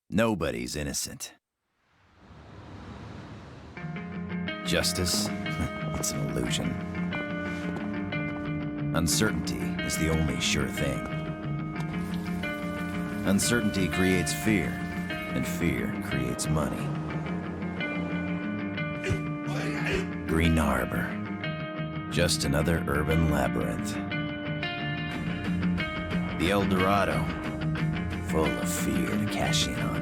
Nobody's innocent. Justice? It's an illusion. Uncertainty is the only sure thing. Uncertainty creates fear, and fear creates money. Green Harbor. Just another urban labyrinth. The El Dorado. Full of fear to cash in on.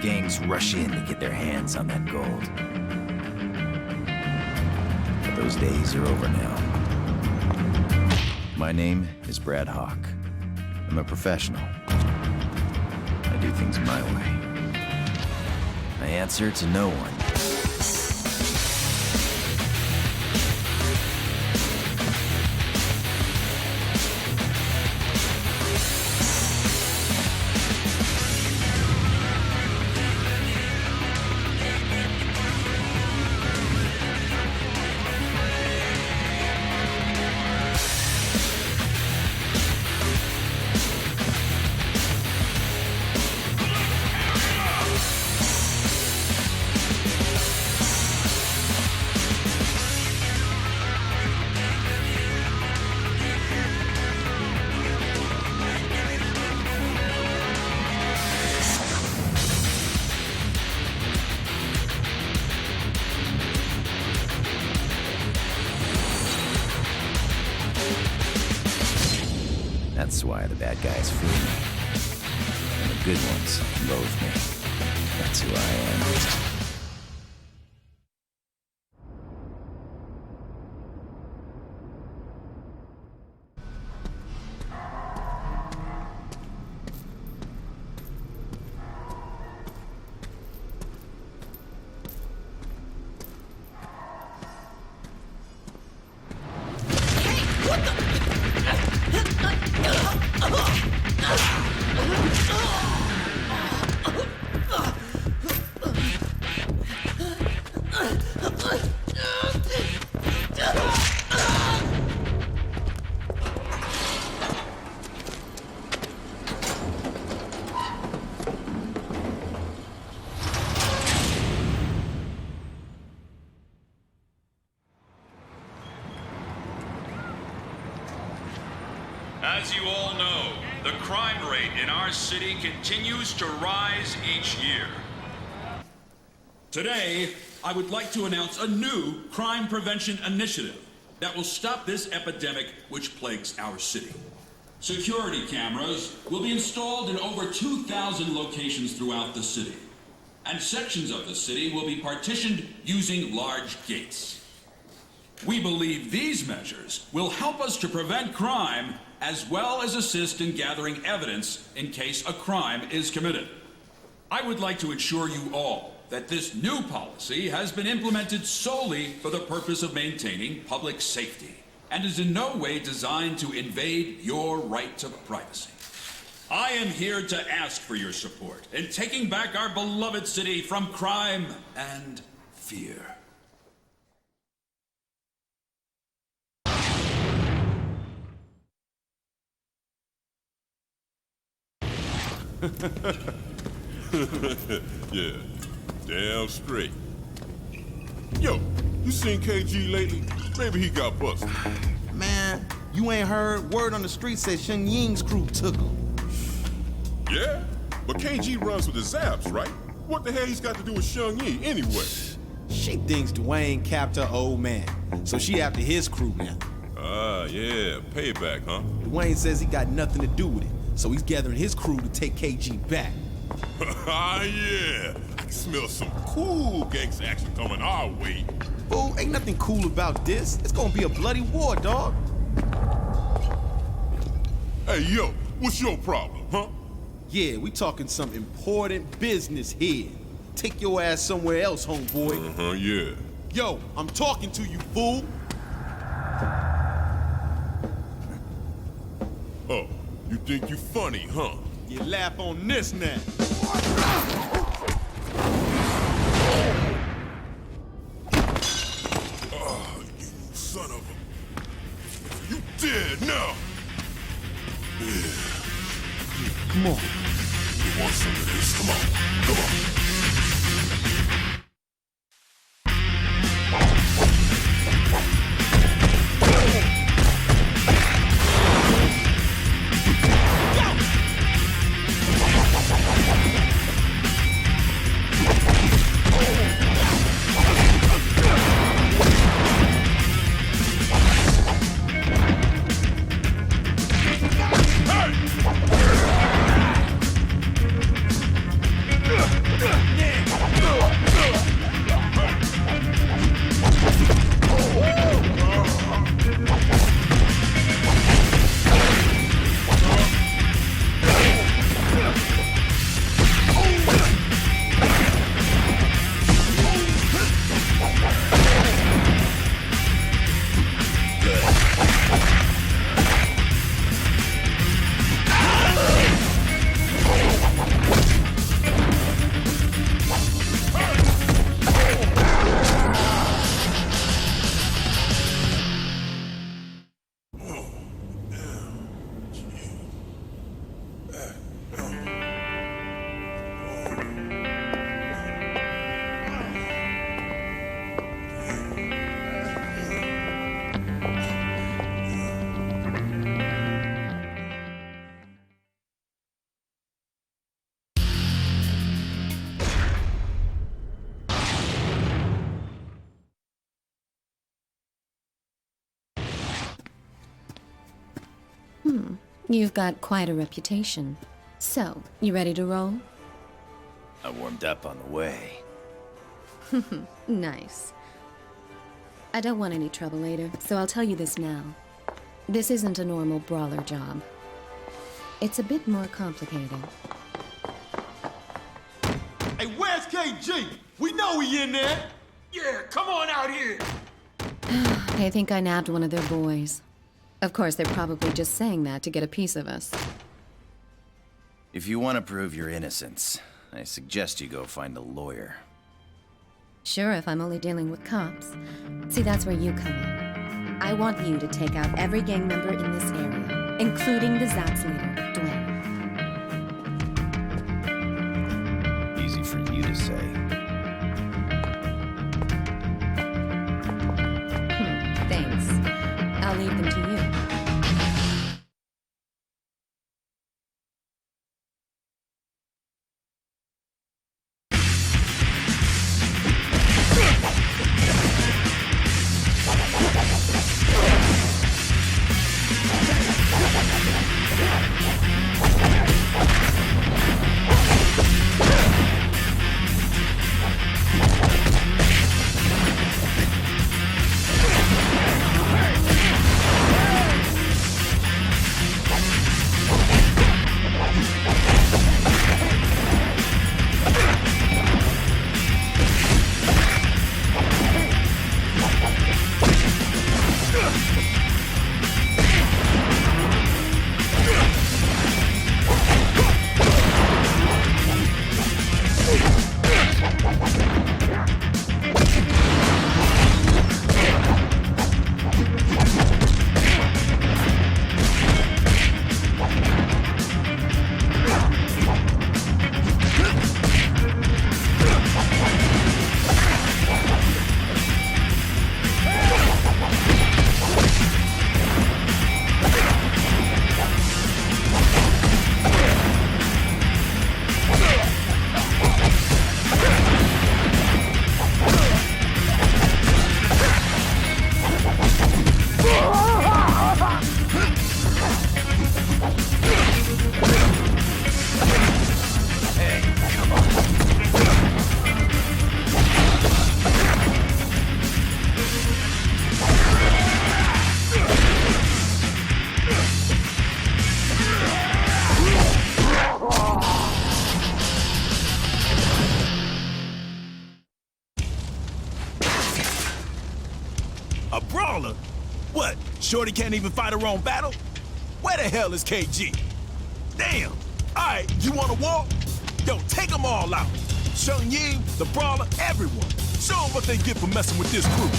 Gangs rush in to get their hands on that gold. But those days are over now. My name is Brad Hawk. I'm a professional. I do things my way. I answer to no one. That's why the bad guys fear me. And the good ones loathe me. That's who I am. As you all know, the crime rate in our city continues to rise each year. Today, I would like to announce a new crime prevention initiative that will stop this epidemic which plagues our city. Security cameras will be installed in over 2,000 locations throughout the city, and sections of the city will be partitioned using large gates. We believe these measures will help us to prevent crime as well as assist in gathering evidence in case a crime is committed. I would like to assure you all that this new policy has been implemented solely for the purpose of maintaining public safety and is in no way designed to invade your right to privacy. I am here to ask for your support in taking back our beloved city from crime and fear. Yeah, damn straight. Yo, you seen KG lately? Maybe he got busted. Man, you ain't heard? Word on the street says Shun Ying's crew took him. Yeah? But KG runs with the Zaps, right? What the hell he's got to do with Shun Ying anyway? She thinks Dwayne capped her old man, so she after his crew now. Yeah, payback, huh? Dwayne says he got nothing to do with it, so he's gathering his crew to take KG back. Yeah, I can smell some cool gangsta action coming our way. Fool, ain't nothing cool about this. It's gonna be a bloody war, dog. Hey, yo, what's your problem, huh? Yeah, we talking some important business here. Take your ass somewhere else, homeboy. Yeah. Yo, I'm talking to you, fool. Oh, you think you funny, huh? You laugh on this now. Oh, you son of a... You dead now! Come on. You want some of this? Come on, come on. You've got quite a reputation. So, you ready to roll? I warmed up on the way. Nice. I don't want any trouble later, so I'll tell you this now. This isn't a normal brawler job. It's a bit more complicated. Hey, where's KG? We know he in there. Yeah, come on out here. They think I nabbed one of their boys. Of course, they're probably just saying that to get a piece of us. If you want to prove your innocence, I suggest you go find a lawyer. Sure, if I'm only dealing with cops. See, that's where you come in. I want you to take out every gang member in this area, including the Zaps leader, Dwayne. Easy for you to say. Thanks. I'll leave them to you. A brawler? What, Shorty can't even fight her own battle? Where the hell is KG? Damn! Alright, you wanna walk? Yo, take them all out. Shun Ying, the brawler, everyone. Show them what they get for messing with this crew.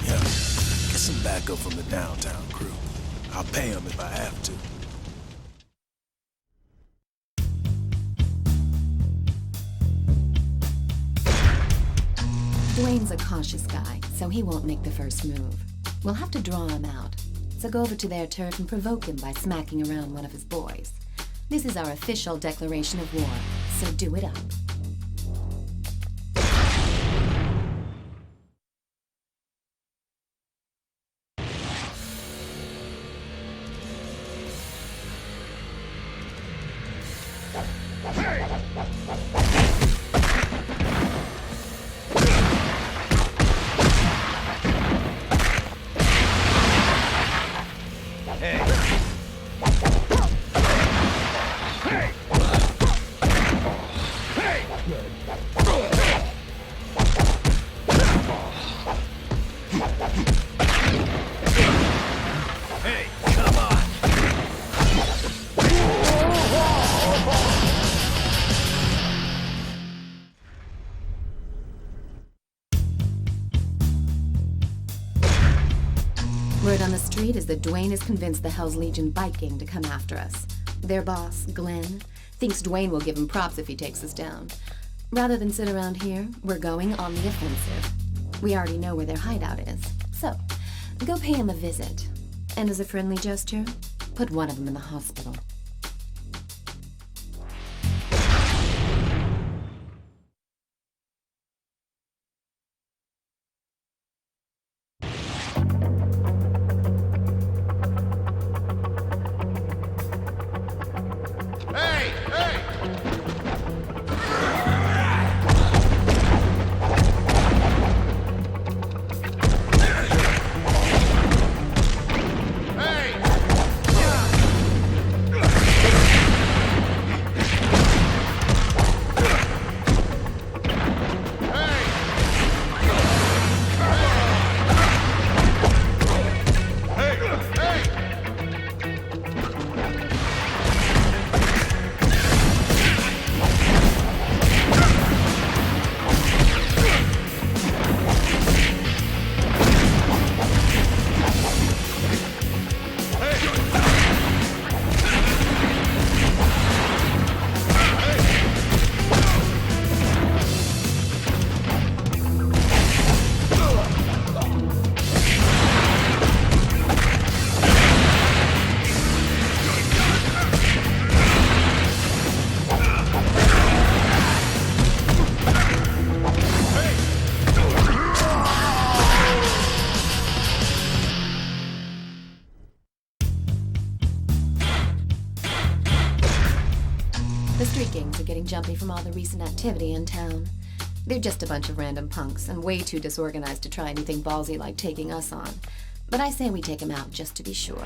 Yeah, get some backup from the downtown crew. I'll pay him if I have to. Dwayne's a cautious guy, so he won't make the first move. We'll have to draw him out. So go over to their turf and provoke him by smacking around one of his boys. This is our official declaration of war, so do it up. Word on the street is that Dwayne has convinced the Hell's Legion bike gang to come after us. Their boss, Glenn, thinks Dwayne will give him props if he takes us down. Rather than sit around here, we're going on the offensive. We already know where their hideout is, so go pay him a visit. And as a friendly gesture, put one of them in the hospital. The street gangs are getting jumpy from all the recent activity in town. They're just a bunch of random punks and way too disorganized to try anything ballsy like taking us on. But I say we take them out just to be sure.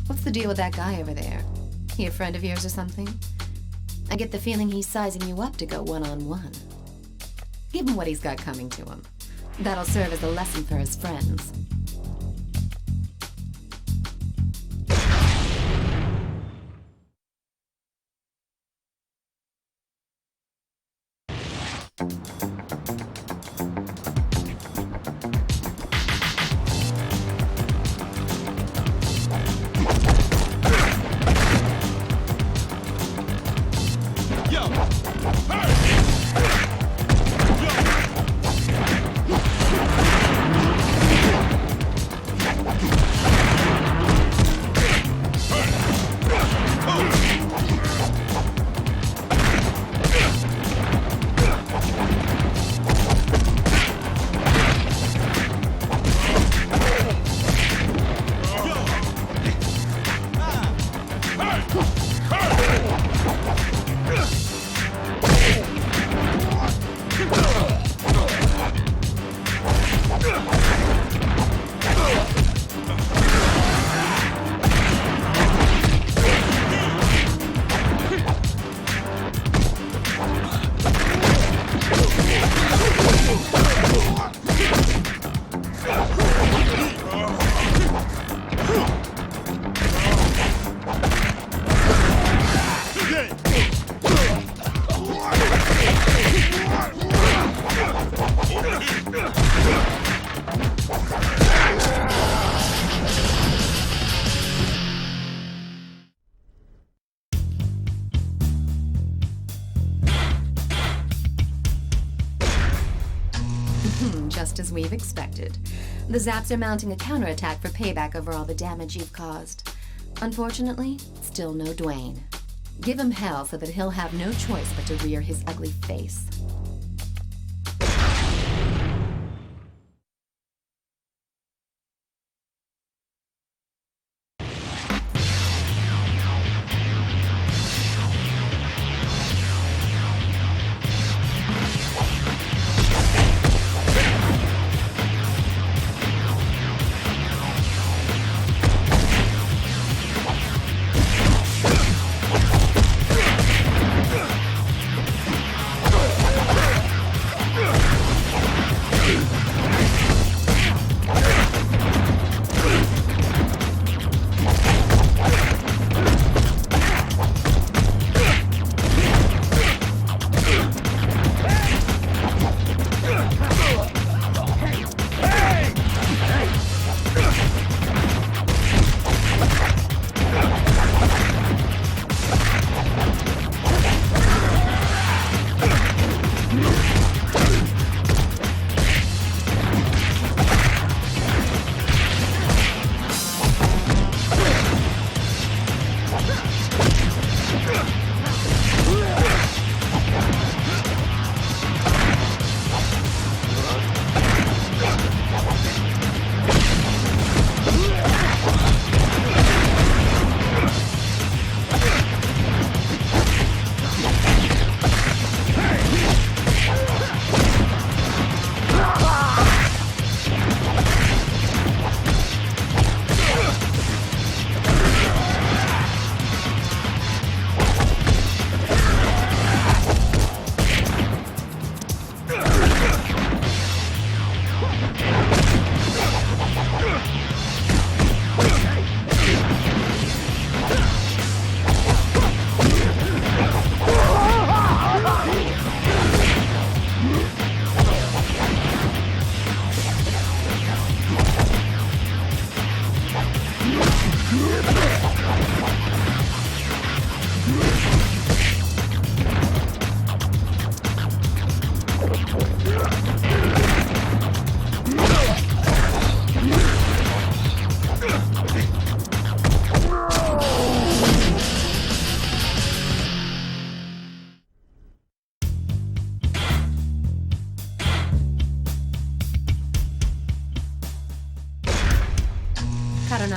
What's the deal with that guy over there? He a friend of yours or something? I get the feeling he's sizing you up to go one-on-one. Give him what he's got coming to him. That'll serve as a lesson for his friends. just as we've expected. The Zaps are mounting a counterattack for payback over all the damage you've caused. Unfortunately, still no Dwayne. Give him hell so that he'll have no choice but to rear his ugly face.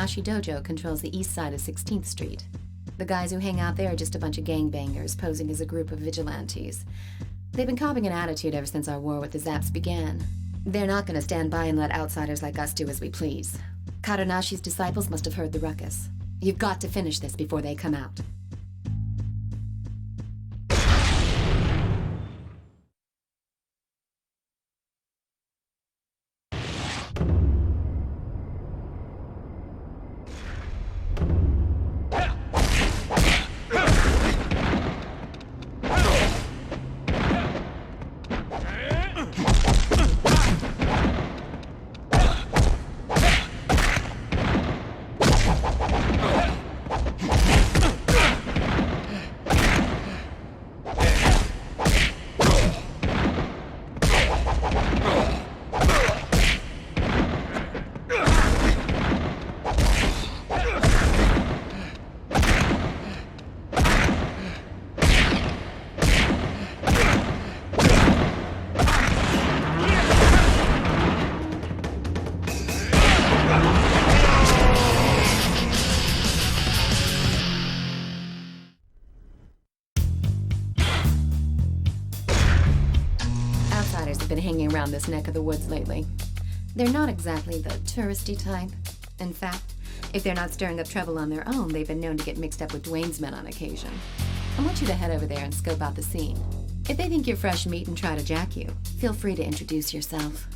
Kadonashi Dojo controls the east side of 16th Street. The guys who hang out there are just a bunch of gangbangers posing as a group of vigilantes. They've been copying an attitude ever since our war with the Zaps began. They're not going to stand by and let outsiders like us do as we please. Kadonashi's disciples must have heard the ruckus. You've got to finish this before they come out. Been hanging around this neck of the woods lately. They're not exactly the touristy type. In fact, if they're not stirring up trouble on their own, they've been known to get mixed up with Dwayne's men on occasion. I want you to head over there and scope out the scene. If they think you're fresh meat and try to jack you, feel free to introduce yourself.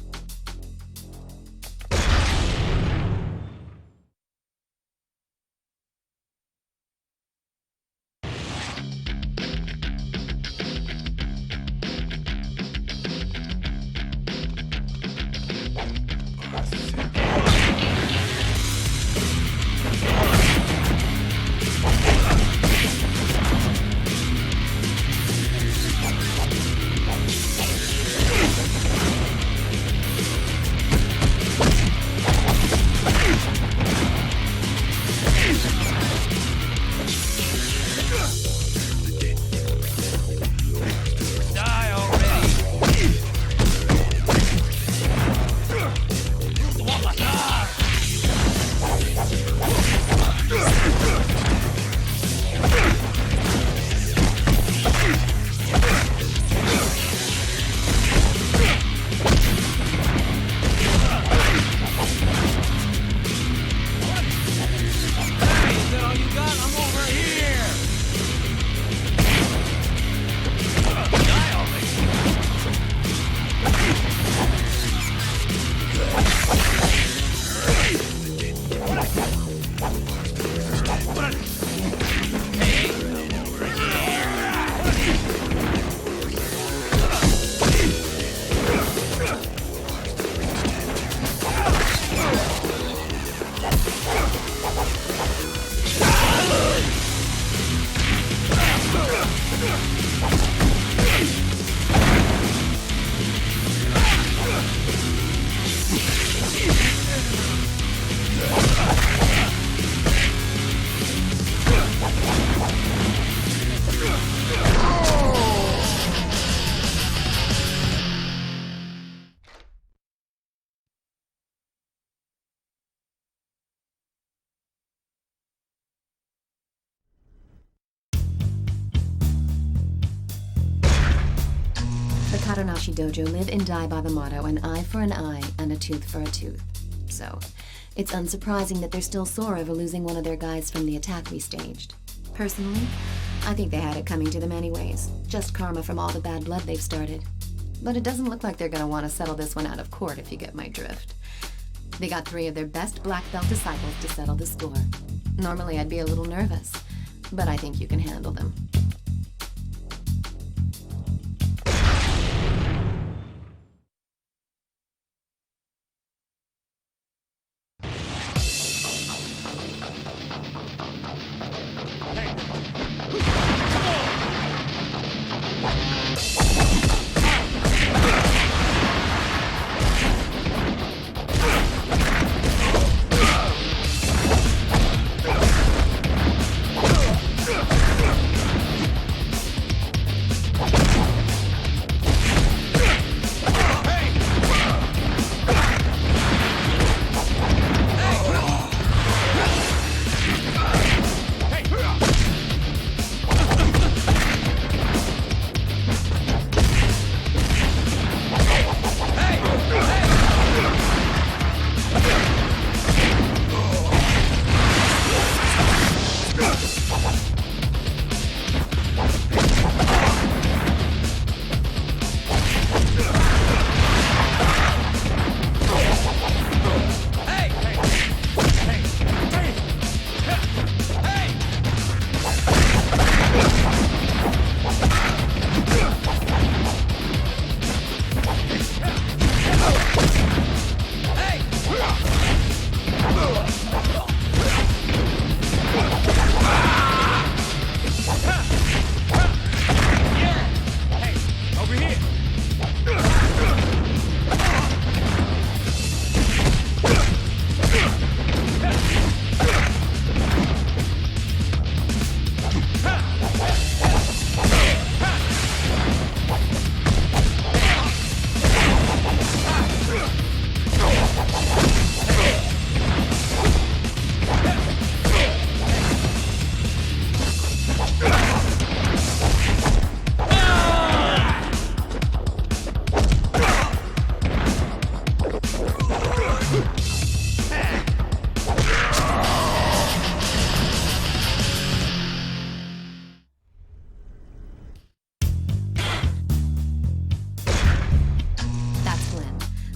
Kadonashi Dojo live and die by the motto, an eye for an eye and a tooth for a tooth. So, it's unsurprising that they're still sore over losing one of their guys from the attack we staged. Personally, I think they had it coming to them anyways. Just karma from all the bad blood they've started. But it doesn't look like they're gonna want to settle this one out of court, if you get my drift. They got 3 of their best black belt disciples to settle the score. Normally I'd be a little nervous, but I think you can handle them.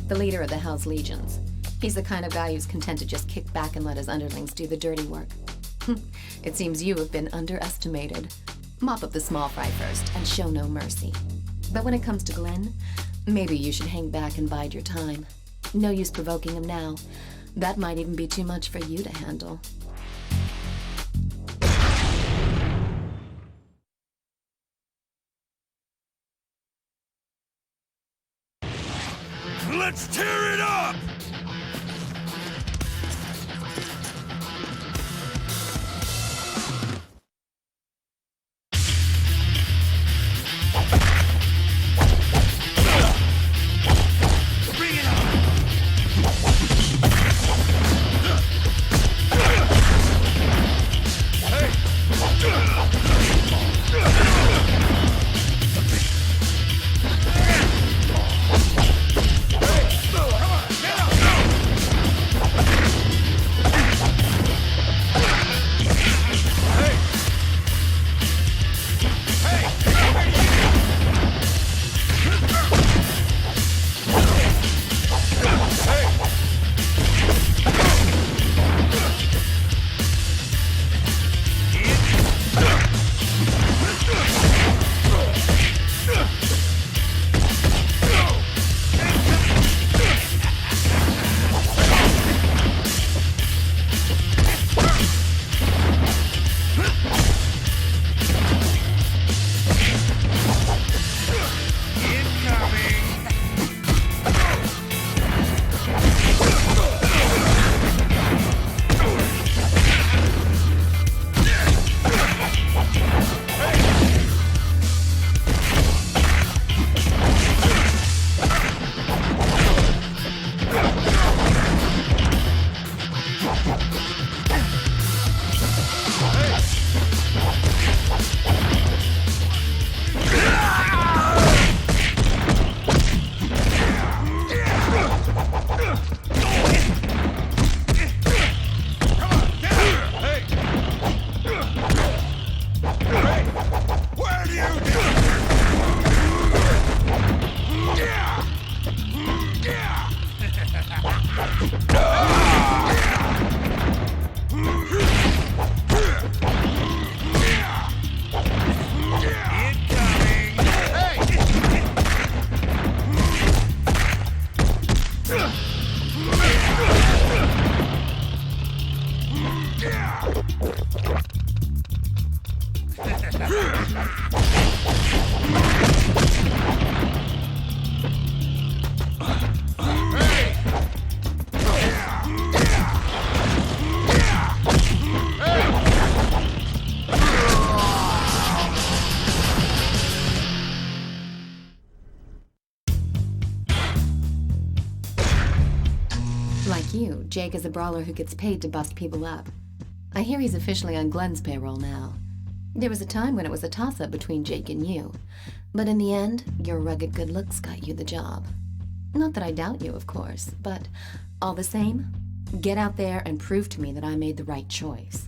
The leader of the Hell's Legions. He's the kind of guy who's content to just kick back and let his underlings do the dirty work. It seems you have been underestimated. Mop up the small fry first and show no mercy. But when it comes to Glenn, maybe you should hang back and bide your time. No use provoking him now. That might even be too much for you to handle. Let's tear it up! Get up! Jake is a brawler who gets paid to bust people up. I hear he's officially on Glenn's payroll now. There was a time when it was a toss-up between Jake and you, but in the end, your rugged good looks got you the job. Not that I doubt you, of course, but all the same, get out there and prove to me that I made the right choice.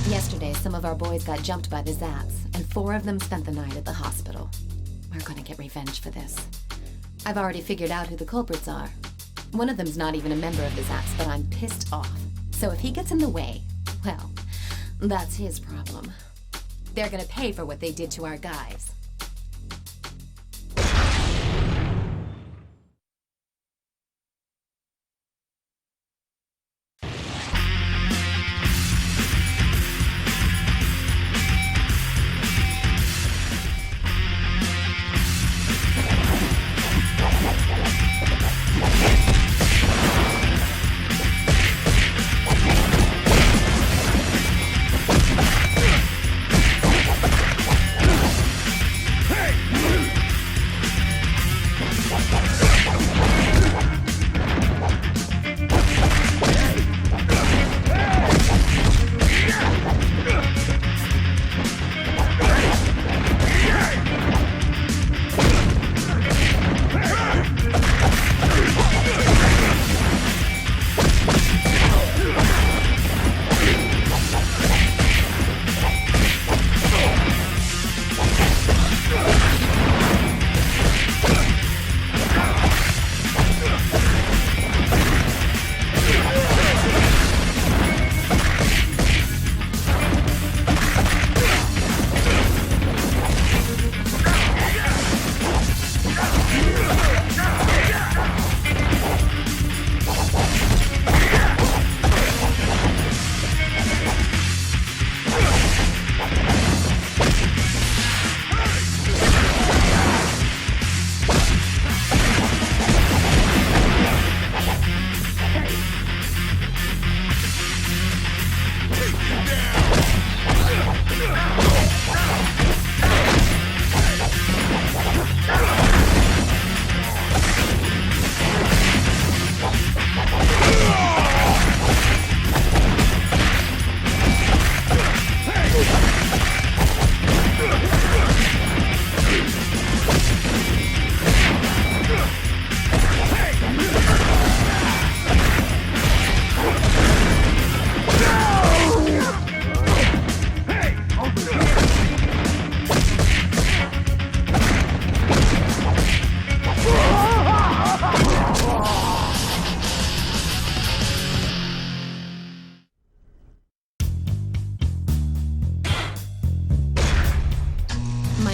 Yesterday, some of our boys got jumped by the Zats, and 4 of them spent the night at the hospital. We're gonna get revenge for this. I've already figured out who the culprits are. One of them's not even a member of the Zats, but I'm pissed off. So if he gets in the way, well, that's his problem. They're gonna pay for what they did to our guys.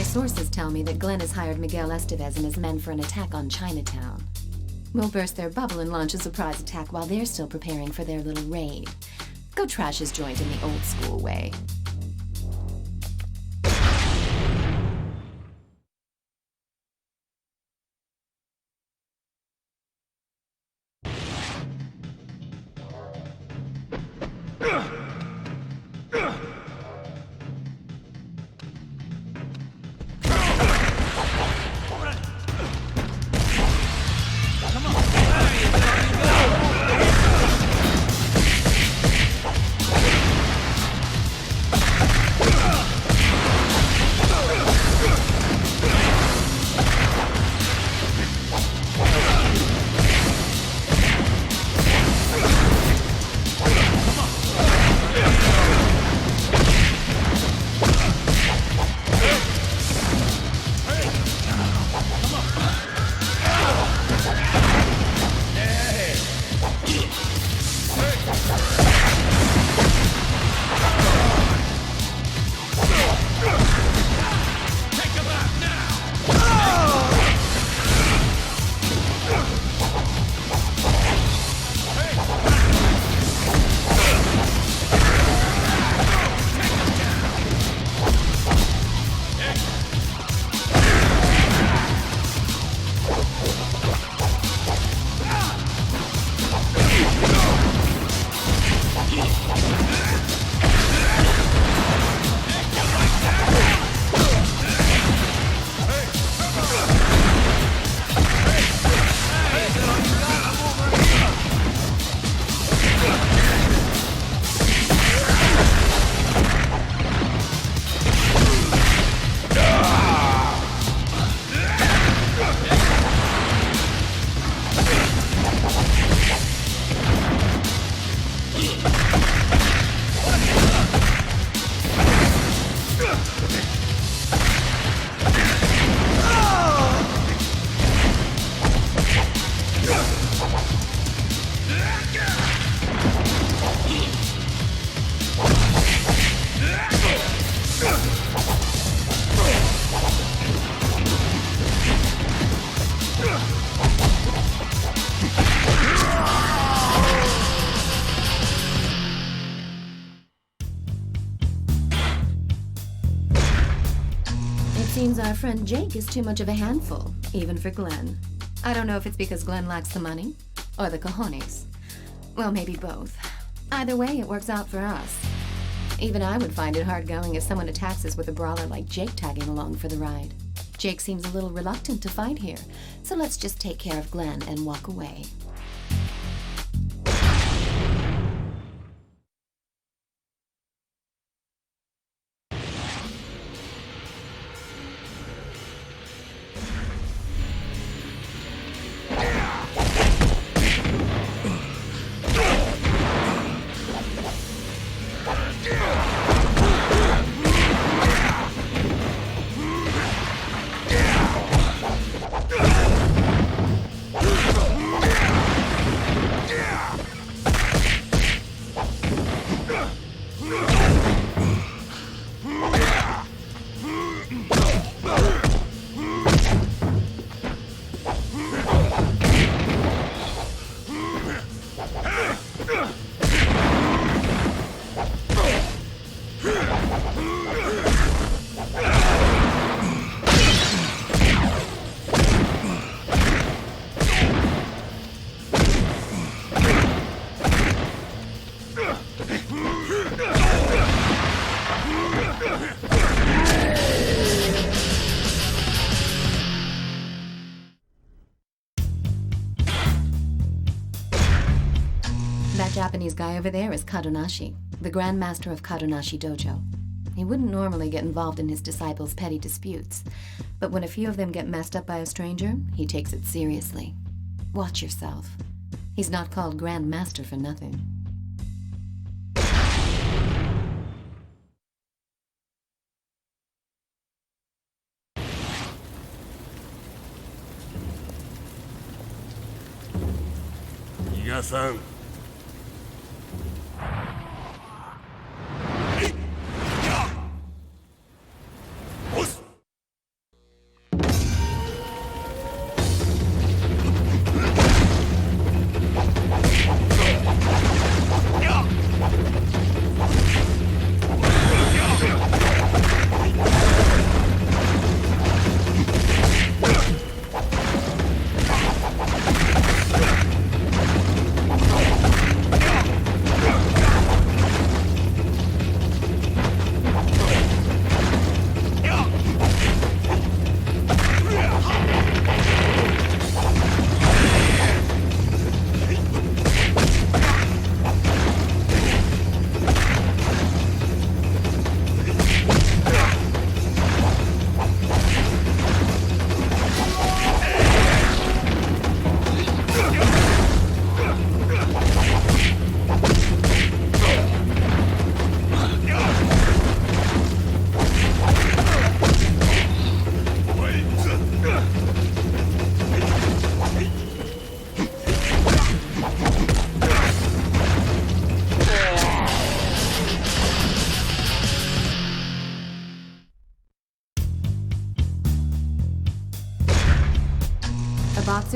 Sources tell me that Glenn has hired Miguel Estevez and his men for an attack on Chinatown. We'll burst their bubble and launch a surprise attack while they're still preparing for their little raid. Go trash his joint in the old school way. Seems our friend Jake is too much of a handful, even for Glenn. I don't know if it's because Glenn lacks the money or the cojones. Well, maybe both. Either way, it works out for us. Even I would find it hard going if someone attacks us with a brawler like Jake tagging along for the ride. Jake seems a little reluctant to fight here, so let's just take care of Glenn and walk away. That Japanese guy over there is Kadonashi, the Grand Master of Kadonashi Dojo. He wouldn't normally get involved in his disciples' petty disputes, but when a few of them get messed up by a stranger, he takes it seriously. Watch yourself. He's not called Grand Master for nothing. Iga-san.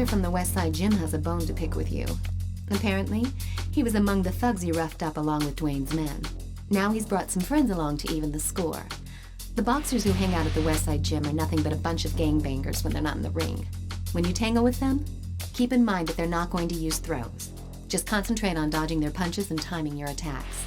brother from the West Side Gym has a bone to pick with you. Apparently, he was among the thugs you roughed up along with Dwayne's men. Now he's brought some friends along to even the score. The boxers who hang out at the West Side Gym are nothing but a bunch of gangbangers when they're not in the ring. When you tangle with them, keep in mind that they're not going to use throws. Just concentrate on dodging their punches and timing your attacks.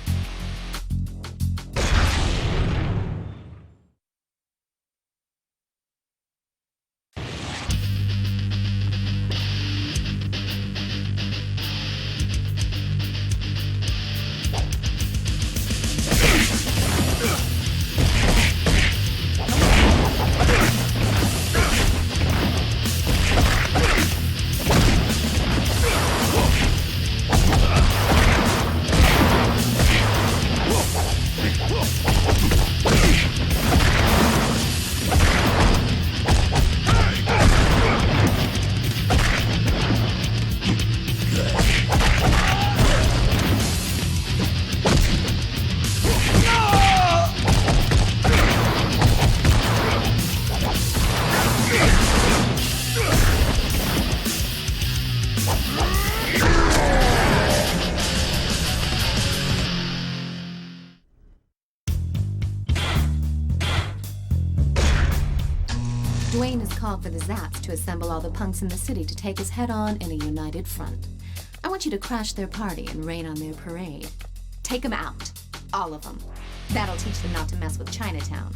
Dwayne has called for the Zaps to assemble all the punks in the city to take his head on in a united front. I want you to crash their party and rain on their parade. Take them out. All of them. That'll teach them not to mess with Chinatown.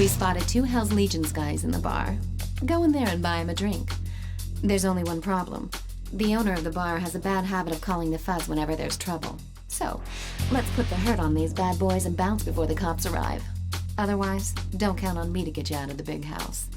We spotted 2 Hell's Legions guys in the bar. Go in there and buy him a drink. There's only one problem. The owner of the bar has a bad habit of calling the fuzz whenever there's trouble. So, let's put the hurt on these bad boys and bounce before the cops arrive. Otherwise, don't count on me to get you out of the big house.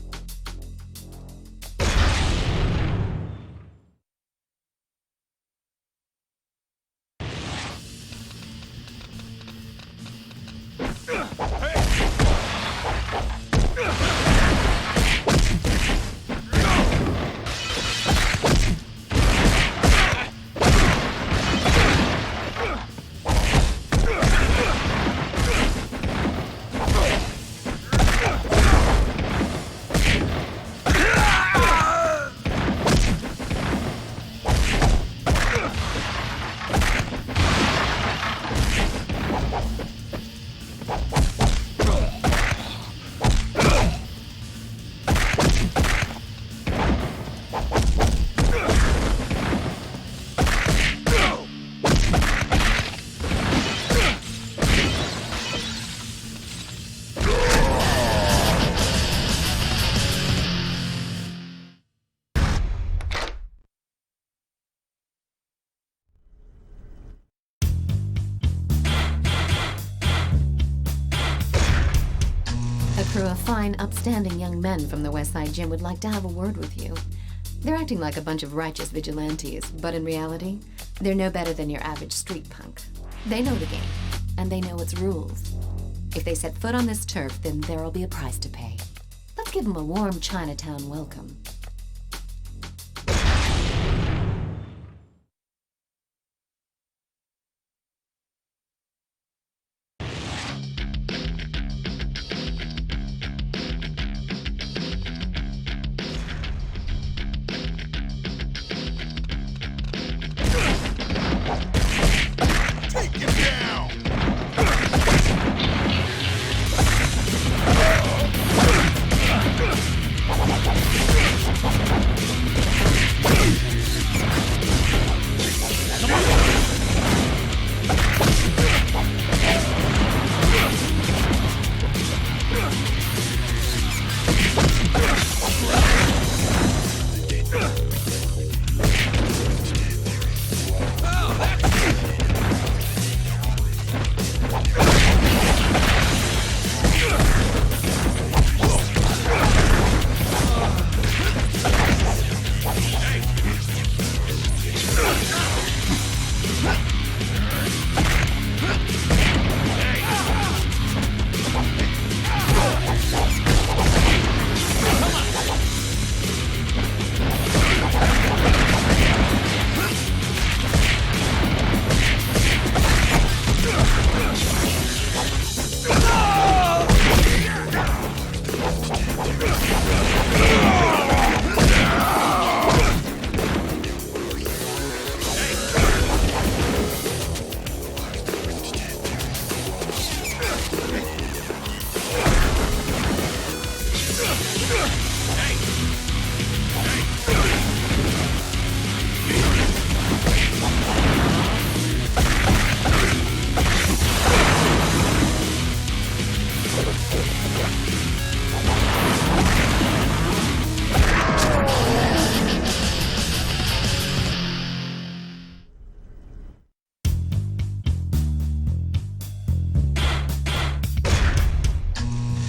of fine, upstanding young men from the West Side Gym would like to have a word with you. They're acting like a bunch of righteous vigilantes, but in reality, they're no better than your average street punk. They know the game, and they know its rules. If they set foot on this turf, then there'll be a price to pay. Let's give them a warm Chinatown welcome.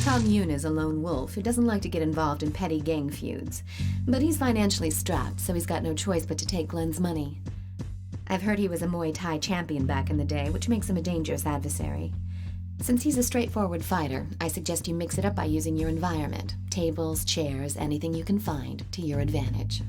Tom Yoon is a lone wolf who doesn't like to get involved in petty gang feuds. But he's financially strapped, so he's got no choice but to take Glenn's money. I've heard he was a Muay Thai champion back in the day, which makes him a dangerous adversary. Since he's a straightforward fighter, I suggest you mix it up by using your environment. Tables, chairs, anything you can find, to your advantage.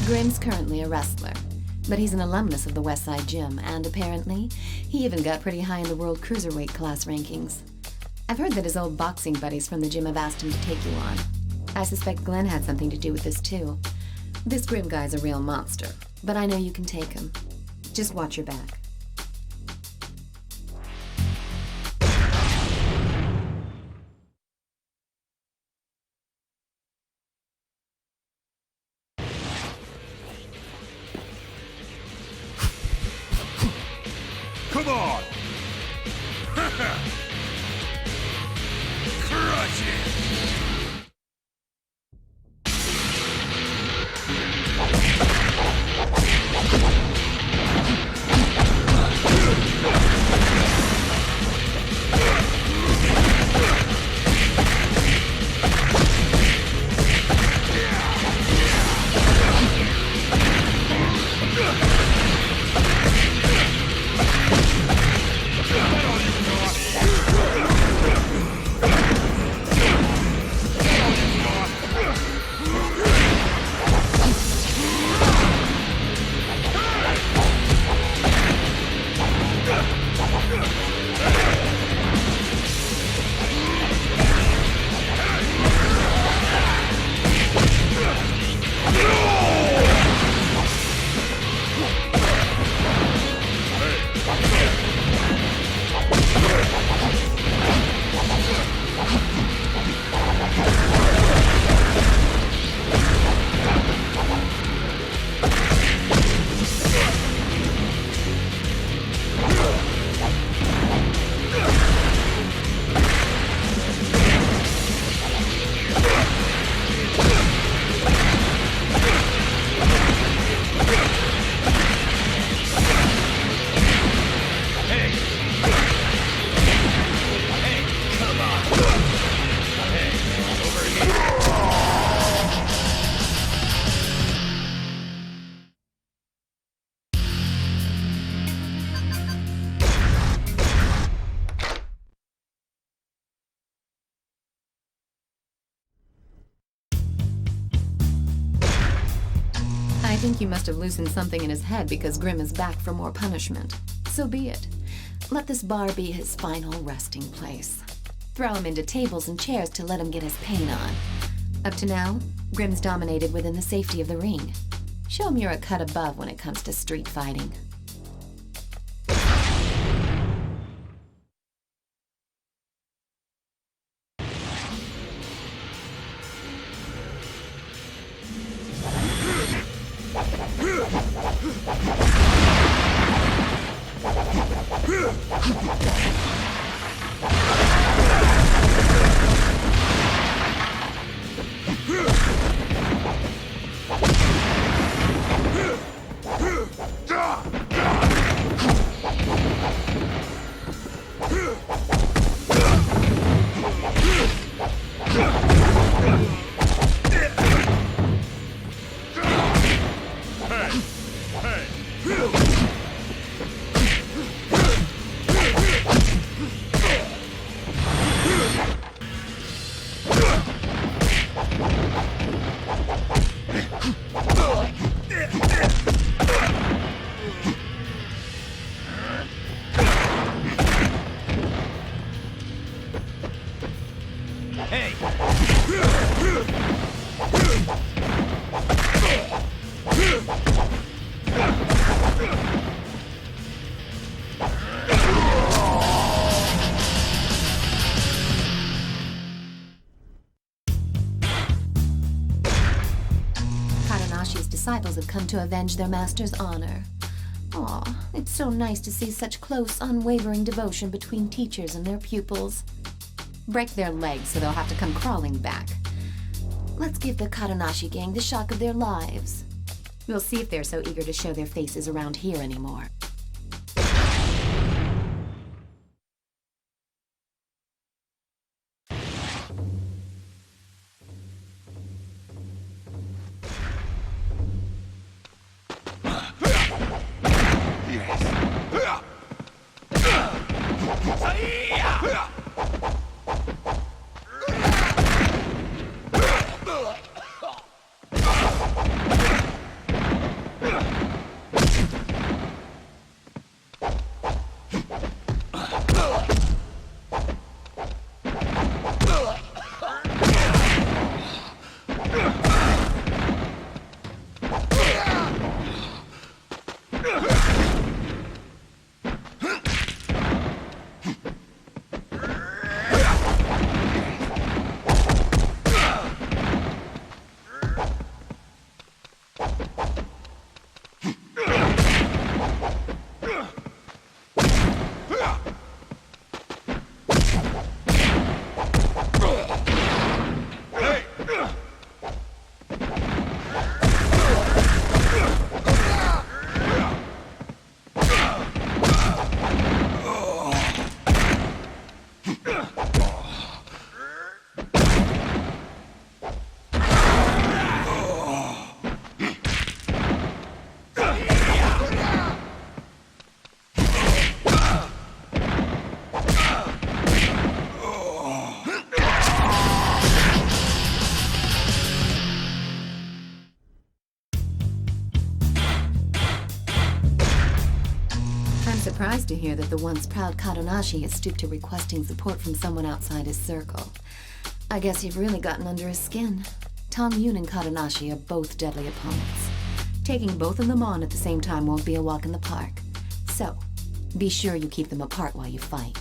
Grim's currently a wrestler, but he's an alumnus of the West Side Gym, and apparently, he even got pretty high in the World Cruiserweight class rankings. I've heard that his old boxing buddies from the gym have asked him to take you on. I suspect Glenn had something to do with this too. This Grim guy's a real monster, but I know you can take him. Just watch your back. Come on! Crush it! I think you must have loosened something in his head because Grim is back for more punishment. So be it. Let this bar be his final resting place. Throw him into tables and chairs to let him get his pain on. Up to now, Grim's dominated within the safety of the ring. Show him you're a cut above when it comes to street fighting. Disciples have come to avenge their master's honor. Aw, it's so nice to see such close, unwavering devotion between teachers and their pupils. Break their legs so they'll have to come crawling back. Let's give the Kadonashi gang the shock of their lives. We'll see if they're so eager to show their faces around here anymore. surprised to hear that the once proud Kadonashi has stooped to requesting support from someone outside his circle. I guess you've really gotten under his skin. Tong Yun and Kadonashi are both deadly opponents. Taking both of them on at the same time won't be a walk in the park. So, be sure you keep them apart while you fight.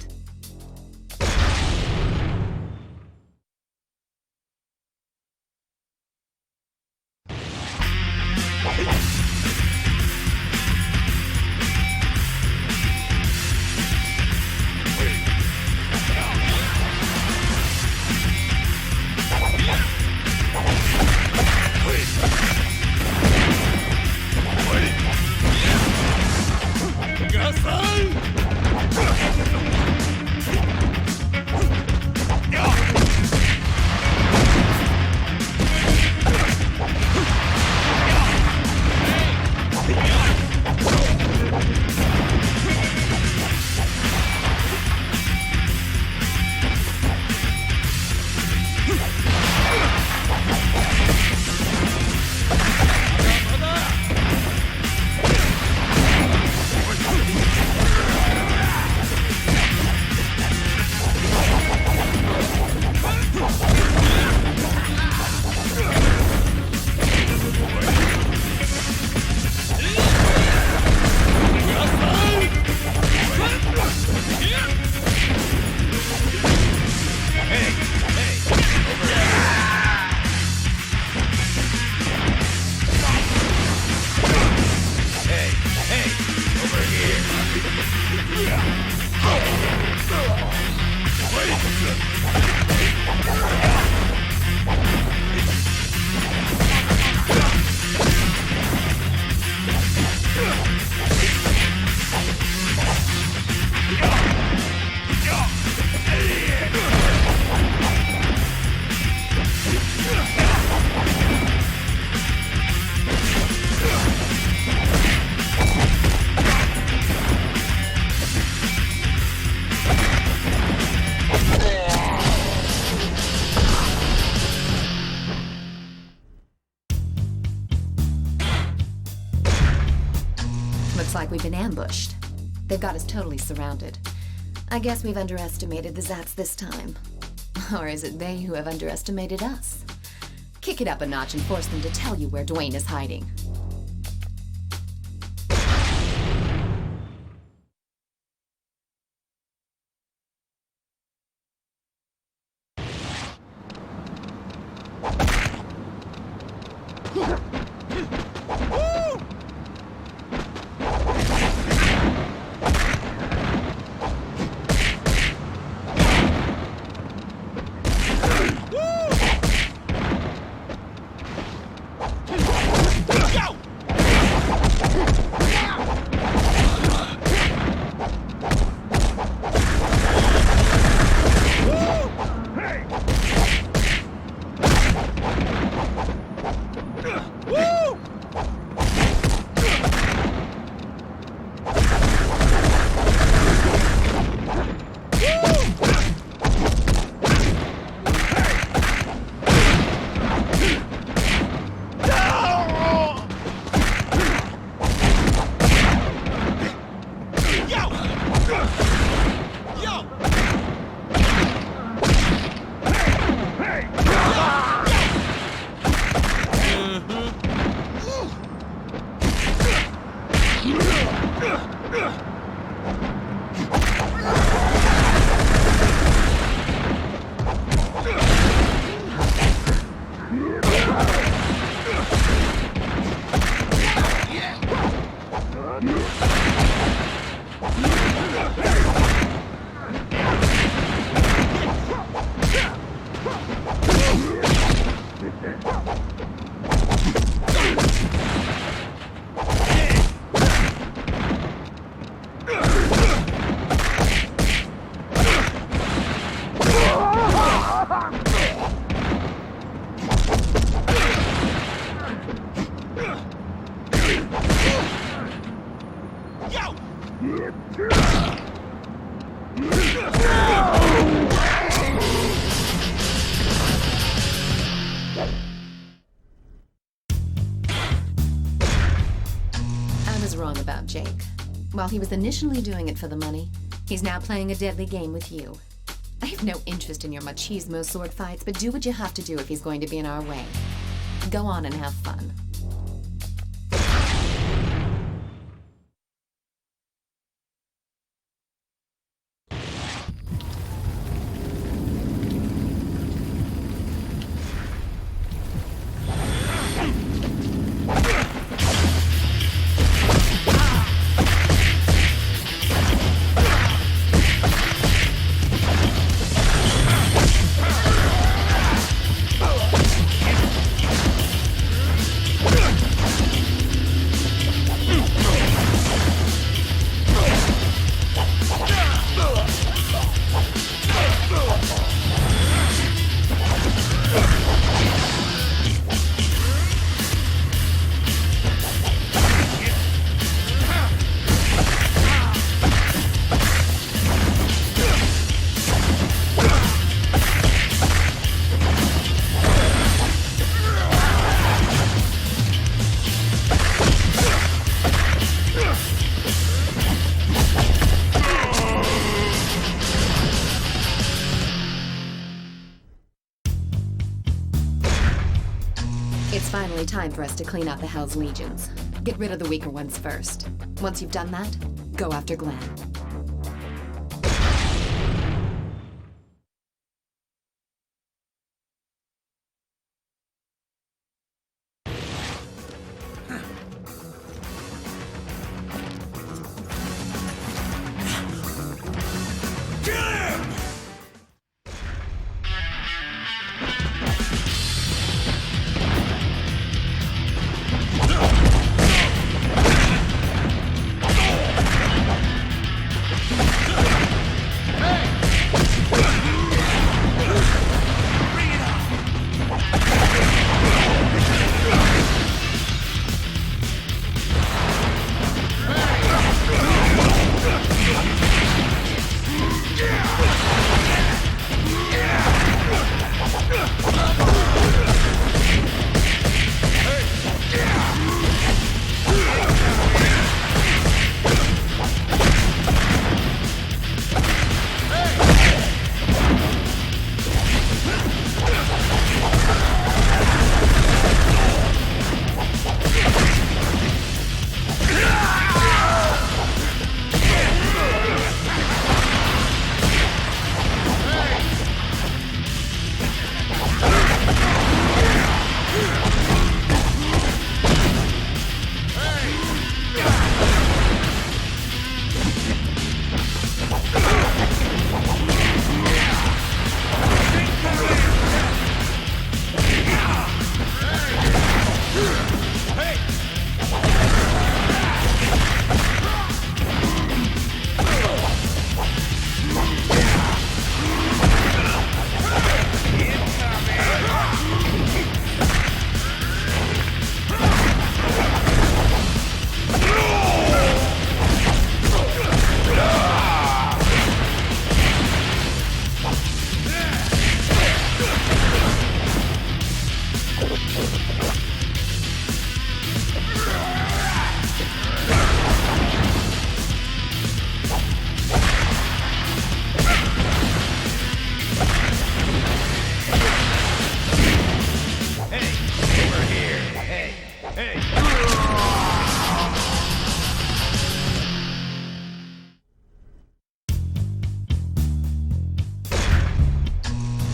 Like we've been ambushed. They've got us totally surrounded. I guess we've underestimated the Zats this time. Or is it they who have underestimated us? Kick it up a notch and force them to tell you where Dwayne is hiding. While he was initially doing it for the money, he's now playing a deadly game with you. I have no interest in your machismo sword fights, but do what you have to do if he's going to be in our way. Go on and have fun. It's finally time for us to clean out the Hell's Legions. Get rid of the weaker ones first. Once you've done that, go after Glenn.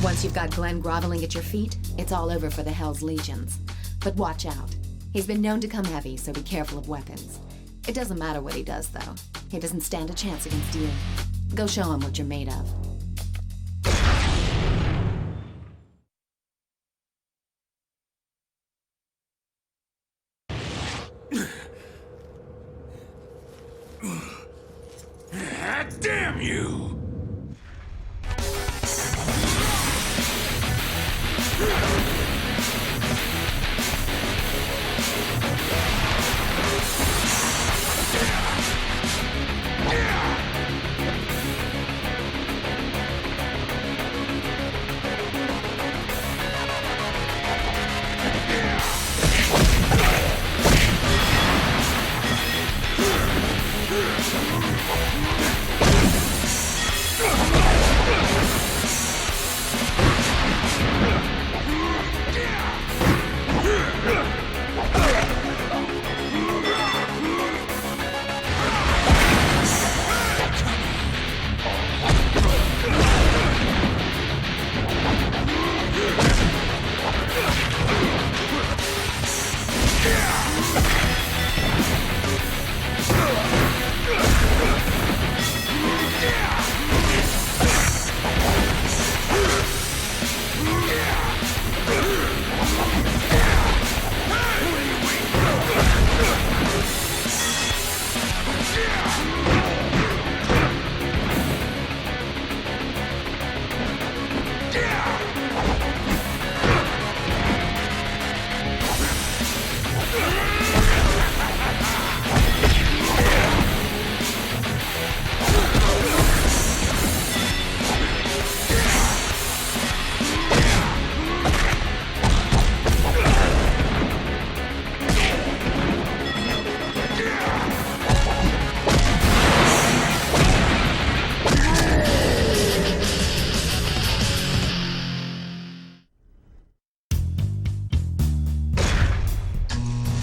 Once you've got Glenn groveling at your feet, it's all over for the Hell's Legions. But watch out. He's been known to come heavy, so be careful of weapons. It doesn't matter what he does, though. He doesn't stand a chance against you. Go show him what you're made of. Damn you!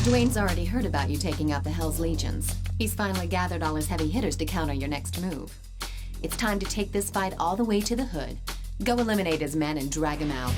Dwayne's already heard about you taking out the Hell's Legions. He's finally gathered all his heavy hitters to counter your next move. It's time to take this fight all the way to the hood. Go eliminate his men and drag him out.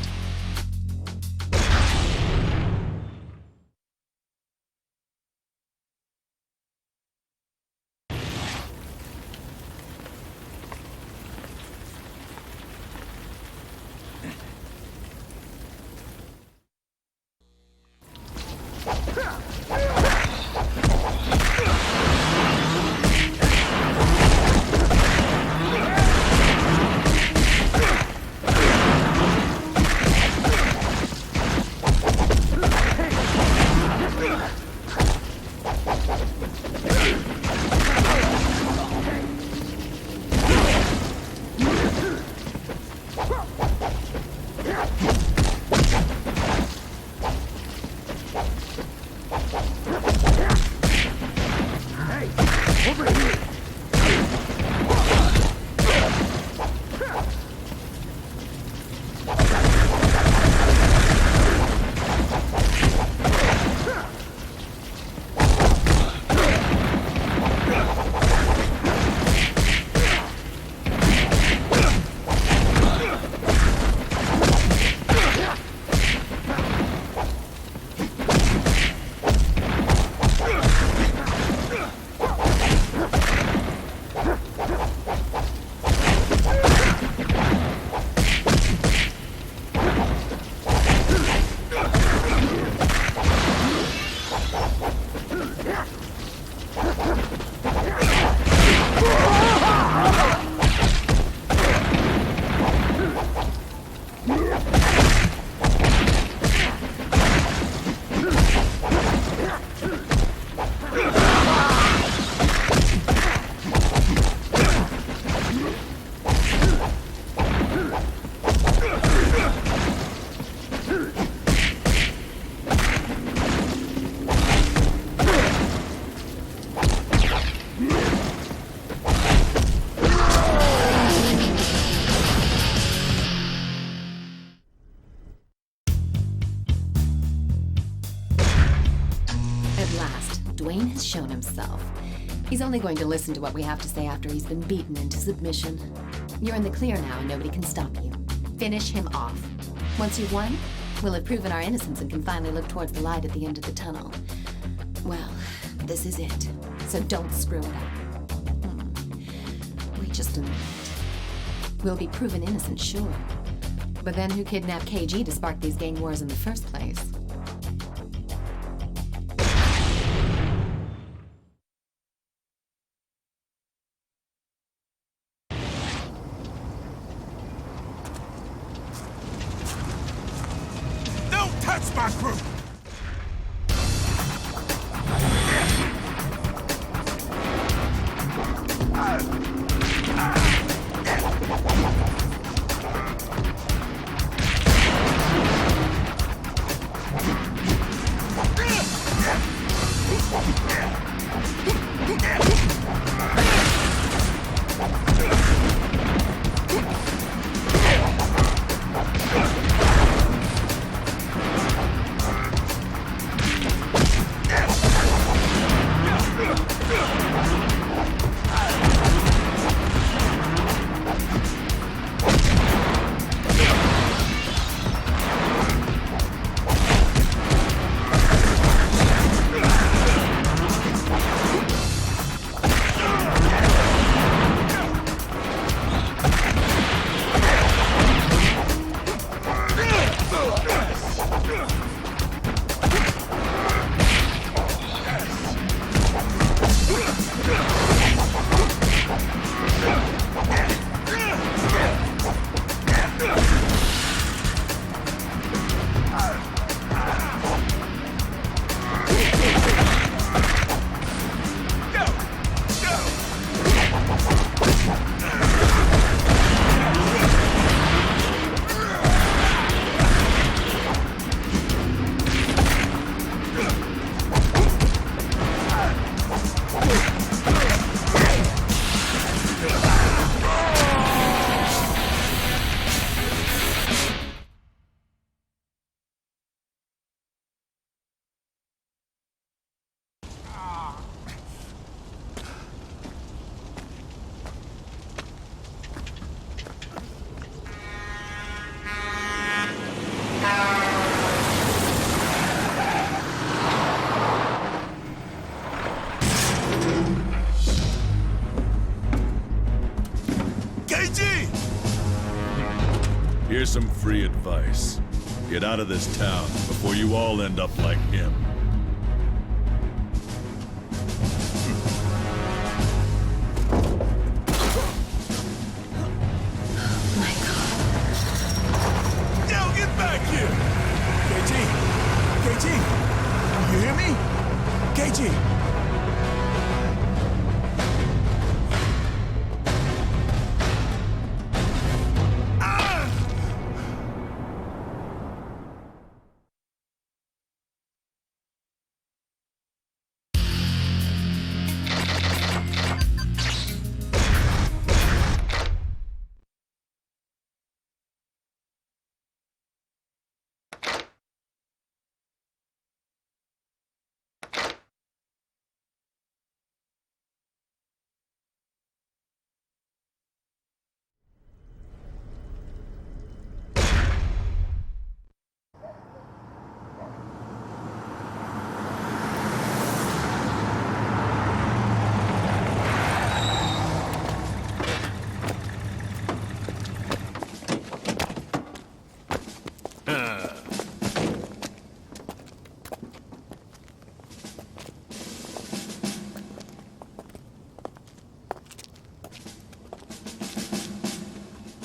Dwayne has shown himself. He's only going to listen to what we have to say after he's been beaten into submission. You're in the clear now and nobody can stop you. Finish him off. Once you've won, we'll have proven our innocence and can finally look towards the light at the end of the tunnel. Well, this is it. So don't screw it up. Wait just a minute. We'll be proven innocent, sure. But then who kidnapped KG to spark these gang wars in the first place? Touch my group! Here's some free advice. Get out of this town before you all end up like him. My God. Yo, get back here! KG! KG! You hear me? KG!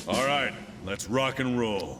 All right, let's rock and roll.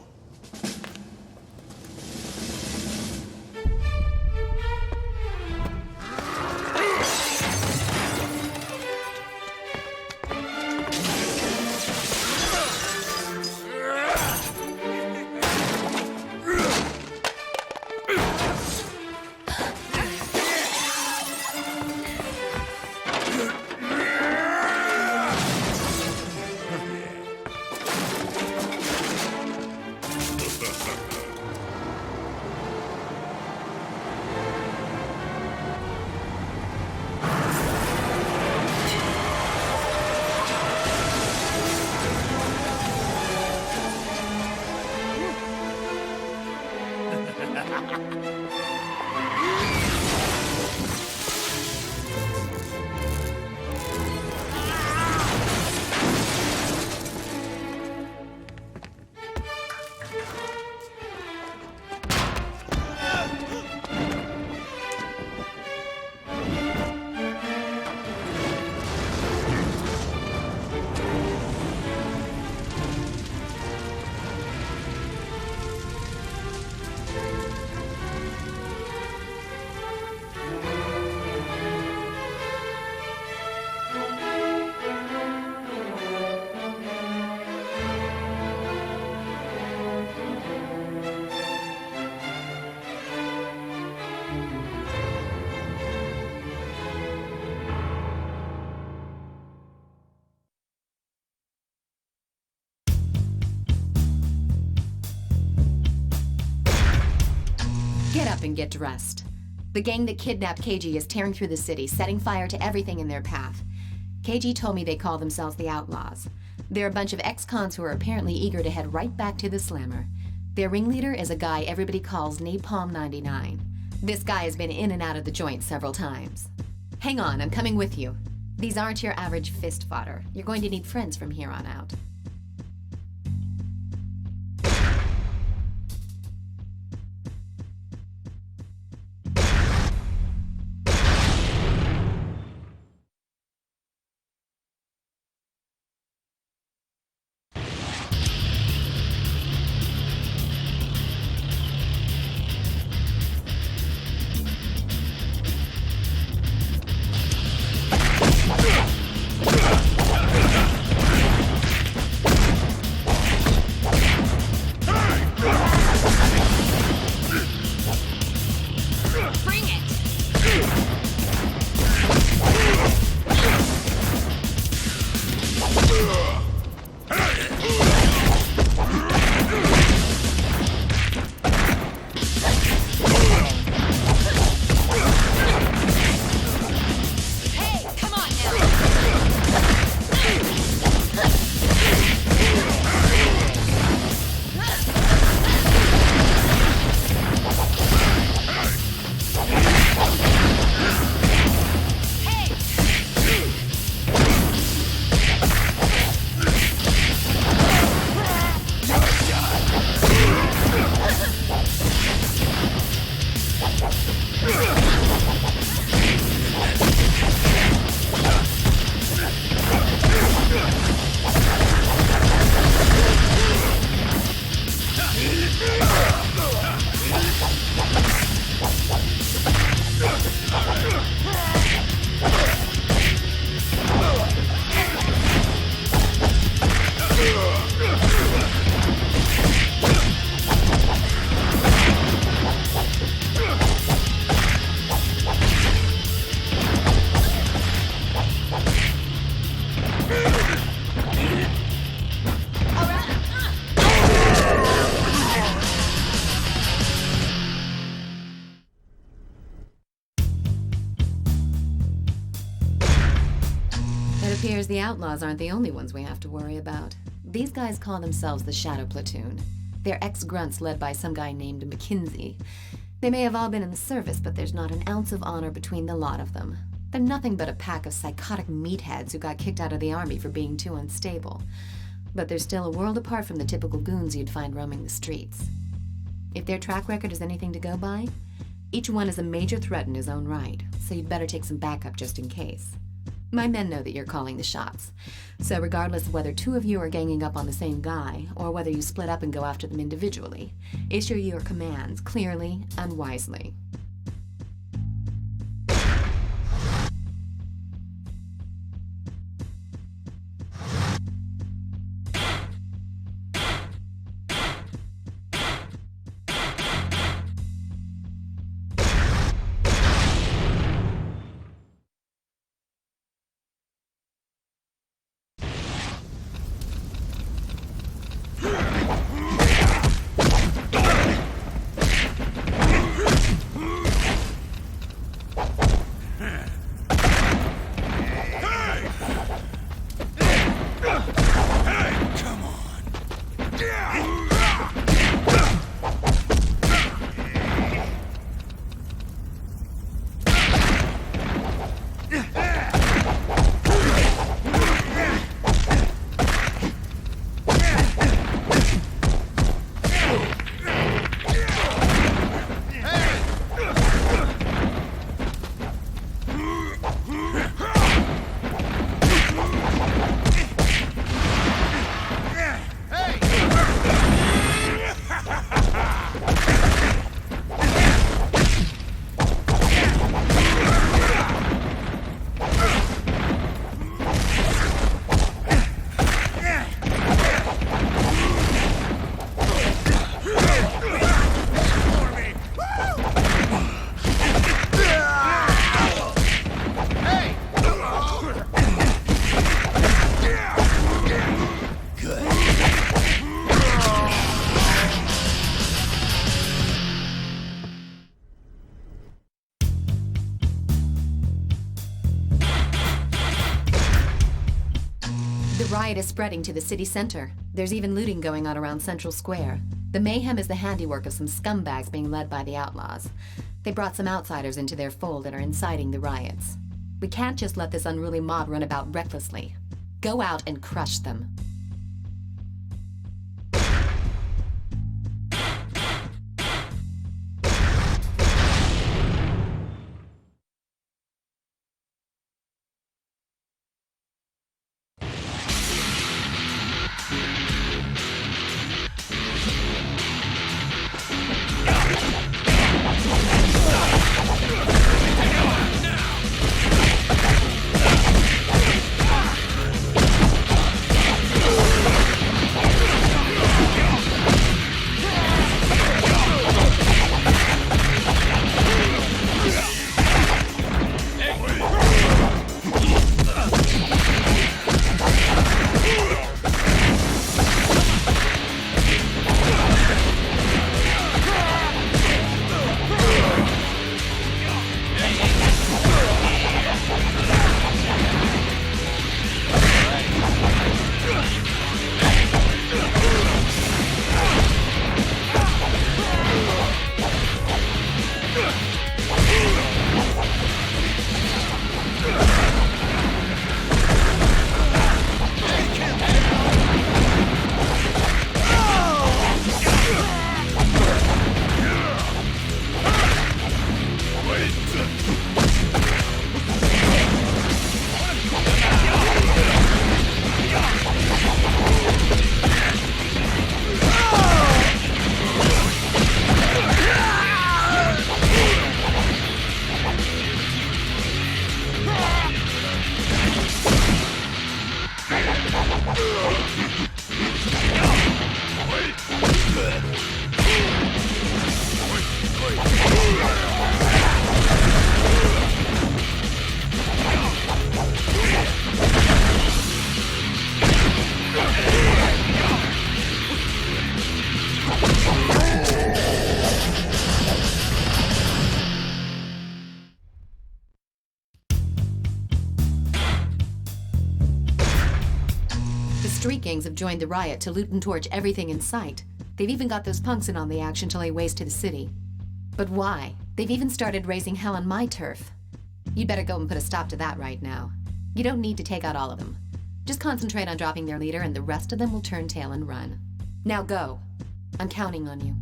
Get up and get dressed. The gang that kidnapped KG is tearing through the city, setting fire to everything in their path. KG told me they call themselves the Outlaws. They're a bunch of ex-cons who are apparently eager to head right back to the Slammer. Their ringleader is a guy everybody calls Napalm 99. This guy has been in and out of the joint several times. Hang on, I'm coming with you. These aren't your average fist fodder. You're going to need friends from here on out. appears the outlaws aren't the only ones we have to worry about. These guys call themselves the Shadow Platoon. They're ex-grunts led by some guy named McKinsey. They may have all been in the service, but there's not an ounce of honor between the lot of them. They're nothing but a pack of psychotic meatheads who got kicked out of the army for being too unstable. But they're still a world apart from the typical goons you'd find roaming the streets. If their track record is anything to go by, each one is a major threat in his own right, so you'd better take some backup just in case. My men know that you're calling the shots, so regardless of whether two of you are ganging up on the same guy, or whether you split up and go after them individually, issue your commands clearly and wisely. The riot is spreading to the city center. There's even looting going on around Central Square. The mayhem is the handiwork of some scumbags being led by the outlaws. They brought some outsiders into their fold and are inciting the riots. We can't just let this unruly mob run about recklessly. Go out and crush them. gangs have joined the riot to loot and torch everything in sight. They've even got those punks in on the action to lay waste to the city. But why? They've even started raising hell on my turf. You'd better go and put a stop to that right now. You don't need to take out all of them. Just concentrate on dropping their leader and the rest of them will turn tail and run. Now go. I'm counting on you.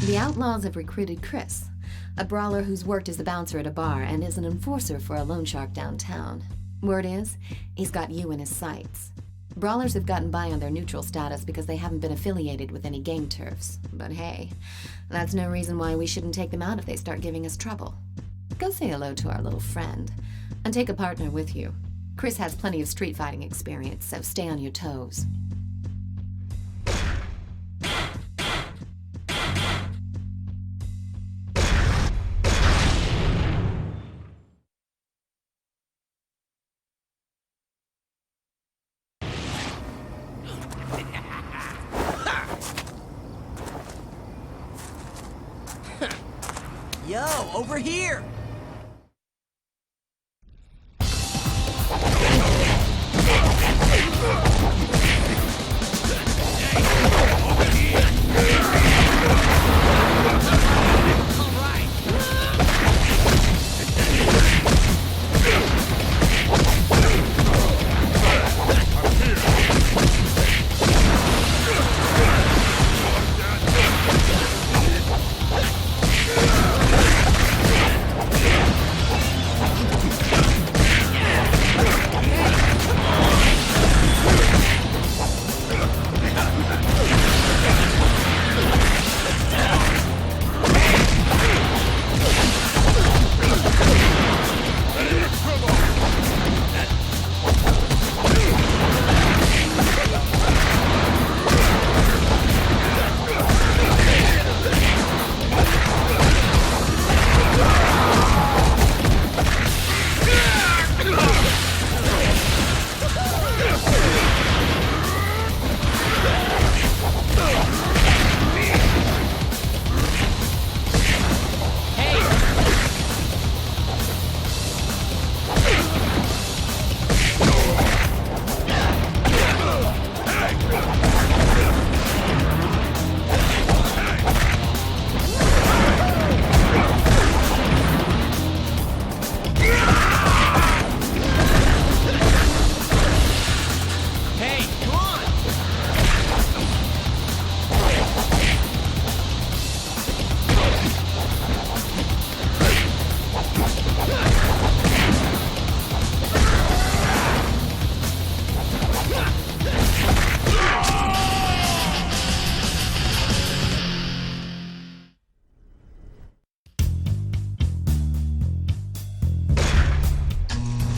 The Outlaws have recruited Chris, a brawler who's worked as a bouncer at a bar and is an enforcer for a loan shark downtown. Word is, he's got you in his sights. Brawlers have gotten by on their neutral status because they haven't been affiliated with any gang turfs. But hey, that's no reason why we shouldn't take them out if they start giving us trouble. Go say hello to our little friend, and take a partner with you. Chris has plenty of street fighting experience, so stay on your toes. Yo, over here!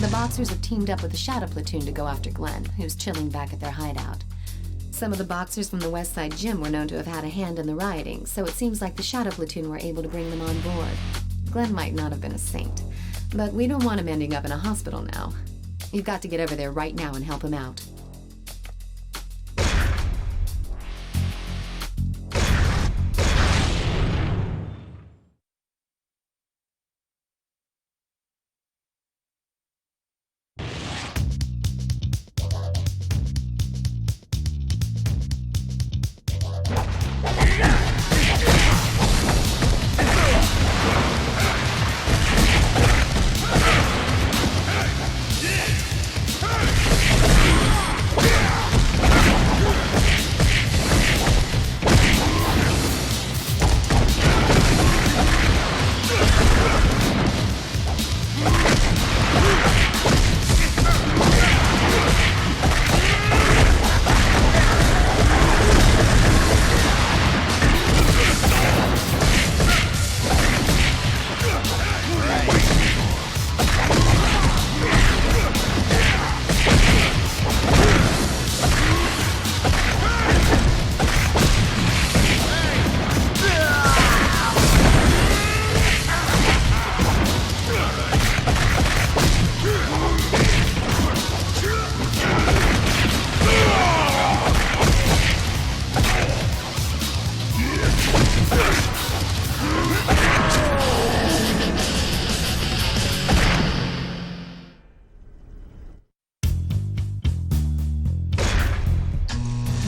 The Boxers have teamed up with the Shadow Platoon to go after Glenn, who's chilling back at their hideout. Some of the Boxers from the West Side Gym were known to have had a hand in the rioting, so it seems like the Shadow Platoon were able to bring them on board. Glenn might not have been a saint, but we don't want him ending up in a hospital now. You've got to get over there right now and help him out.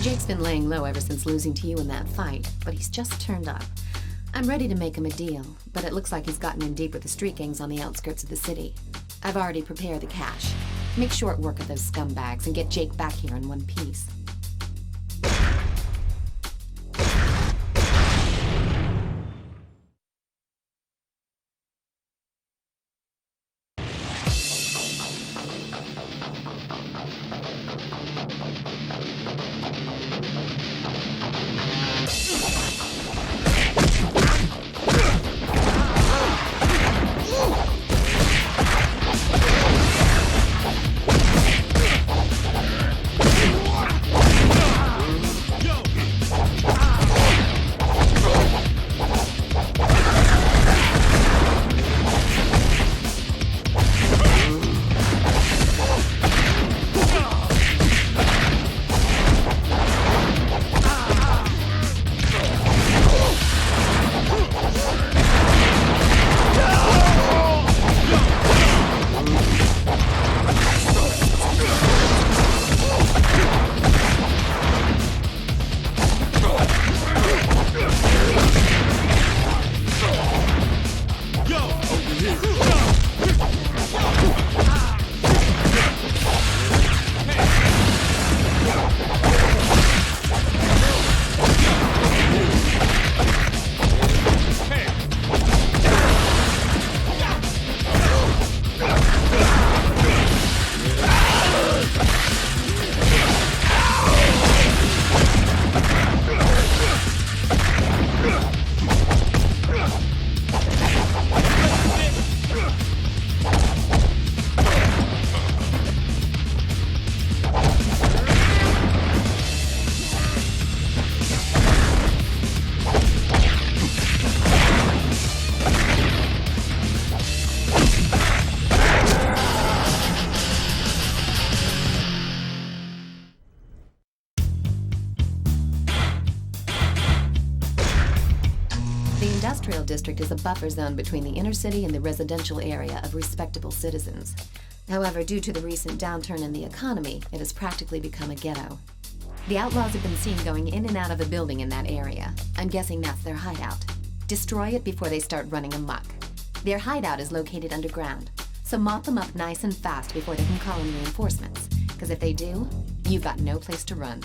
Jake's been laying low ever since losing to you in that fight, but he's just turned up. I'm ready to make him a deal, but it looks like he's gotten in deep with the street gangs on the outskirts of the city. I've already prepared the cash. Make short work of those scumbags and get Jake back here in one piece. The industrial district is a buffer zone between the inner city and the residential area of respectable citizens. However, due to the recent downturn in the economy, it has practically become a ghetto. The outlaws have been seen going in and out of a building in that area. I'm guessing that's their hideout. Destroy it before they start running amok. Their hideout is located underground, so mop them up nice and fast before they can call in reinforcements. Because if they do, you've got no place to run.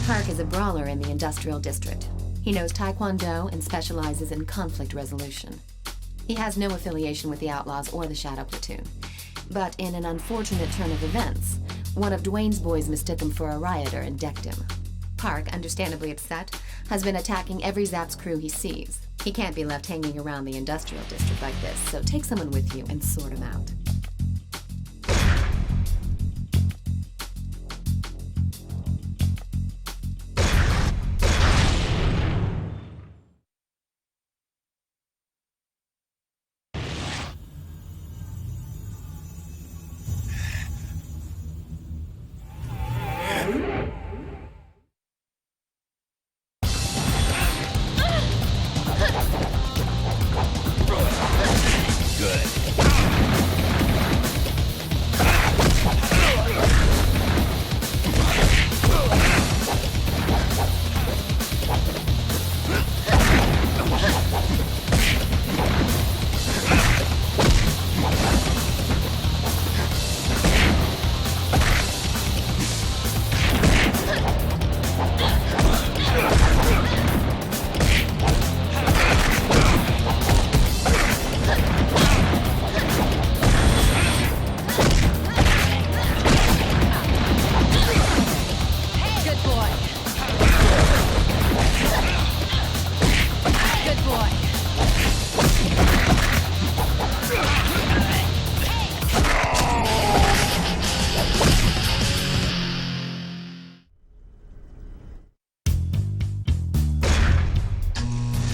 Park is a brawler in the industrial district. He knows Taekwondo and specializes in conflict resolution. He has no affiliation with the Outlaws or the Shadow Platoon. But in an unfortunate turn of events, one of Dwayne's boys mistook him for a rioter and decked him. Park, understandably upset, has been attacking every Zap's crew he sees. He can't be left hanging around the industrial district like this, so take someone with you and sort him out.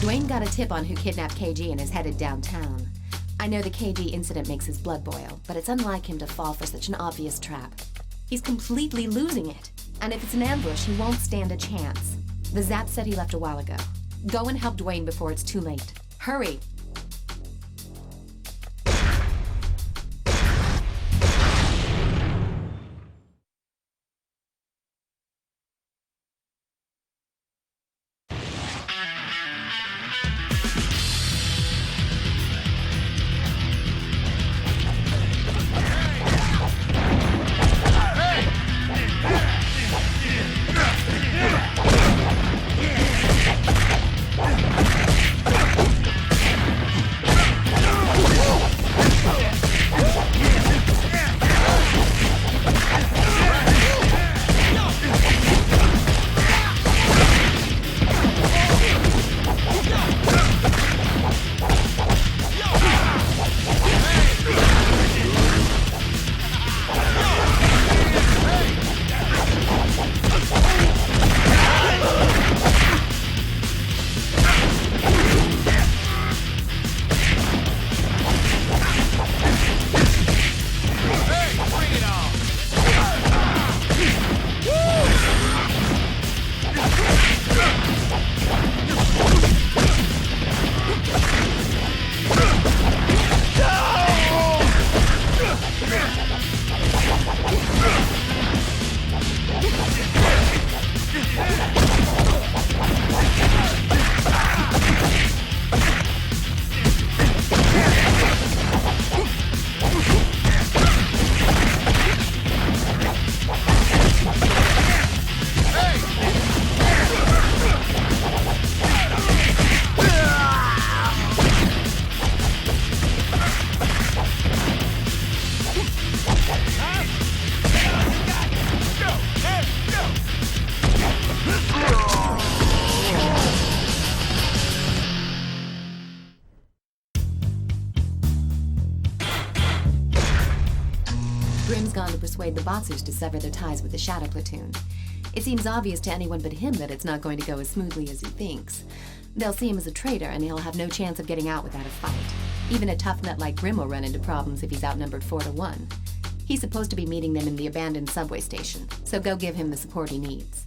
Dwayne got a tip on who kidnapped KG and is headed downtown. I know the KG incident makes his blood boil, but it's unlike him to fall for such an obvious trap. He's completely losing it, and if it's an ambush, he won't stand a chance. The Zap said he left a while ago. Go and help Dwayne before it's too late. Hurry! Gone to persuade the Batsus to sever their ties with the Shadow Platoon. It seems obvious to anyone but him that it's not going to go as smoothly as he thinks. They'll see him as a traitor, and he'll have no chance of getting out without a fight. Even a tough nut like Grim will run into problems if he's outnumbered 4-1. He's supposed to be meeting them in the abandoned subway station, so go give him the support he needs.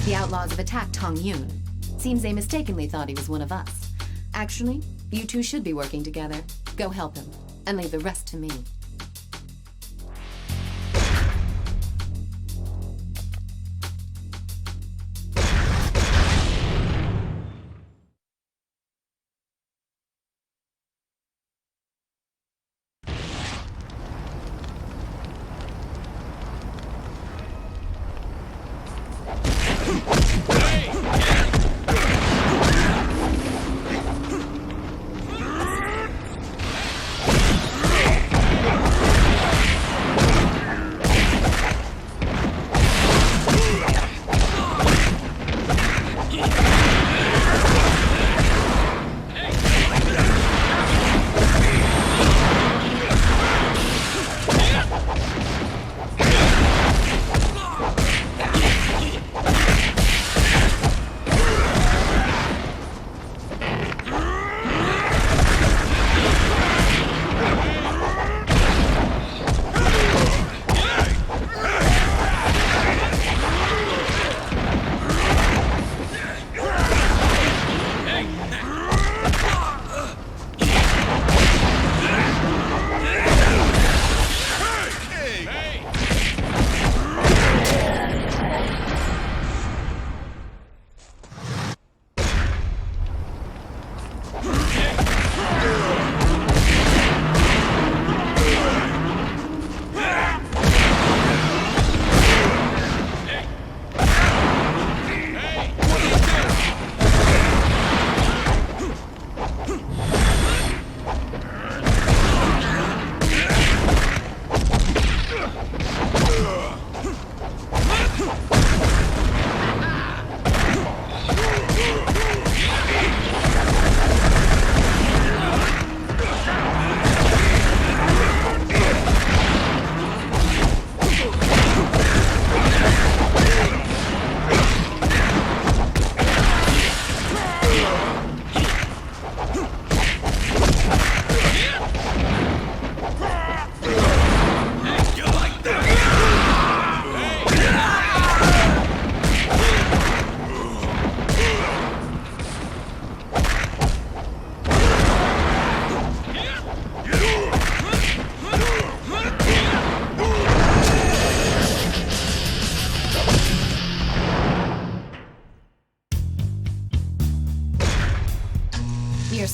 The outlaws have attacked Tong Yun. Seems they mistakenly thought he was one of us. Actually, you two should be working together. Go help him, and leave the rest to me.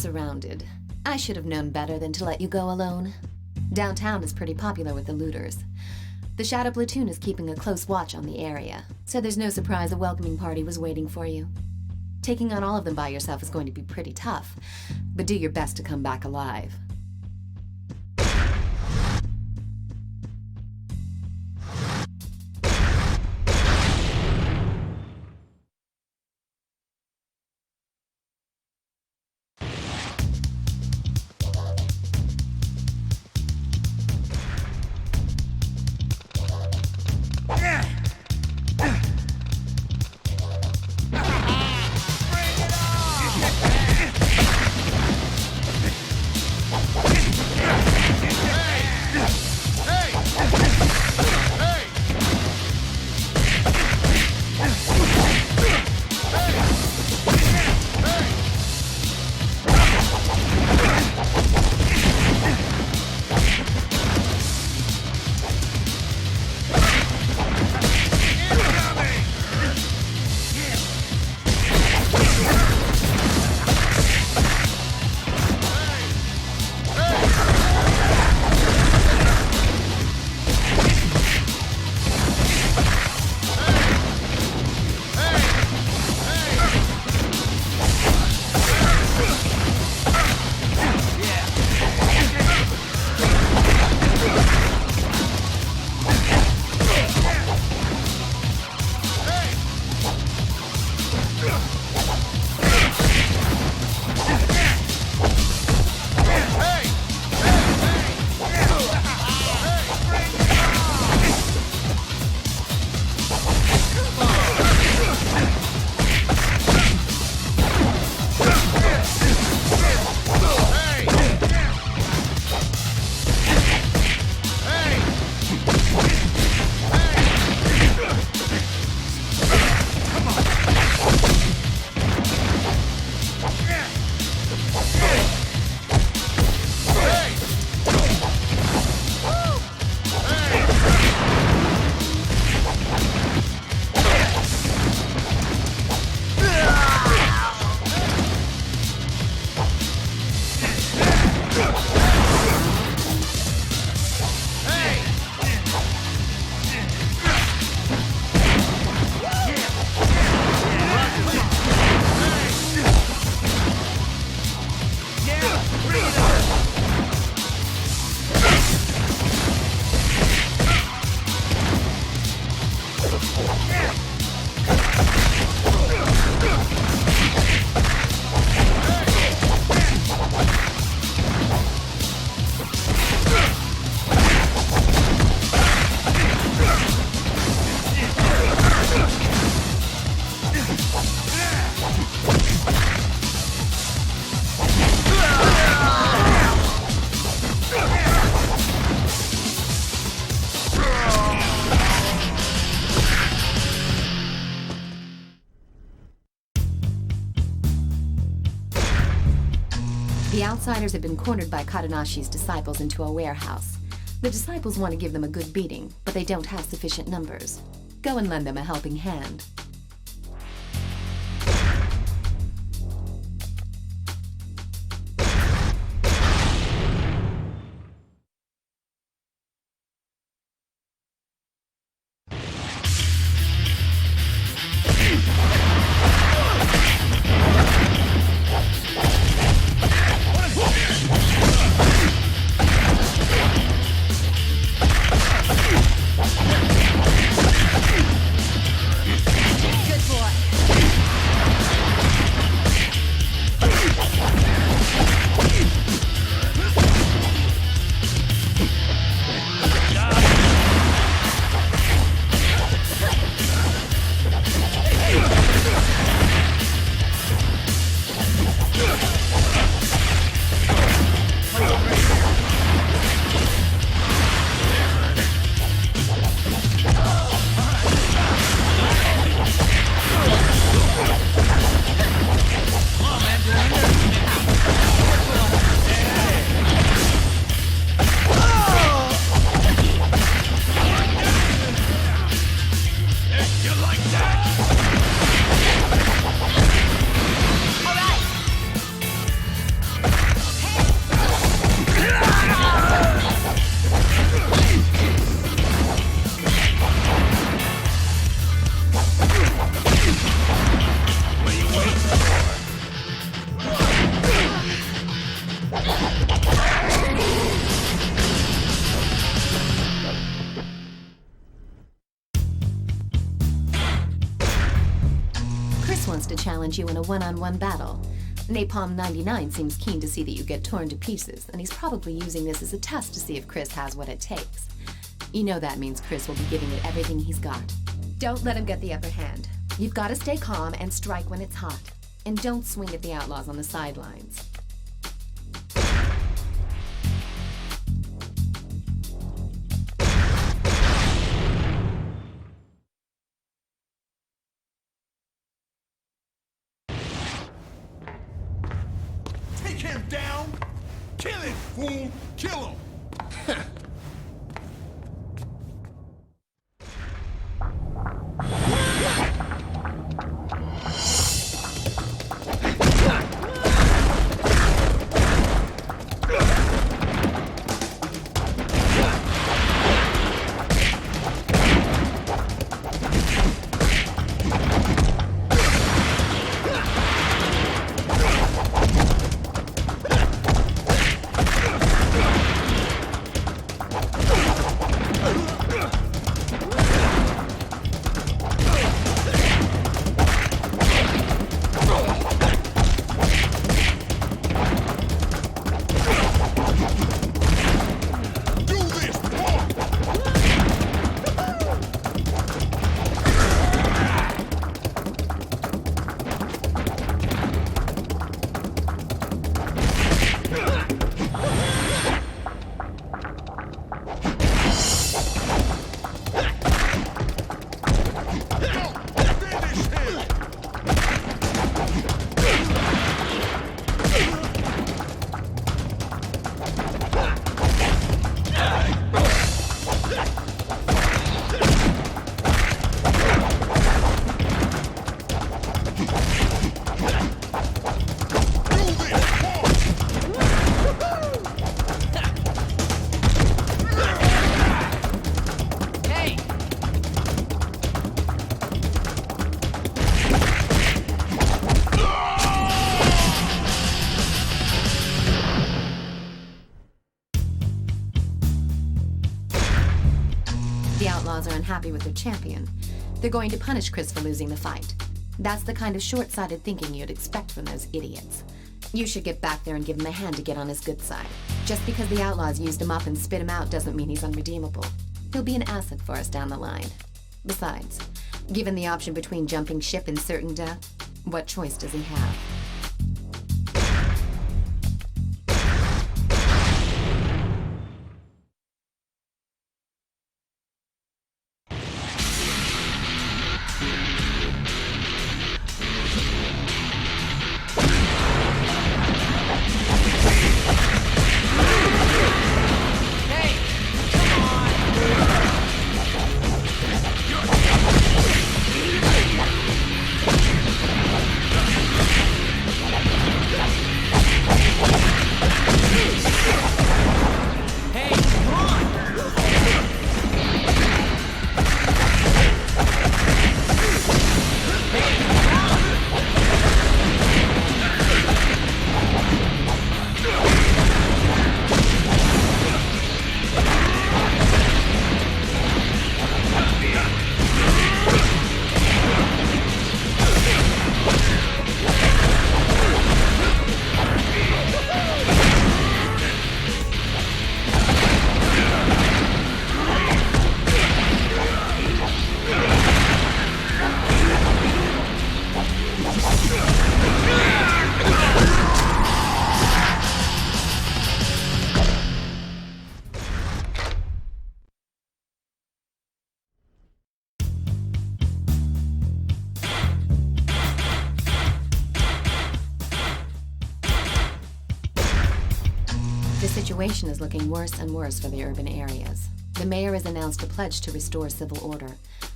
surrounded. I should have known better than to let you go alone. Downtown is pretty popular with the looters. The Shadow Platoon is keeping a close watch on the area, so there's no surprise a welcoming party was waiting for you. Taking on all of them by yourself is going to be pretty tough, but do your best to come back alive. The outsiders have been cornered by Kadonashi's disciples into a warehouse. The disciples want to give them a good beating, but they don't have sufficient numbers. Go and lend them a helping hand. challenge you in a one-on-one battle. Napalm 99 seems keen to see that you get torn to pieces, and he's probably using this as a test to see if Chris has what it takes. You know that means Chris will be giving it everything he's got. Don't let him get the upper hand. You've got to stay calm and strike when it's hot. And don't swing at the outlaws on the sidelines. Take him down! Kill him, fool! Kill him! The outlaws are unhappy with their champion. They're going to punish Chris for losing the fight. That's the kind of short-sighted thinking you'd expect from those idiots. You should get back there and give him a hand to get on his good side. Just because the outlaws used him up and spit him out doesn't mean he's unredeemable. He'll be an asset for us down the line. Besides, given the option between jumping ship and certain death, what choice does he have? The situation is looking worse and worse for the urban areas. The mayor has announced a pledge to restore civil order,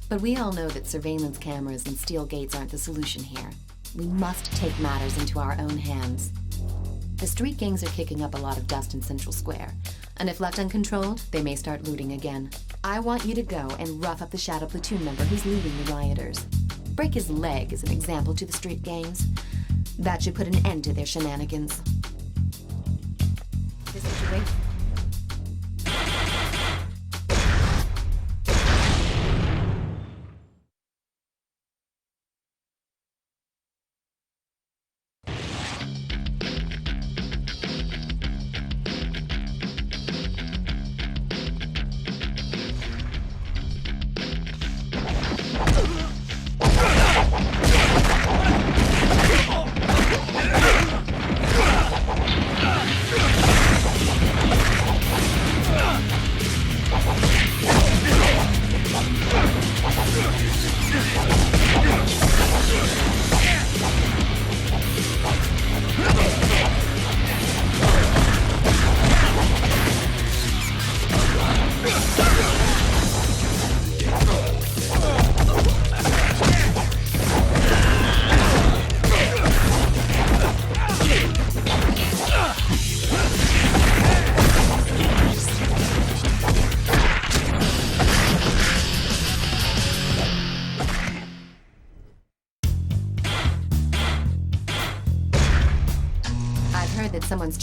but we all know that surveillance cameras and steel gates aren't the solution here. We must take matters into our own hands. The street gangs are kicking up a lot of dust in Central Square, and if left uncontrolled, they may start looting again. I want you to go and rough up the Shadow Platoon member who's leading the rioters. Break his leg as an example to the street gangs. That should put an end to their shenanigans. The situation...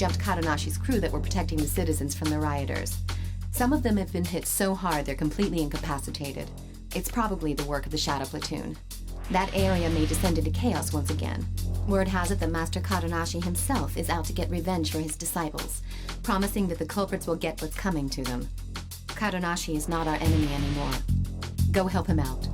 jumped Kadonashi's crew that were protecting the citizens from the rioters. Some of them have been hit so hard they're completely incapacitated. It's probably the work of the Shadow Platoon. That area may descend into chaos once again. Word has it that Master Kadonashi himself is out to get revenge for his disciples, promising that the culprits will get what's coming to them. Kadonashi is not our enemy anymore. Go help him out.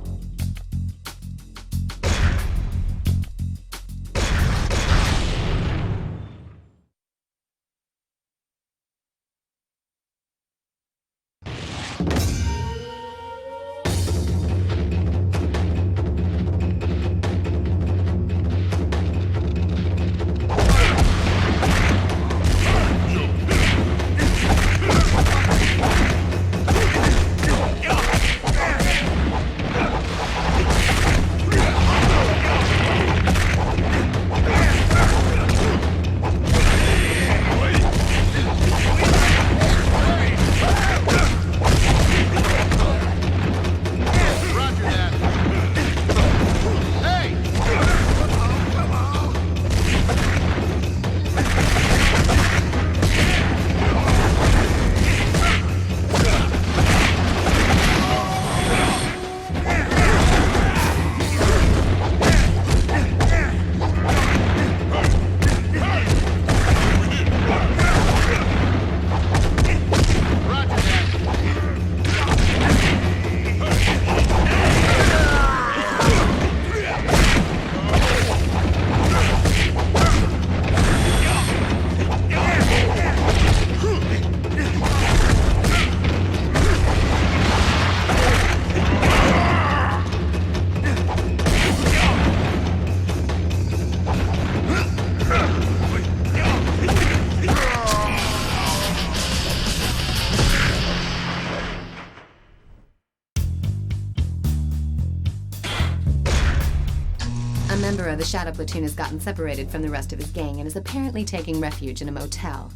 The Shadow Platoon has gotten separated from the rest of his gang and is apparently taking refuge in a motel.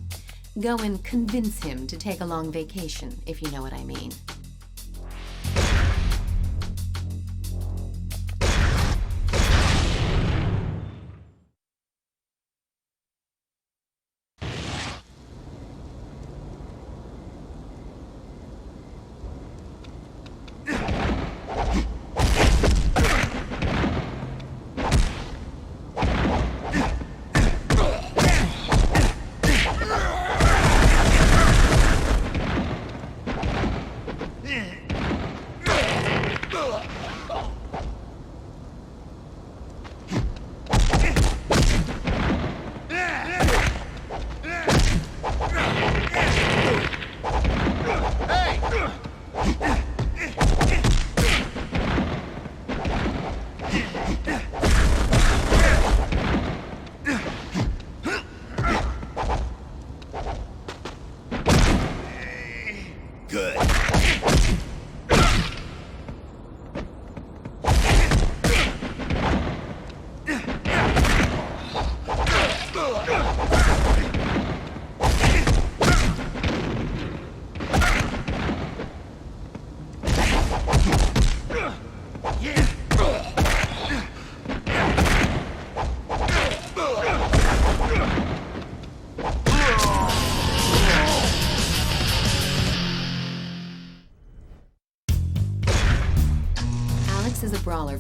Go and convince him to take a long vacation, if you know what I mean.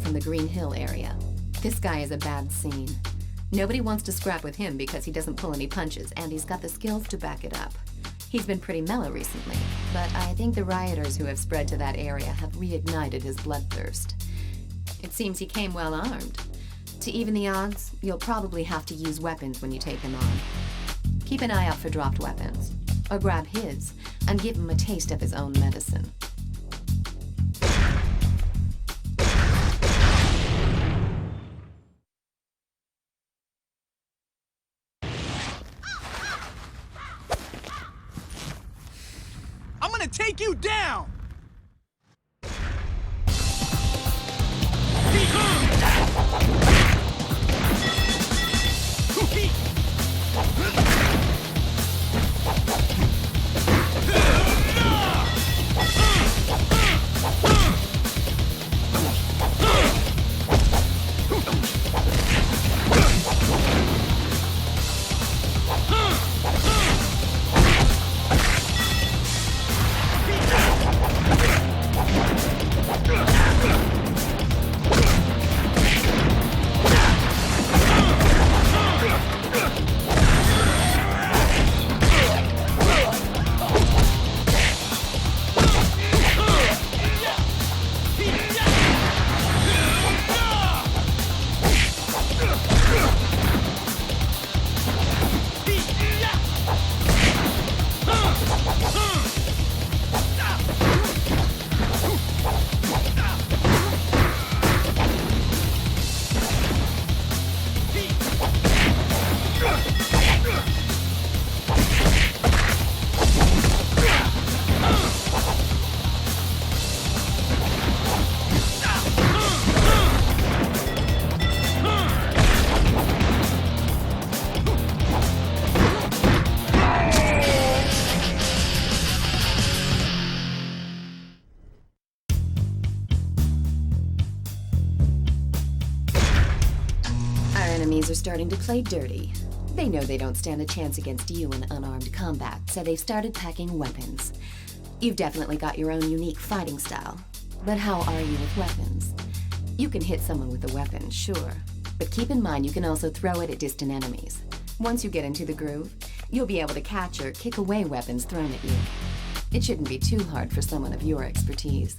From the Green Hill area. This guy is a bad scene. Nobody wants to scrap with him because he doesn't pull any punches, and he's got the skills to back it up. He's been pretty mellow recently, but I think the rioters who have spread to that area have reignited his bloodthirst. It seems he came well armed. To even the odds, you'll probably have to use weapons when you take him on. Keep an eye out for dropped weapons, or grab his, and give him a taste of his own medicine. Take you down! starting to play dirty. They know they don't stand a chance against you in unarmed combat, so they've started packing weapons. You've definitely got your own unique fighting style. But how are you with weapons? You can hit someone with a weapon, sure. But keep in mind you can also throw it at distant enemies. Once you get into the groove, you'll be able to catch or kick away weapons thrown at you. It shouldn't be too hard for someone of your expertise.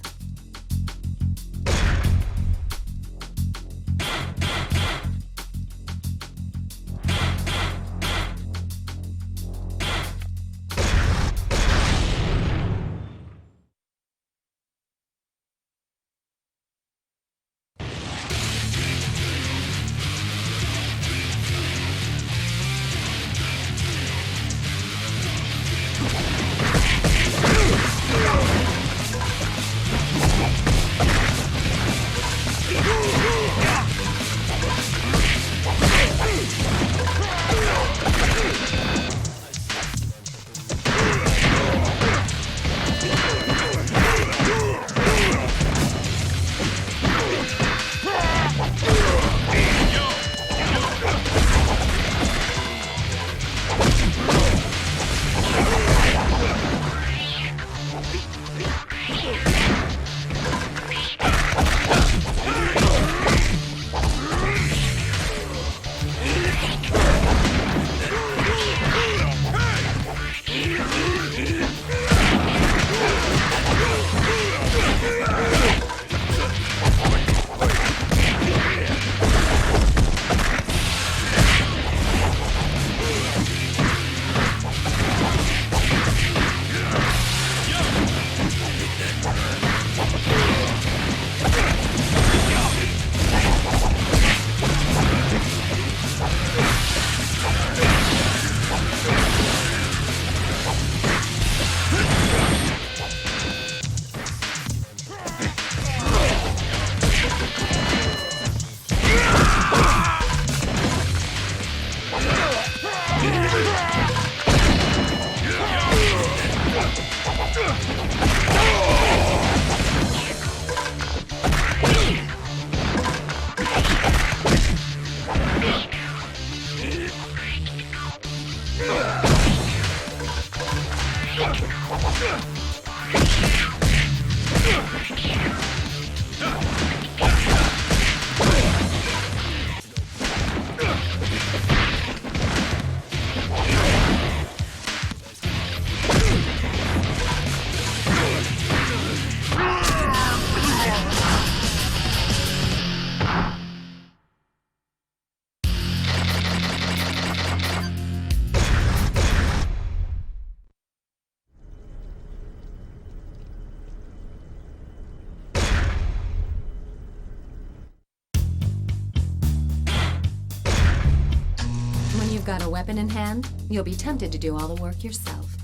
Got a weapon in hand, you'll be tempted to do all the work yourself.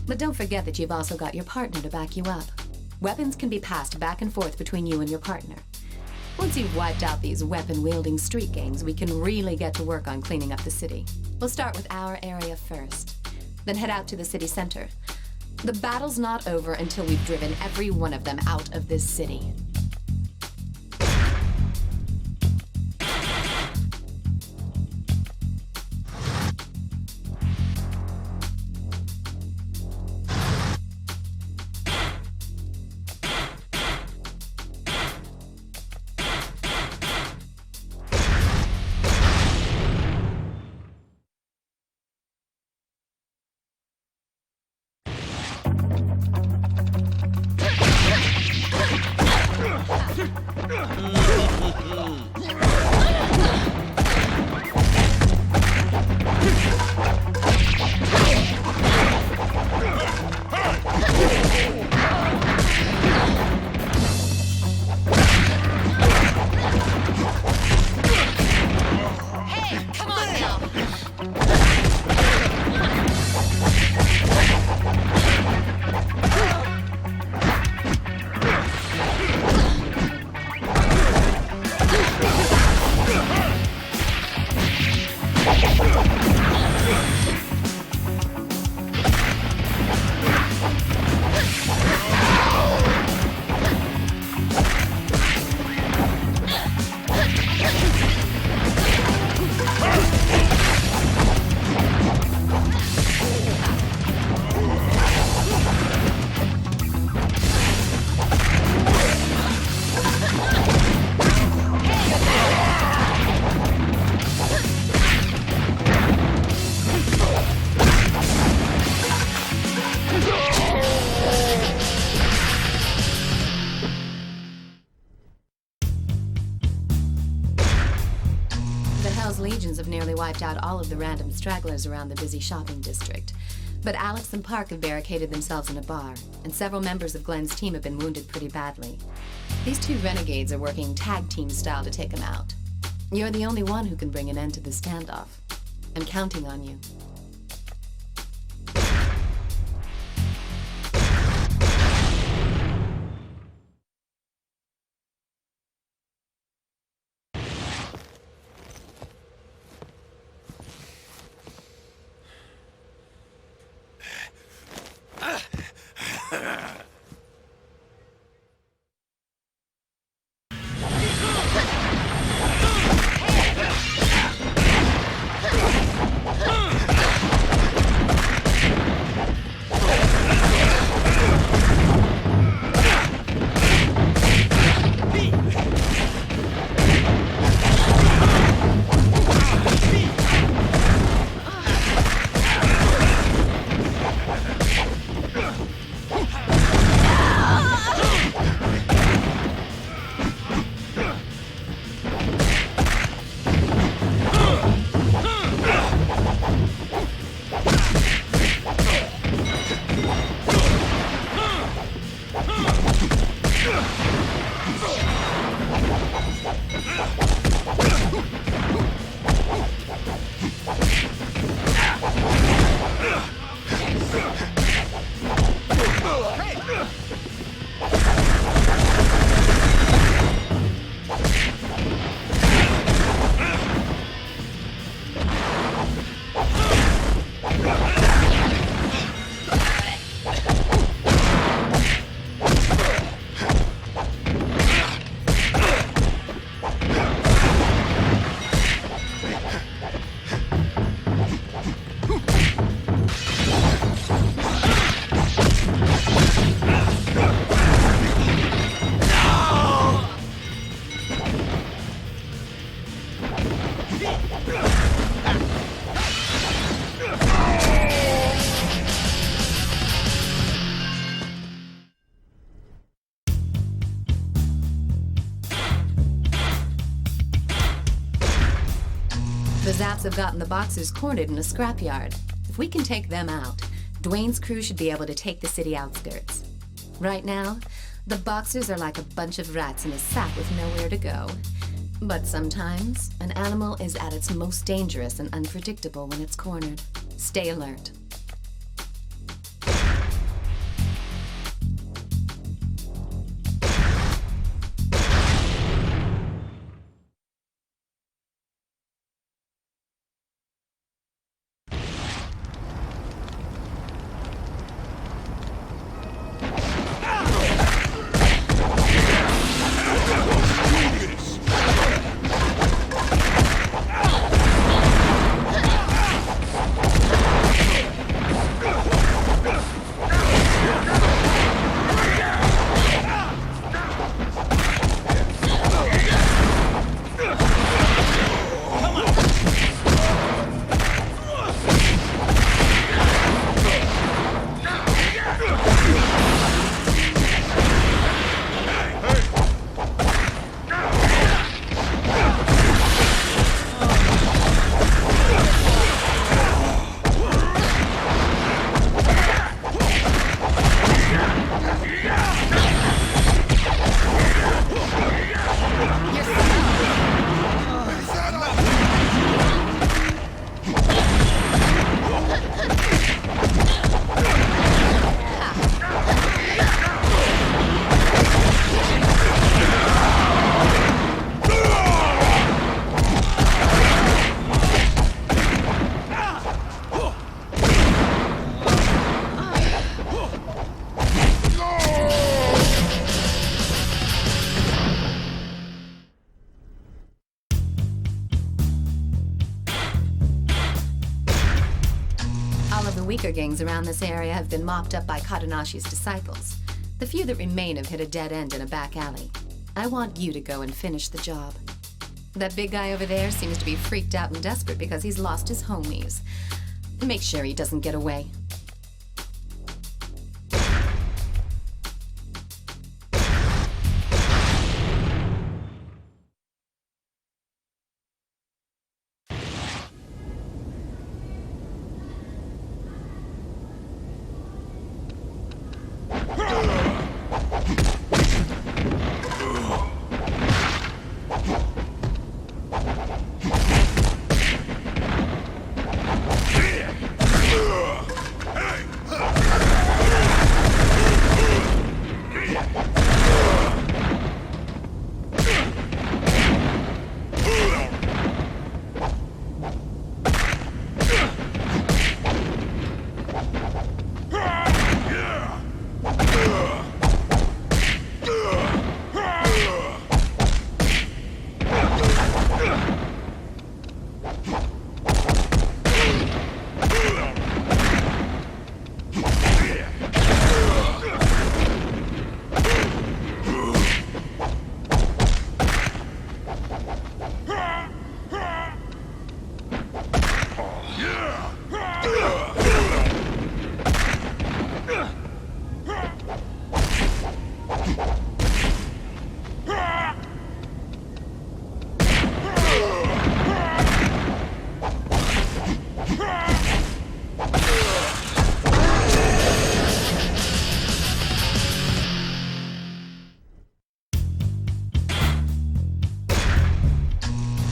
But don't forget that you've also got your partner to back you up. Weapons can be passed back and forth between you and your partner. Once you've wiped out these weapon-wielding street gangs, we can really get to work on cleaning up the city. We'll start with our area first, then head out to the city center. The battle's not over until we've driven every one of them out of this city. nearly wiped out all of the random stragglers around the busy shopping district. But Alex and Park have barricaded themselves in a bar, and several members of Glenn's team have been wounded pretty badly. These two renegades are working tag team style to take them out. You're the only one who can bring an end to the standoff. I'm counting on you. The Zaps have gotten the Boxers cornered in a scrapyard. If we can take them out, Dwayne's crew should be able to take the city outskirts. Right now, the Boxers are like a bunch of rats in a sack with nowhere to go. But sometimes, an animal is at its most dangerous and unpredictable when it's cornered. Stay alert. Weaker gangs around this area have been mopped up by Kadonashi's disciples. The few that remain have hit a dead end in a back alley. I want you to go and finish the job. That big guy over there seems to be freaked out and desperate because he's lost his homies. Make sure he doesn't get away.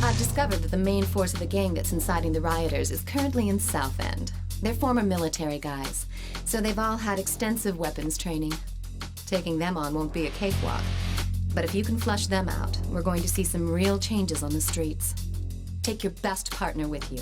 I've discovered that the main force of the gang that's inciting the rioters is currently in South End. They're former military guys, so they've all had extensive weapons training. Taking them on won't be a cakewalk, but if you can flush them out, we're going to see some real changes on the streets. Take your best partner with you.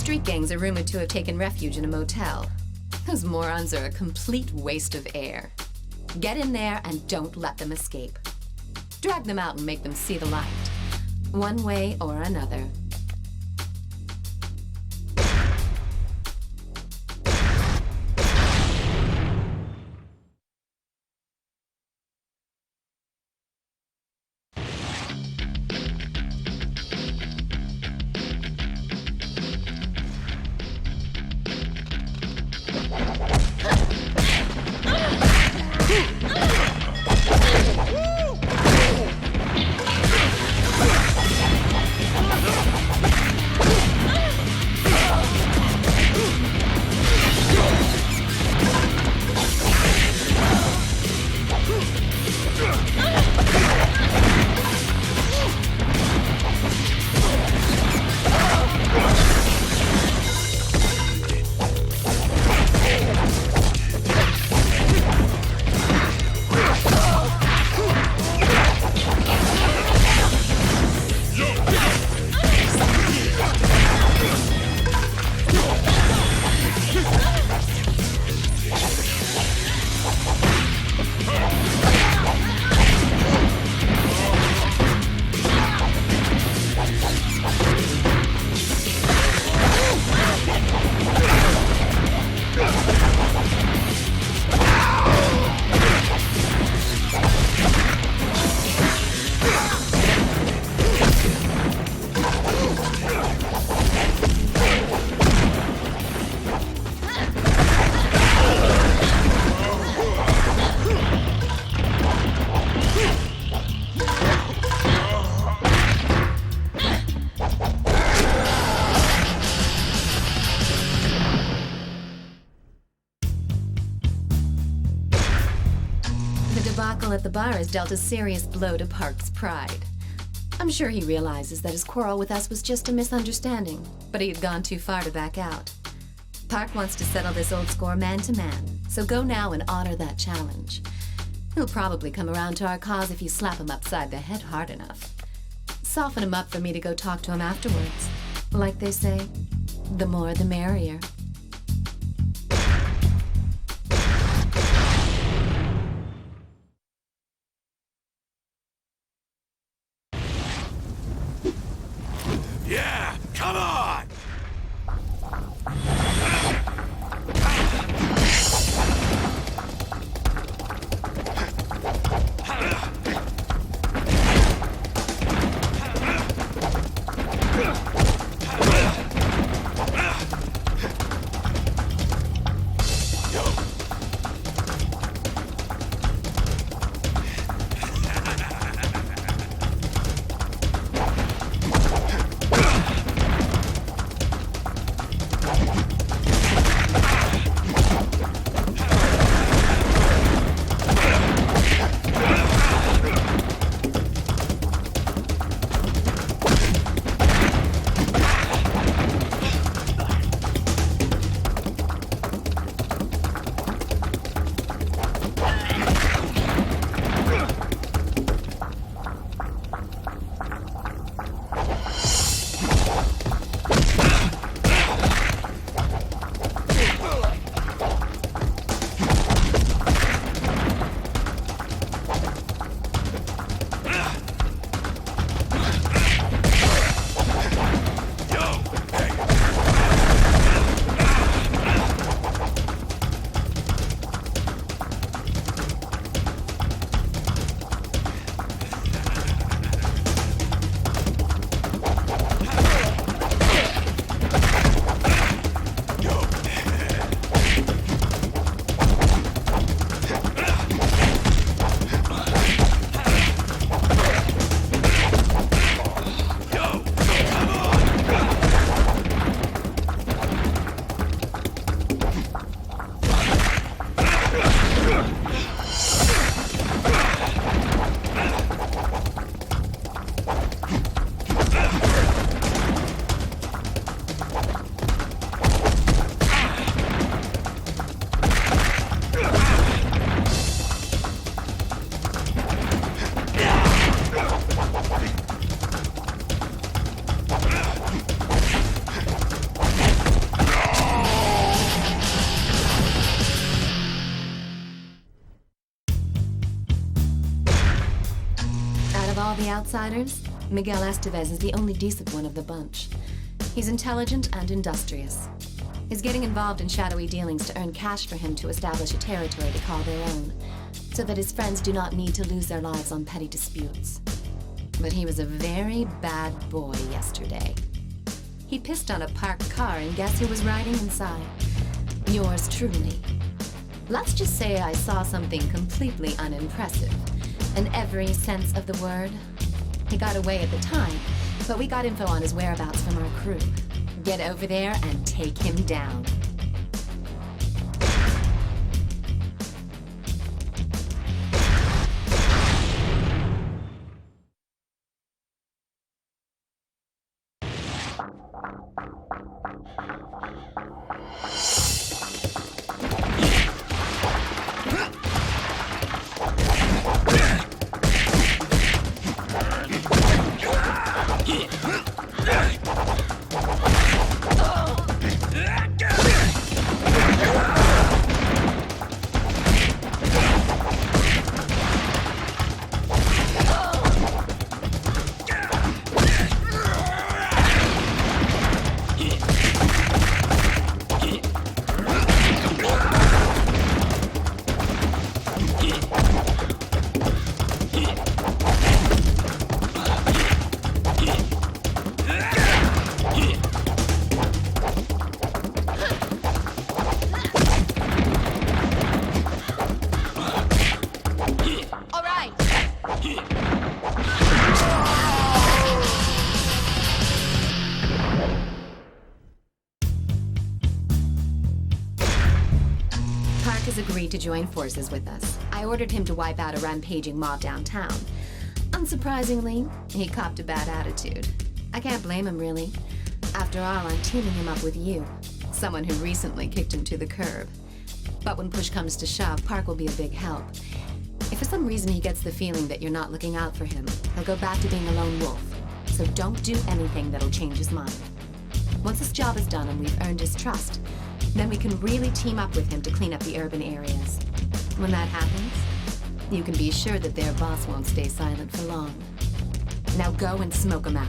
Street gangs are rumored to have taken refuge in a motel. Those morons are a complete waste of air. Get in there and don't let them escape. Drag them out and make them see the light, one way or another. At the bar has dealt a serious blow to Park's pride. I'm sure he realizes that his quarrel with us was just a misunderstanding, but he had gone too far to back out. Park wants to settle this old score man to man, so go now and honor that challenge. He'll probably come around to our cause if you slap him upside the head hard enough. Soften him up for me to go talk to him afterwards. Like they say, the more the merrier. Yeah, come on! The outsiders, Miguel Estevez is the only decent one of the bunch. He's intelligent and industrious. He's getting involved in shadowy dealings to earn cash for him to establish a territory to call their own, so that his friends do not need to lose their lives on petty disputes. But he was a very bad boy yesterday. He pissed on a parked car, and guess who was riding inside? Yours truly. Let's just say I saw something completely unimpressive. In every sense of the word. He got away at the time, but we got info on his whereabouts from our crew. Get over there and take him down. Agreed to join forces with us. I ordered him to wipe out a rampaging mob downtown. Unsurprisingly, he copped a bad attitude. I can't blame him, really. After all, I'm teaming him up with you, someone who recently kicked him to the curb. But when push comes to shove, Park will be a big help. If for some reason he gets the feeling that you're not looking out for him, he'll go back to being a lone wolf. So don't do anything that'll change his mind. Once this job is done and we've earned his trust, then we can really team up with him to clean up the urban areas. When that happens, you can be sure that their boss won't stay silent for long. Now go and smoke him out.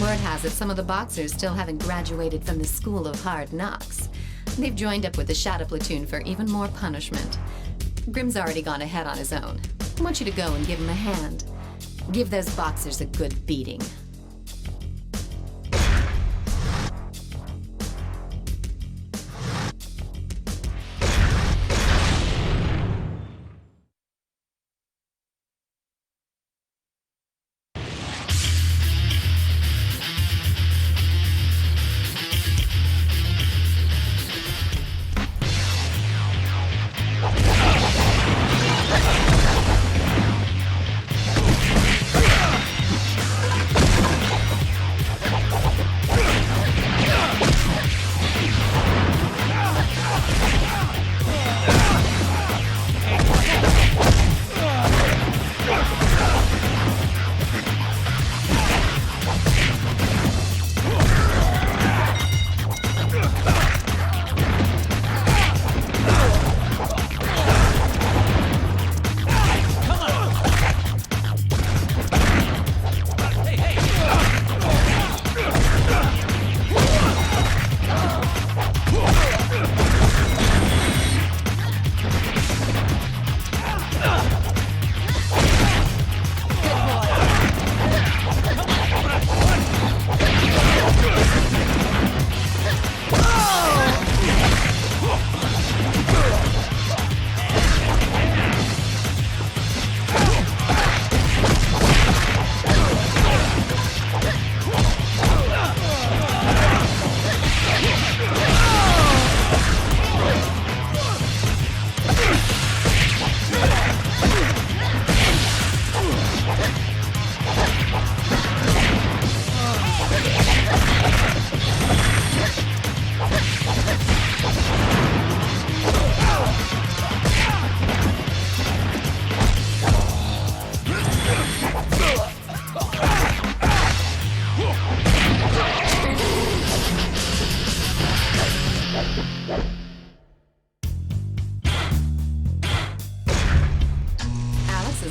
Word has it some of the boxers still haven't graduated from the School of Hard Knocks. They've joined up with the Shadow Platoon for even more punishment. Grim's already gone ahead on his own. I want you to go and give him a hand. Give those boxers a good beating.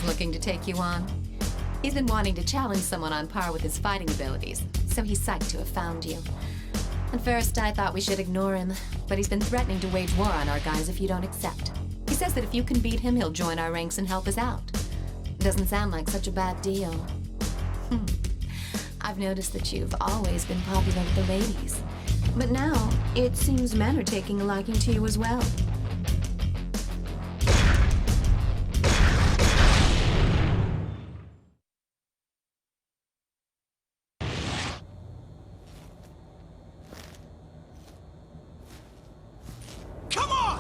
Looking to take you on. He's been wanting to challenge someone on par with his fighting abilities, so he's psyched to have found you. At first, I thought we should ignore him, but he's been threatening to wage war on our guys if you don't accept. He says that if you can beat him, he'll join our ranks and help us out. Doesn't sound like such a bad deal. I've noticed that you've always been popular with the ladies. But now, it seems men are taking a liking to you as well. Come on!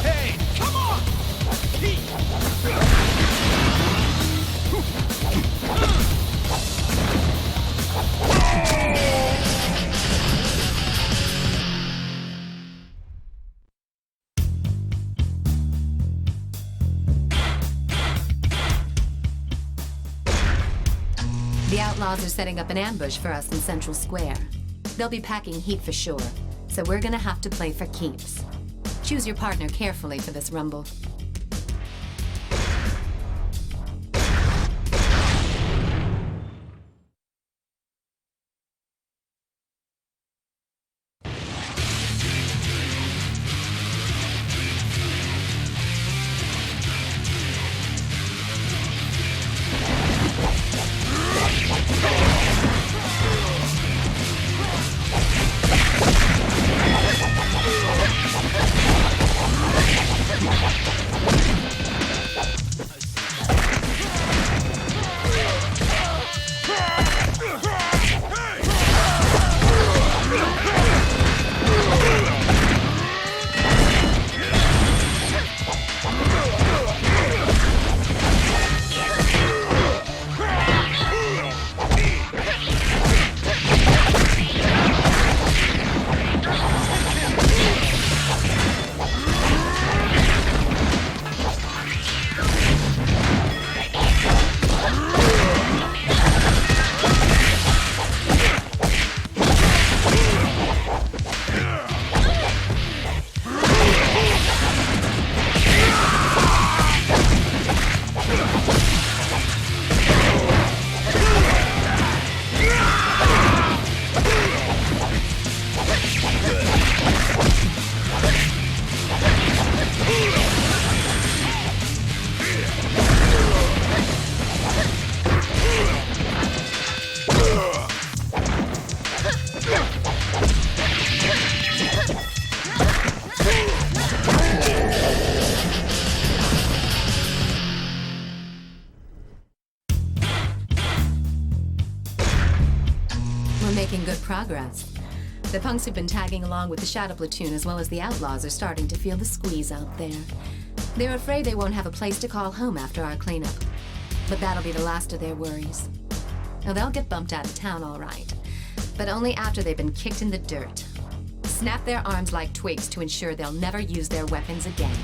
Hey, come on! The outlaws are setting up an ambush for us in Central Square. They'll be packing heat for sure, so we're gonna have to play for keeps. Choose your partner carefully for this rumble. Making good progress. The punks who've been tagging along with the Shadow Platoon as well as the outlaws are starting to feel the squeeze out there. They're afraid they won't have a place to call home after our cleanup. But that'll be the last of their worries. Now, they'll get bumped out of town all right, but only after they've been kicked in the dirt. snap their arms like twigs to ensure they'll never use their weapons again.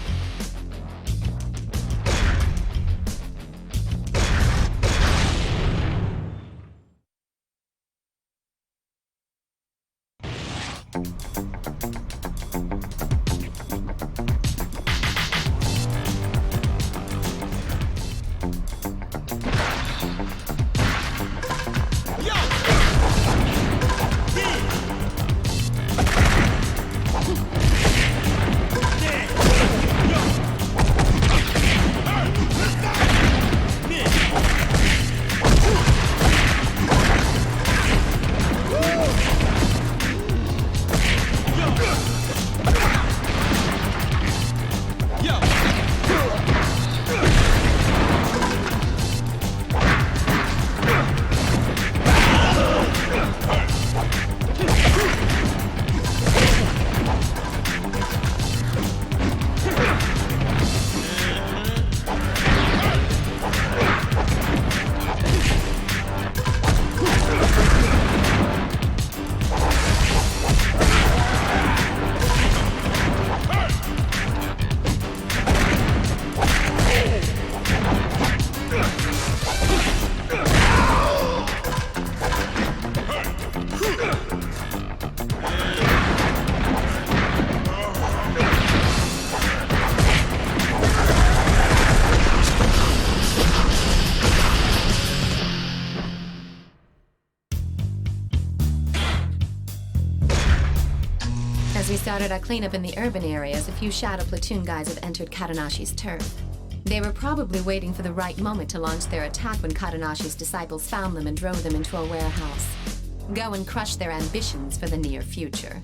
As we started our cleanup in the urban areas, a few shadow platoon guys have entered Kadanashi's turf. They were probably waiting for the right moment to launch their attack when Kadanashi's disciples found them and drove them into a warehouse. Go and crush their ambitions for the near future.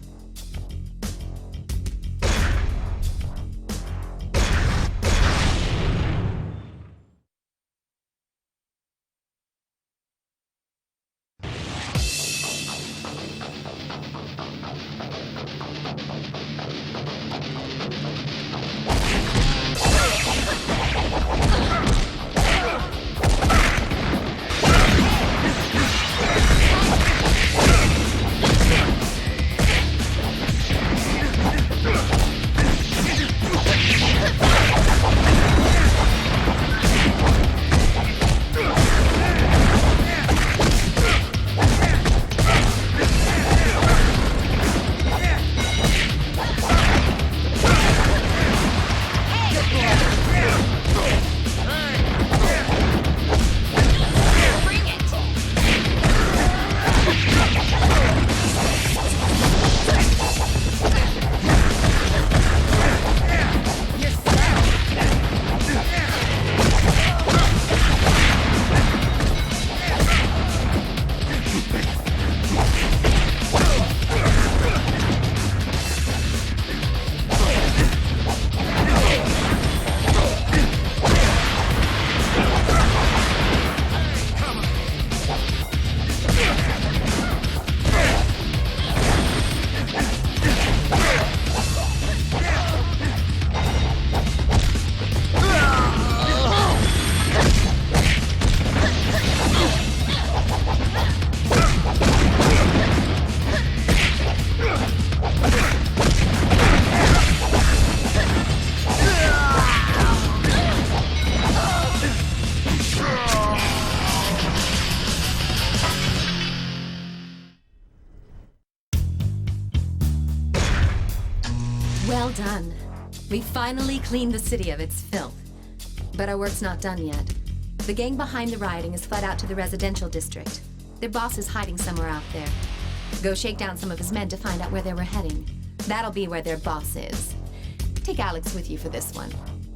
Well done. We finally cleaned the city of its filth. But our work's not done yet. The gang behind the rioting has fled out to the residential district. Their boss is hiding somewhere out there. Go shake down some of his men to find out where they were heading. That'll be where their boss is. Take Alex with you for this one.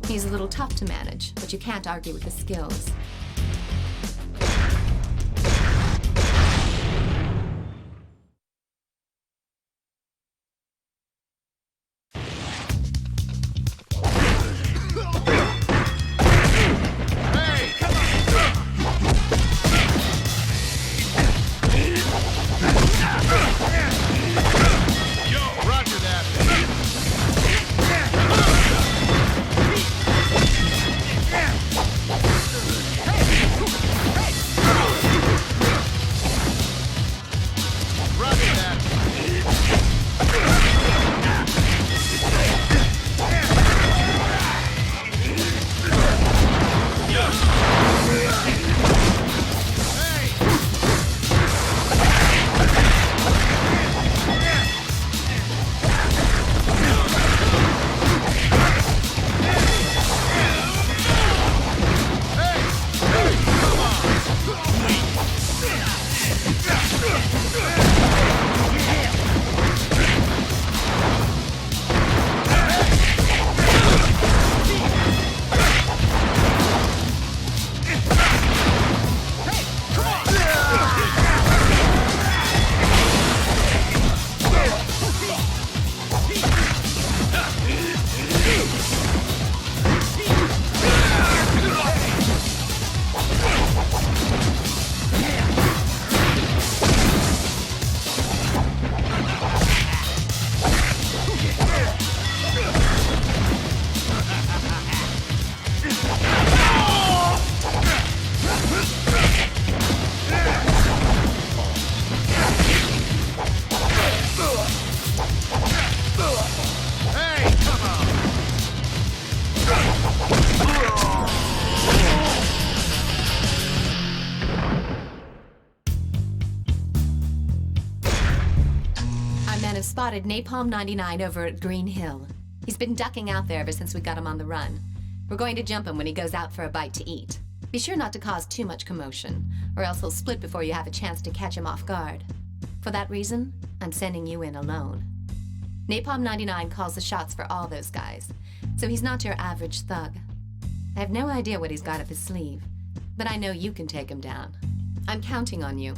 He's a little tough to manage, but you can't argue with his skills. Hey! has spotted Napalm 99 over at Green Hill. He's been ducking out there ever since we got him on the run. We're going to jump him when he goes out for a bite to eat. Be sure not to cause too much commotion, or else he'll split before you have a chance to catch him off guard. For that reason, I'm sending you in alone. Napalm 99 calls the shots for all those guys, so he's not your average thug. I have no idea what he's got up his sleeve, but I know you can take him down. I'm counting on you.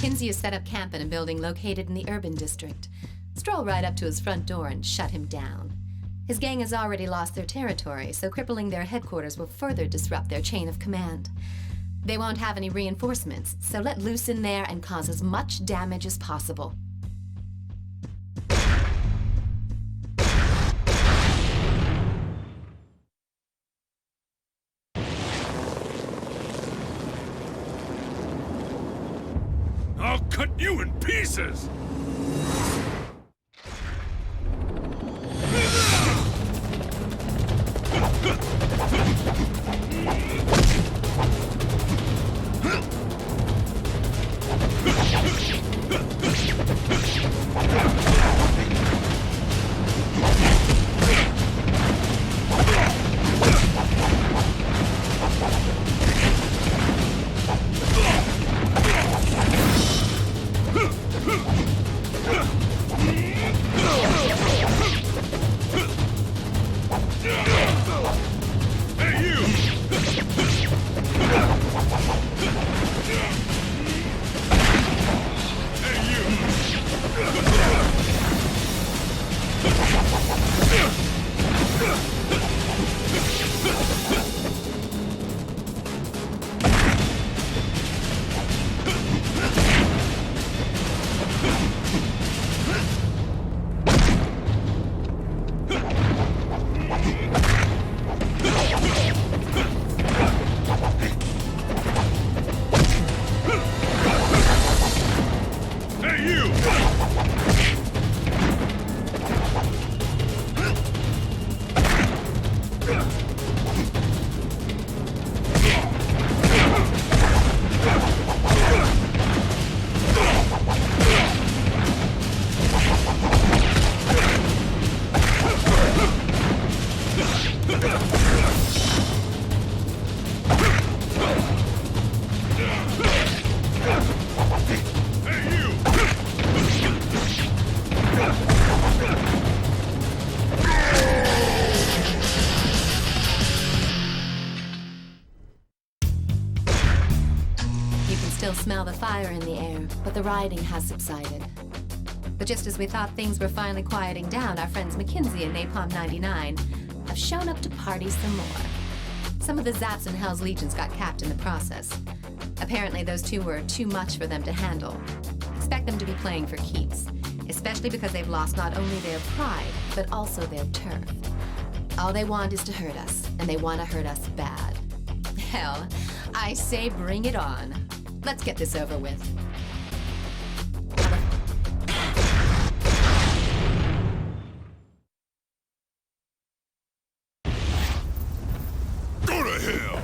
Mackenzie has set up camp in a building located in the urban district. Stroll right up to his front door and shut him down. His gang has already lost their territory, so crippling their headquarters will further disrupt their chain of command. They won't have any reinforcements, so let loose in there and cause as much damage as possible. I'll cut you in pieces! still smell the fire in the air, but the rioting has subsided. But just as we thought things were finally quieting down, our friends McKinsey and Napalm 99 have shown up to party some more. Some of the Zaps and Hell's Legions got capped in the process. Apparently those two were too much for them to handle. Expect them to be playing for keeps, especially because they've lost not only their pride, but also their turf. All they want is to hurt us, and they want to hurt us bad. Hell, I say bring it on. Let's get this over with. Go to hell!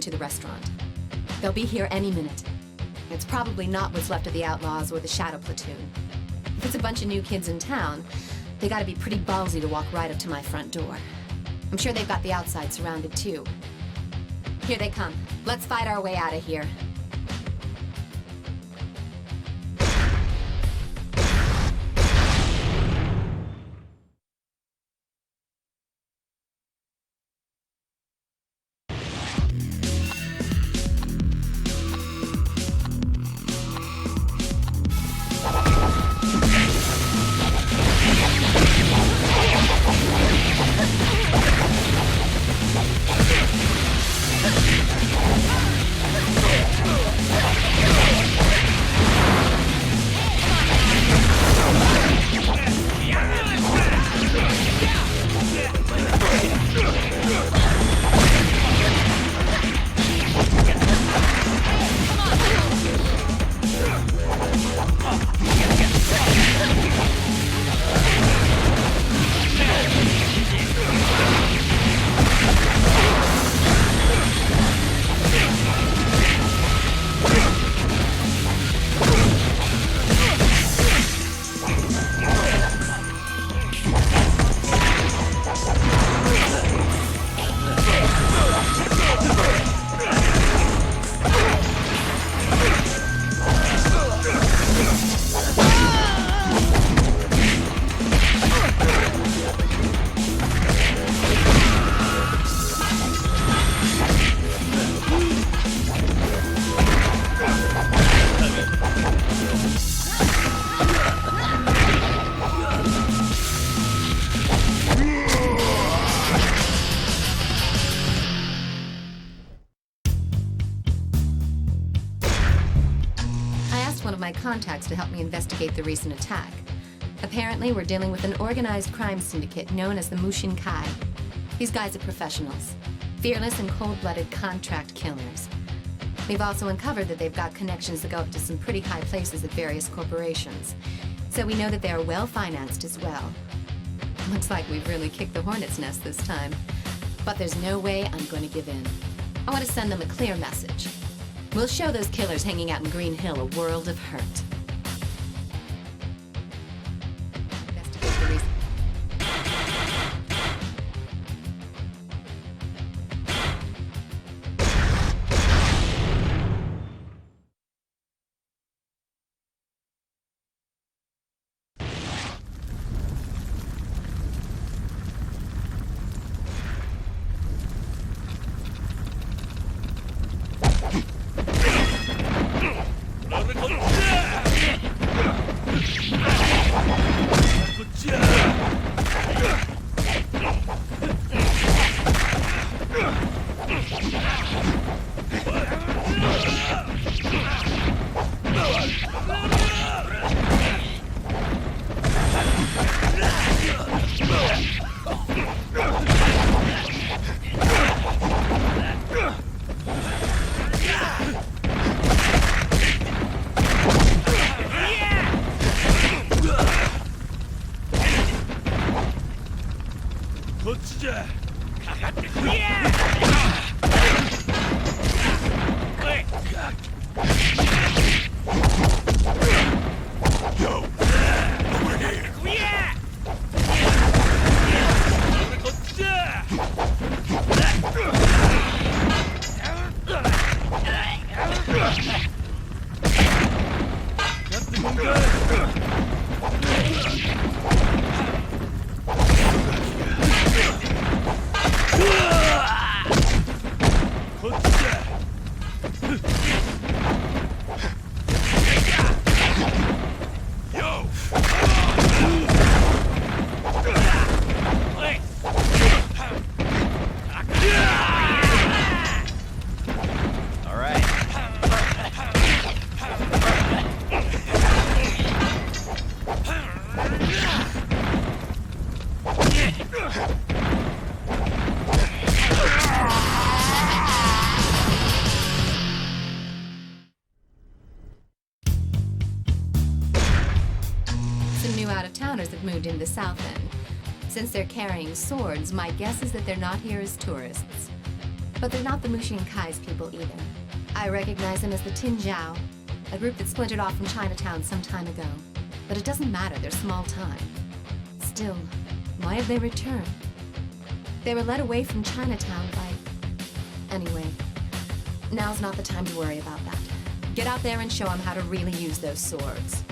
To the restaurant. They'll be here any minute. It's probably not what's left of the Outlaws or the Shadow Platoon. If it's a bunch of new kids in town, they gotta be pretty ballsy to walk right up to my front door. I'm sure they've got the outside surrounded too. Here they come. Let's fight our way out of here. contacts to help me investigate the recent attack. Apparently, we're dealing with an organized crime syndicate known as the Mushin Kai. These guys are professionals, fearless and cold-blooded contract killers. We've also uncovered that they've got connections that go up to some pretty high places at various corporations. So we know that they are well-financed as well. Looks like we've really kicked the hornet's nest this time. But there's no way I'm going to give in. I want to send them a clear message. We'll show those killers hanging out in Green Hill a world of hurt. Investigate the reason. Out-of-towners have moved into the South End. Since they're carrying swords, my guess is that they're not here as tourists. But they're not the Mushin Kai's people either. I recognize them as the Tin Jiao, a group that splintered off from Chinatown some time ago. But it doesn't matter, they're small time. Still, why have they returned? They were led away from Chinatown by... Anyway, now's not the time to worry about that. Get out there and show them how to really use those swords.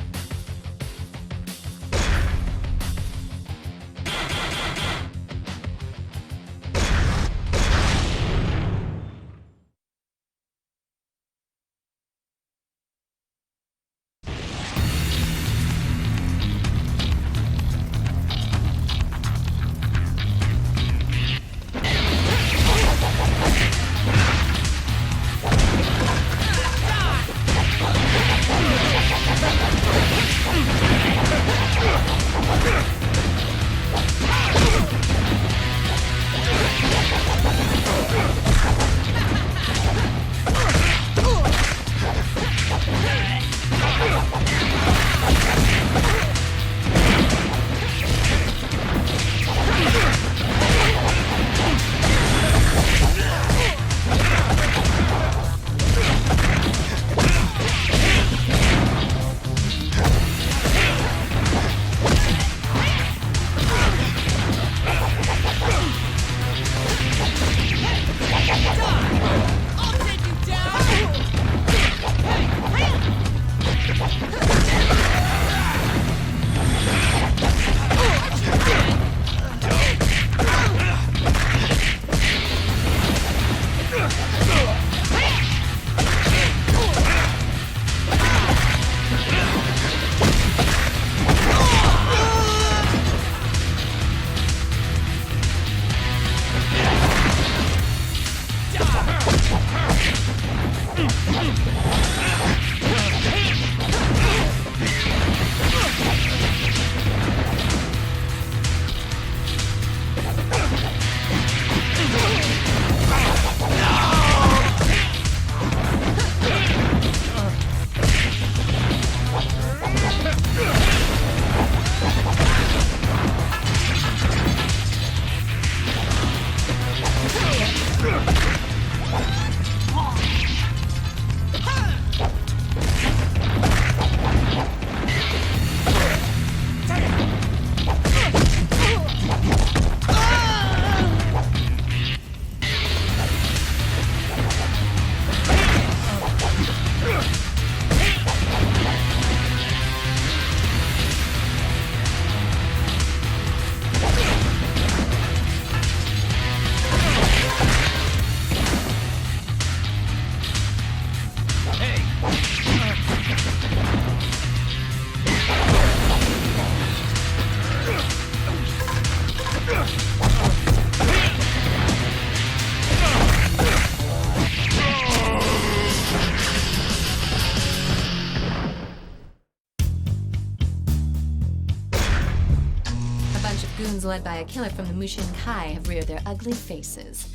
factions led by a killer from the Mushin Kai have reared their ugly faces.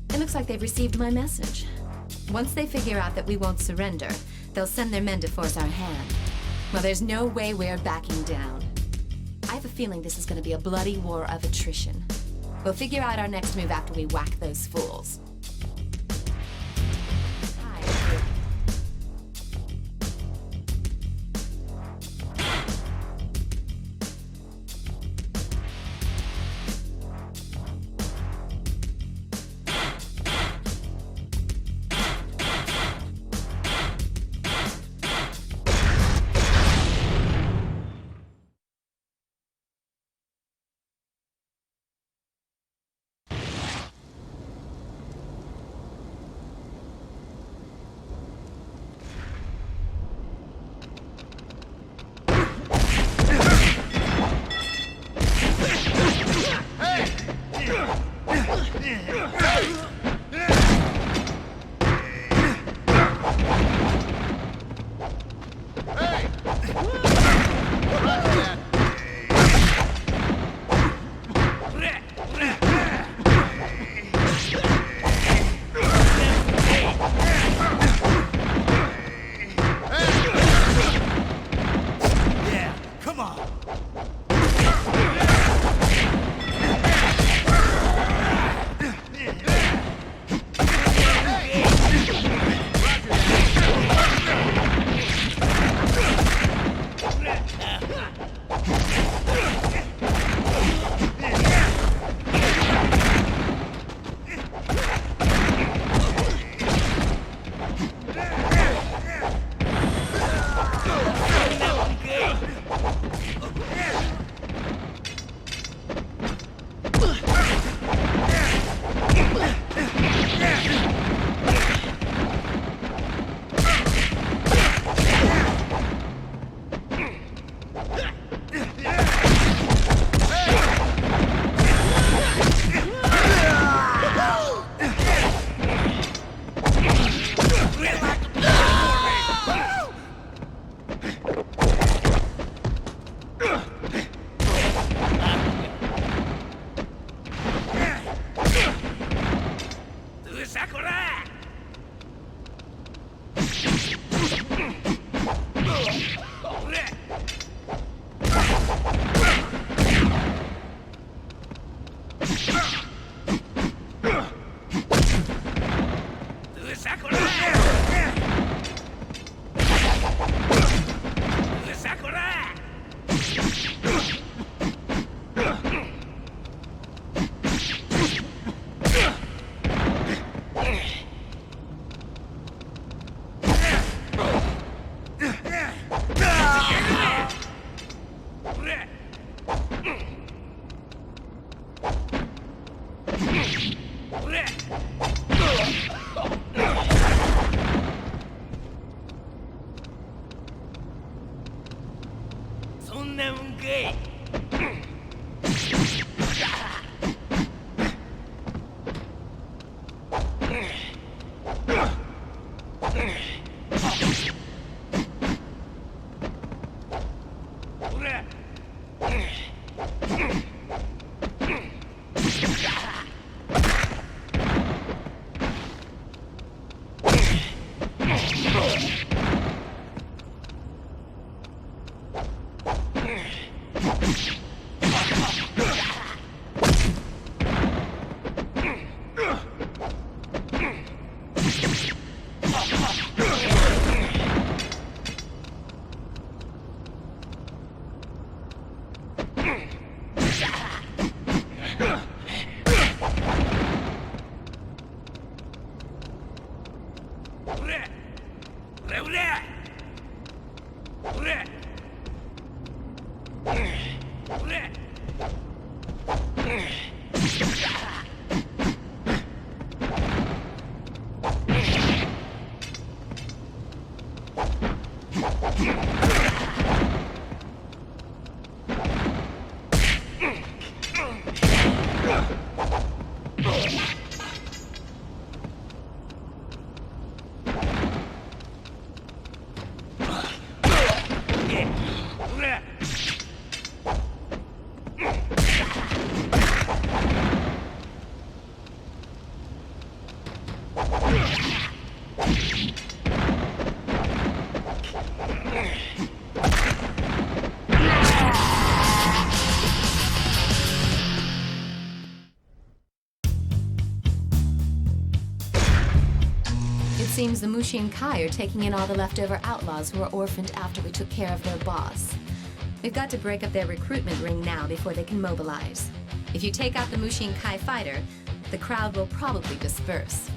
It looks like they've received my message. Once they figure out that we won't surrender, they'll send their men to force our hand. Well, there's no way we're backing down. I have a feeling this is going to be a bloody war of attrition. We'll figure out our next move after we whack those fools. Seems the Mushin Kai are taking in all the leftover outlaws who were orphaned after we took care of their boss. We've got to break up their recruitment ring now before they can mobilize. If you take out the Mushin Kai fighter, the crowd will probably disperse.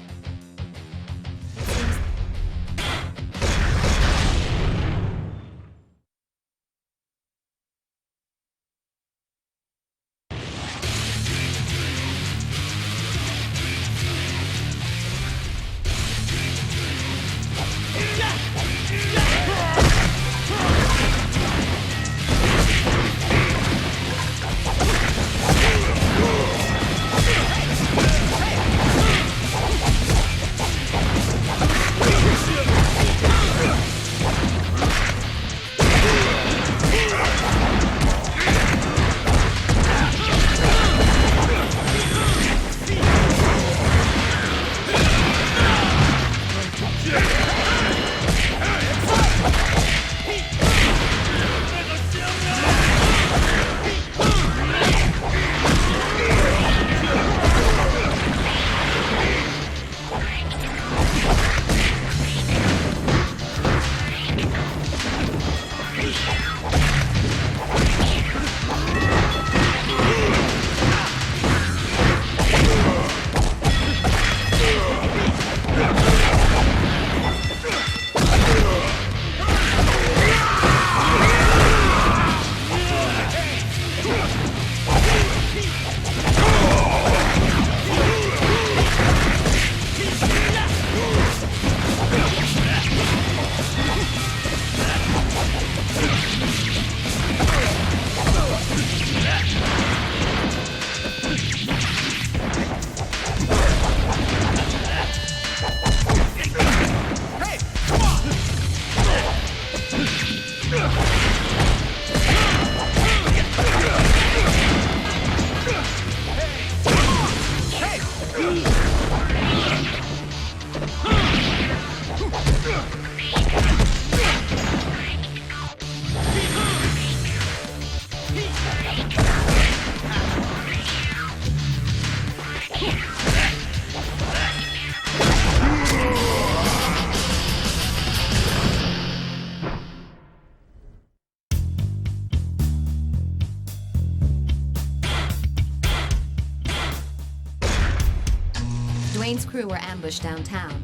Dwayne's crew were ambushed downtown.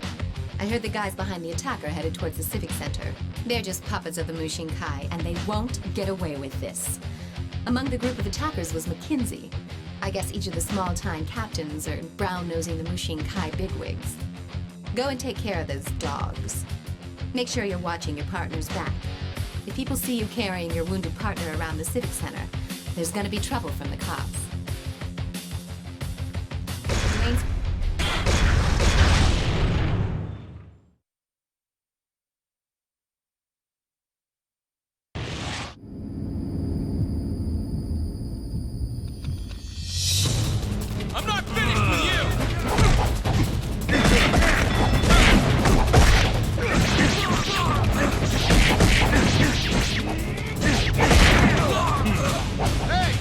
I heard the guys behind the attack are headed towards the Civic Center. They're just puppets of the Mushin Kai, and they won't get away with this. Among the group of attackers was McKinsey. I guess each of the small-time captains are brown-nosing the Mushin Kai bigwigs. Go and take care of those dogs. Make sure you're watching your partner's back. If people see you carrying your wounded partner around the Civic Center, there's gonna be trouble from the cops. Dwayne's I'm not finished with you! Hey!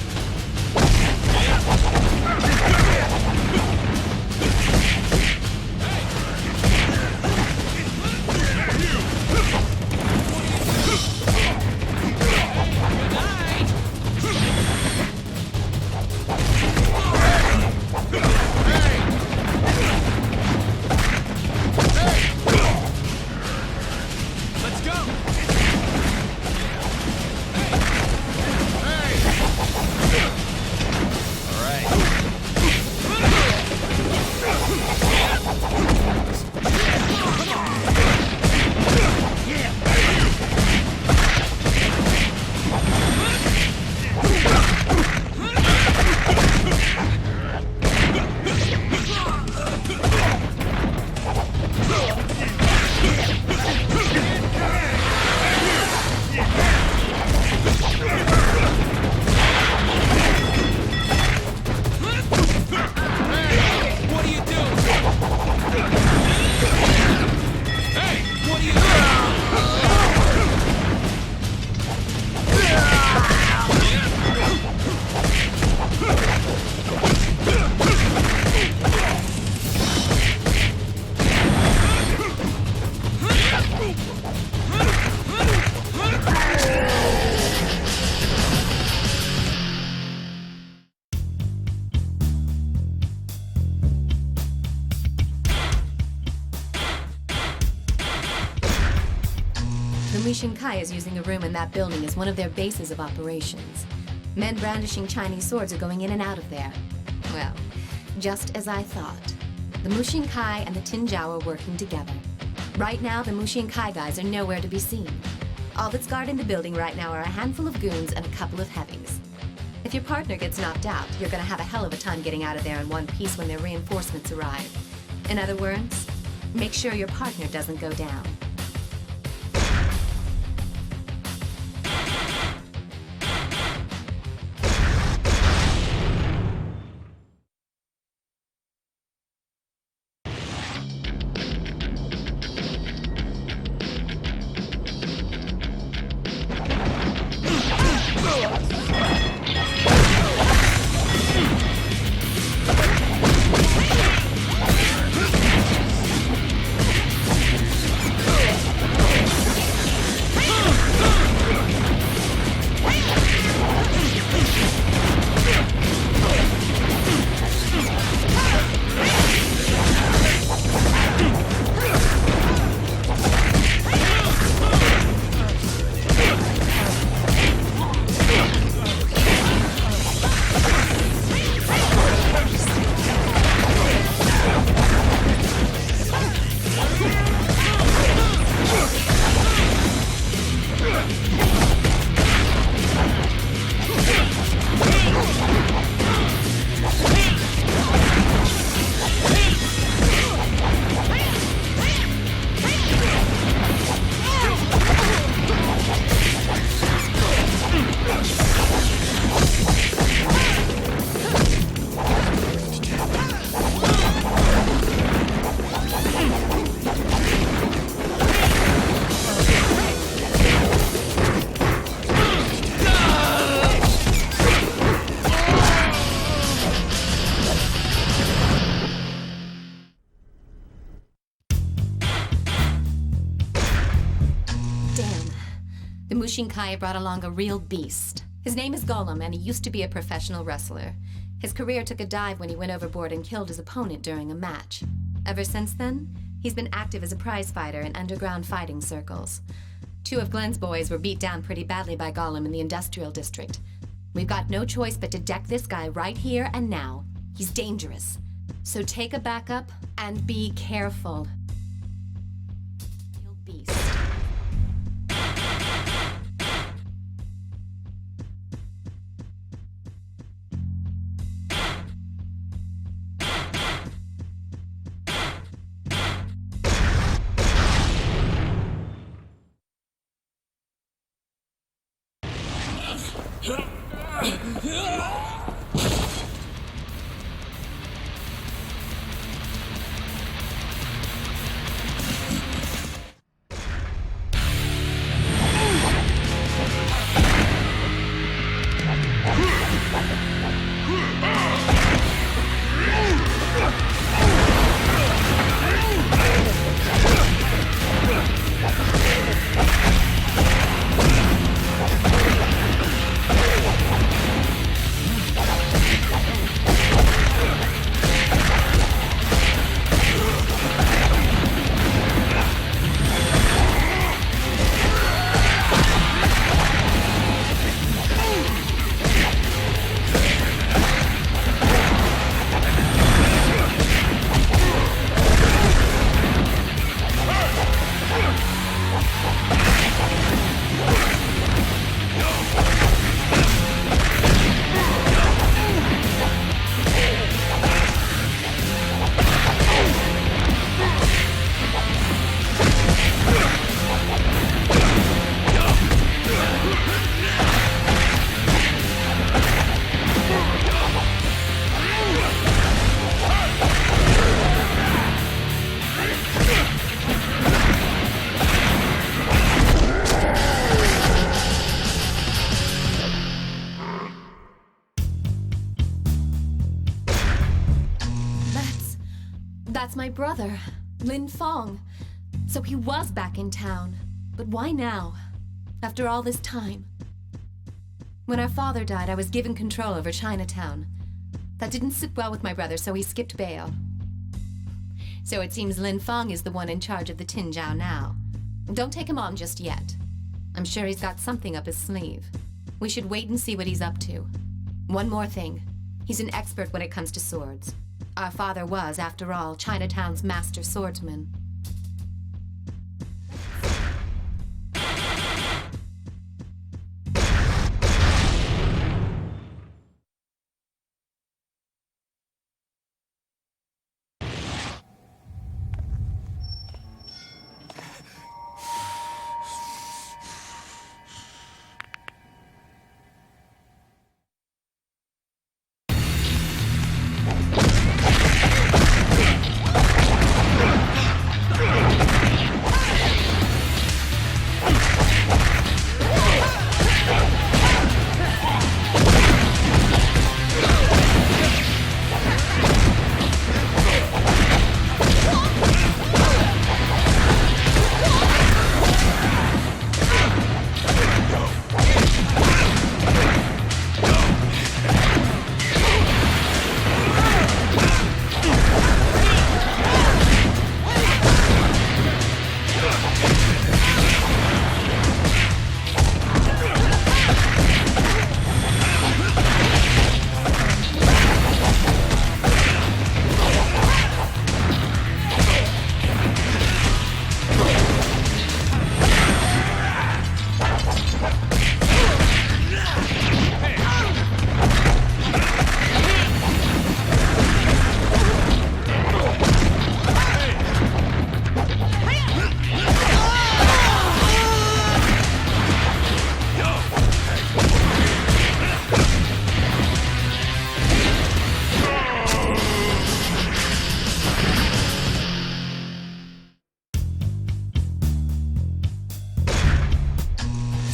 Mushinkai is using a room in that building as one of their bases of operations. Men brandishing Chinese swords are going in and out of there. Well, just as I thought. The Mushinkai and the Tinjiao are working together. Right now, the Mushinkai guys are nowhere to be seen. All that's guarding the building right now are a handful of goons and a couple of heavies. If your partner gets knocked out, you're gonna have a hell of a time getting out of there in one piece when their reinforcements arrive. In other words, make sure your partner doesn't go down. Mushinkai brought along a real beast. His name is Golem, and he used to be a professional wrestler. His career took a dive when he went overboard and killed his opponent during a match. Ever since then, he's been active as a prize fighter in underground fighting circles. 2 of Glenn's boys were beat down pretty badly by Golem in the industrial district. We've got no choice but to deck this guy right here and now. He's dangerous. So take a backup and be careful. Real beast. That's my brother, Lin Fong. So he was back in town. But why now? After all this time? When our father died, I was given control over Chinatown. That didn't sit well with my brother, so he skipped bail. So it seems Lin Fong is the one in charge of the Tinjiao now. Don't take him on just yet. I'm sure he's got something up his sleeve. We should wait and see what he's up to. One more thing. He's an expert when it comes to swords. Our father was, after all, Chinatown's master swordsman.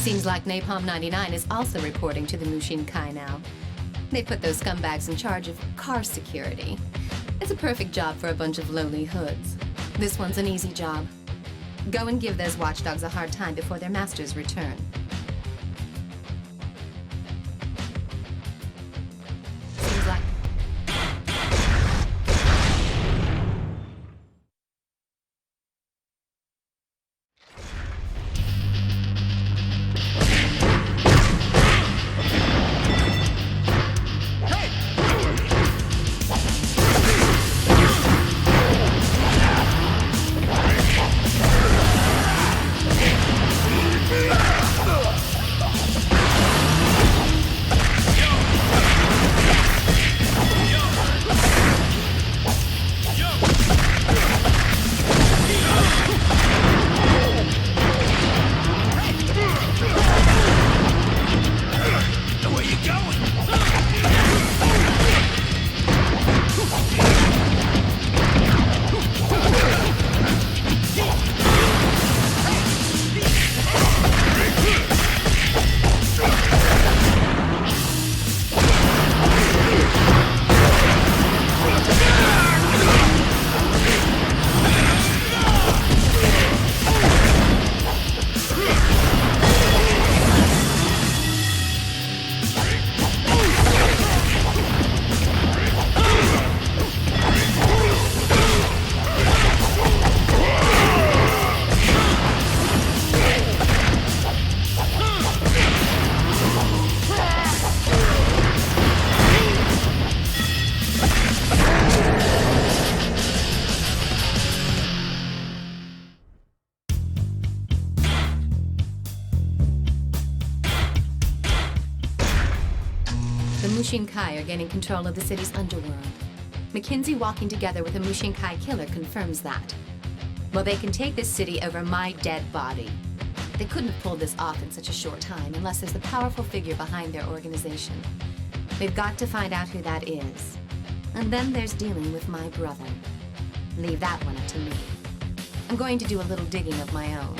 Seems like Napalm 99 is also reporting to the Mushin Kai now. They put those scumbags in charge of car security. It's a perfect job for a bunch of lowly hoods. This one's an easy job. Go and give those watchdogs a hard time before their masters return. Seems like... The Mushin Kai are gaining control of the city's underworld. McKinsey walking together with a Mushin Kai killer confirms that. Well, they can take this city over my dead body. They couldn't have pulled this off in such a short time unless there's the powerful figure behind their organization. We've got to find out who that is. And then there's dealing with my brother. Leave that one up to me. I'm going to do a little digging of my own.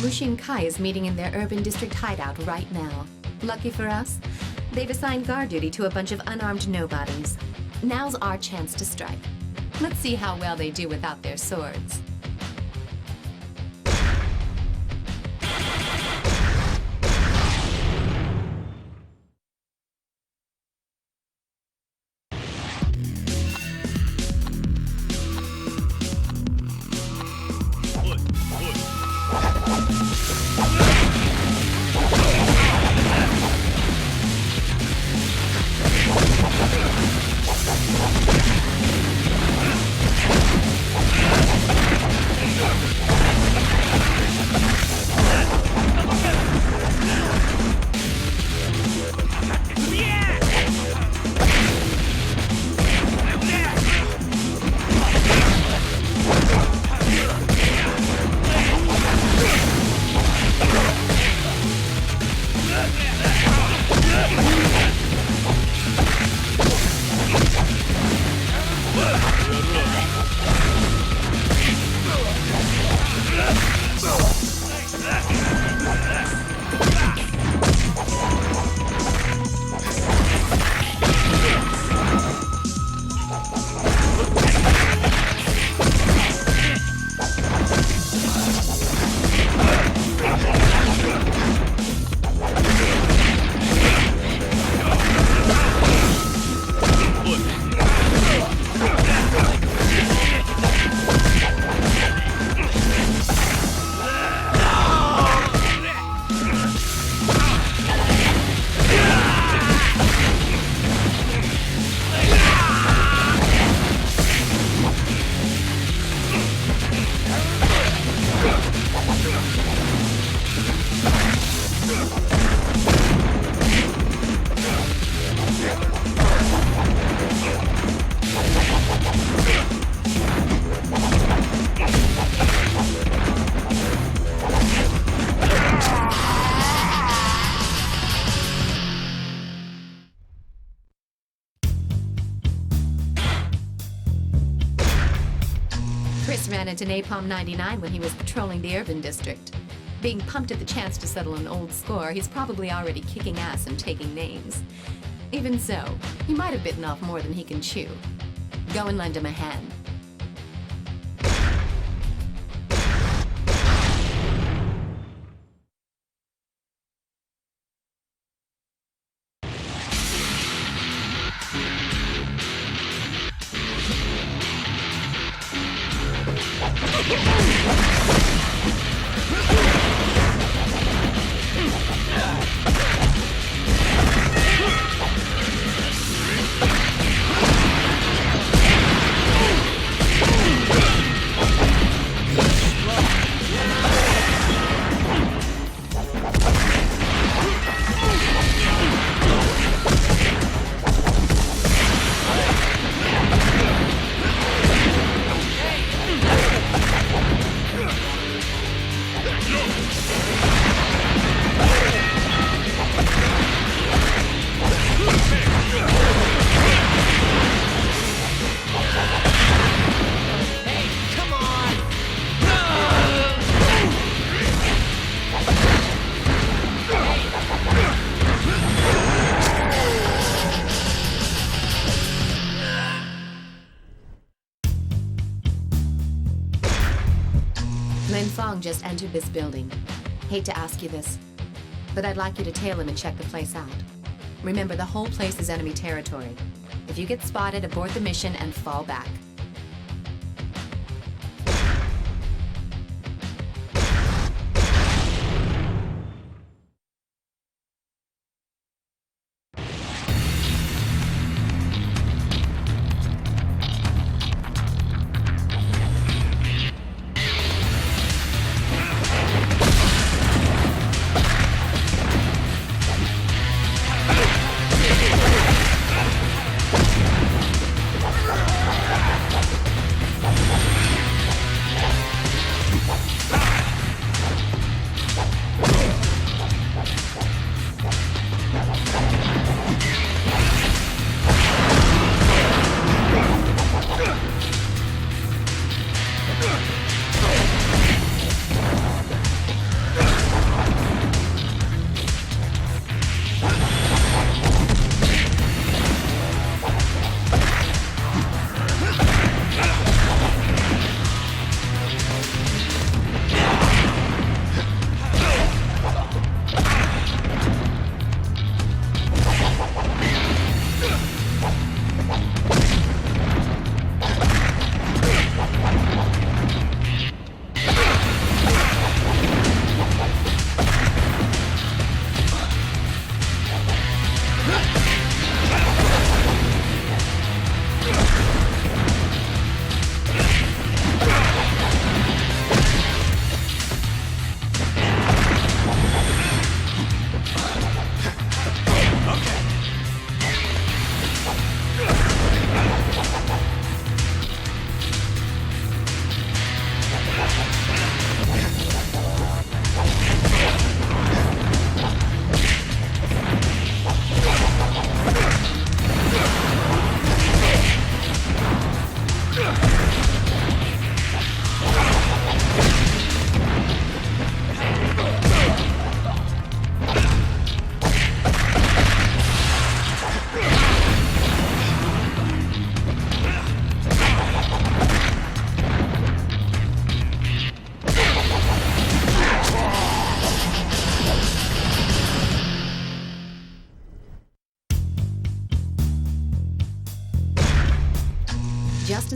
Wushin Kai is meeting in their urban district hideout right now. Lucky for us, they've assigned guard duty to a bunch of unarmed nobodies. Now's our chance to strike. Let's see how well they do without their swords. Chris ran into Napalm 99 when he was patrolling the urban district. Being pumped at the chance to settle an old score, he's probably already kicking ass and taking names. Even so, he might have bitten off more than he can chew. Go and lend him a hand. Linfong just entered this building. Hate to ask you this, but I'd like you to tail him and check the place out. Remember, the whole place is enemy territory. If you get spotted, abort the mission and fall back.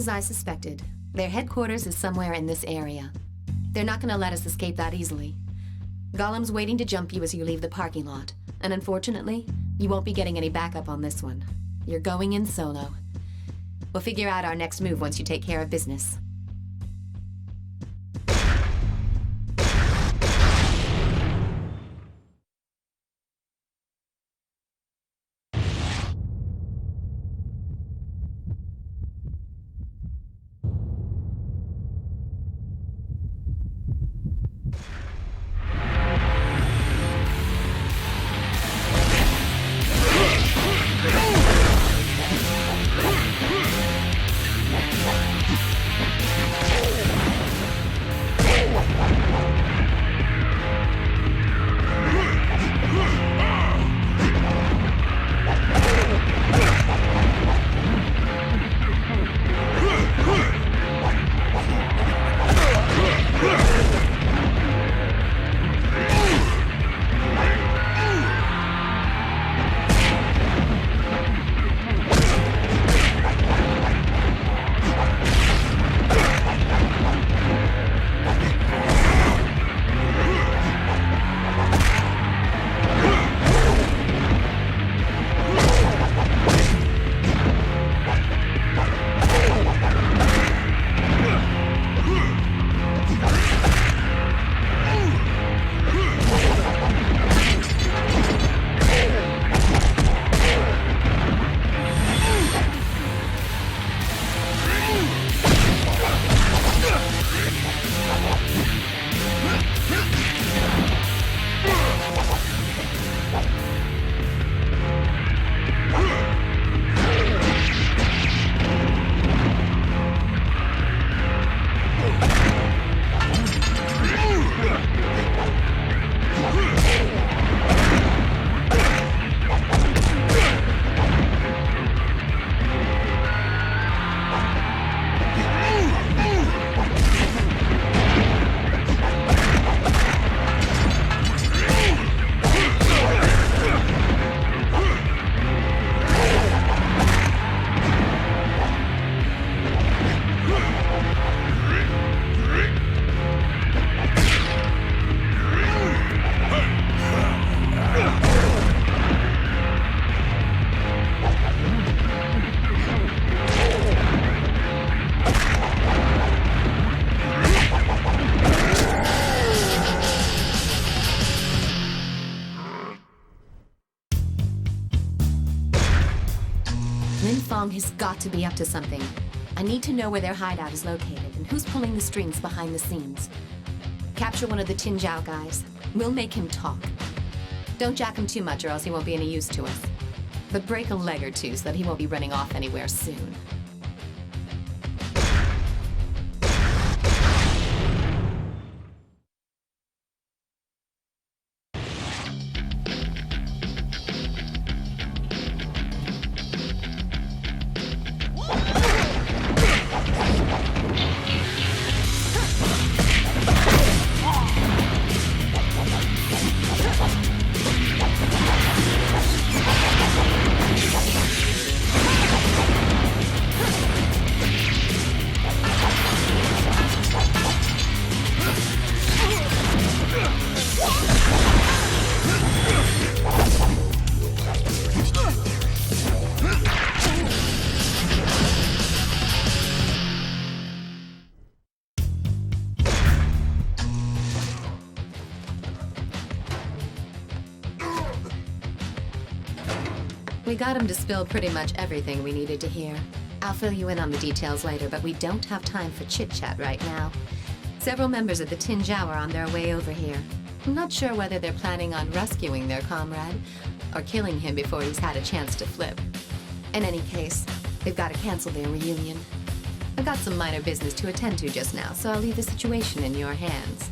as I suspected. Their headquarters is somewhere in this area. They're not gonna let us escape that easily. Golem's waiting to jump you as you leave the parking lot. And unfortunately, you won't be getting any backup on this one. You're going in solo. We'll figure out our next move once you take care of business. Linfong has got to be up to something. I need to know where their hideout is located and who's pulling the strings behind the scenes. Capture one of the Tinjiao guys. We'll make him talk. Don't jack him too much or else he won't be any use to us. But break a leg or two so that he won't be running off anywhere soon. We got him to spill pretty much everything we needed to hear. I'll fill you in on the details later, but we don't have time for chit-chat right now. Several members of the Tinjiao are on their way over here. I'm not sure whether they're planning on rescuing their comrade or killing him before he's had a chance to flip. In any case, they've got to cancel their reunion. I've got some minor business to attend to just now, so I'll leave the situation in your hands.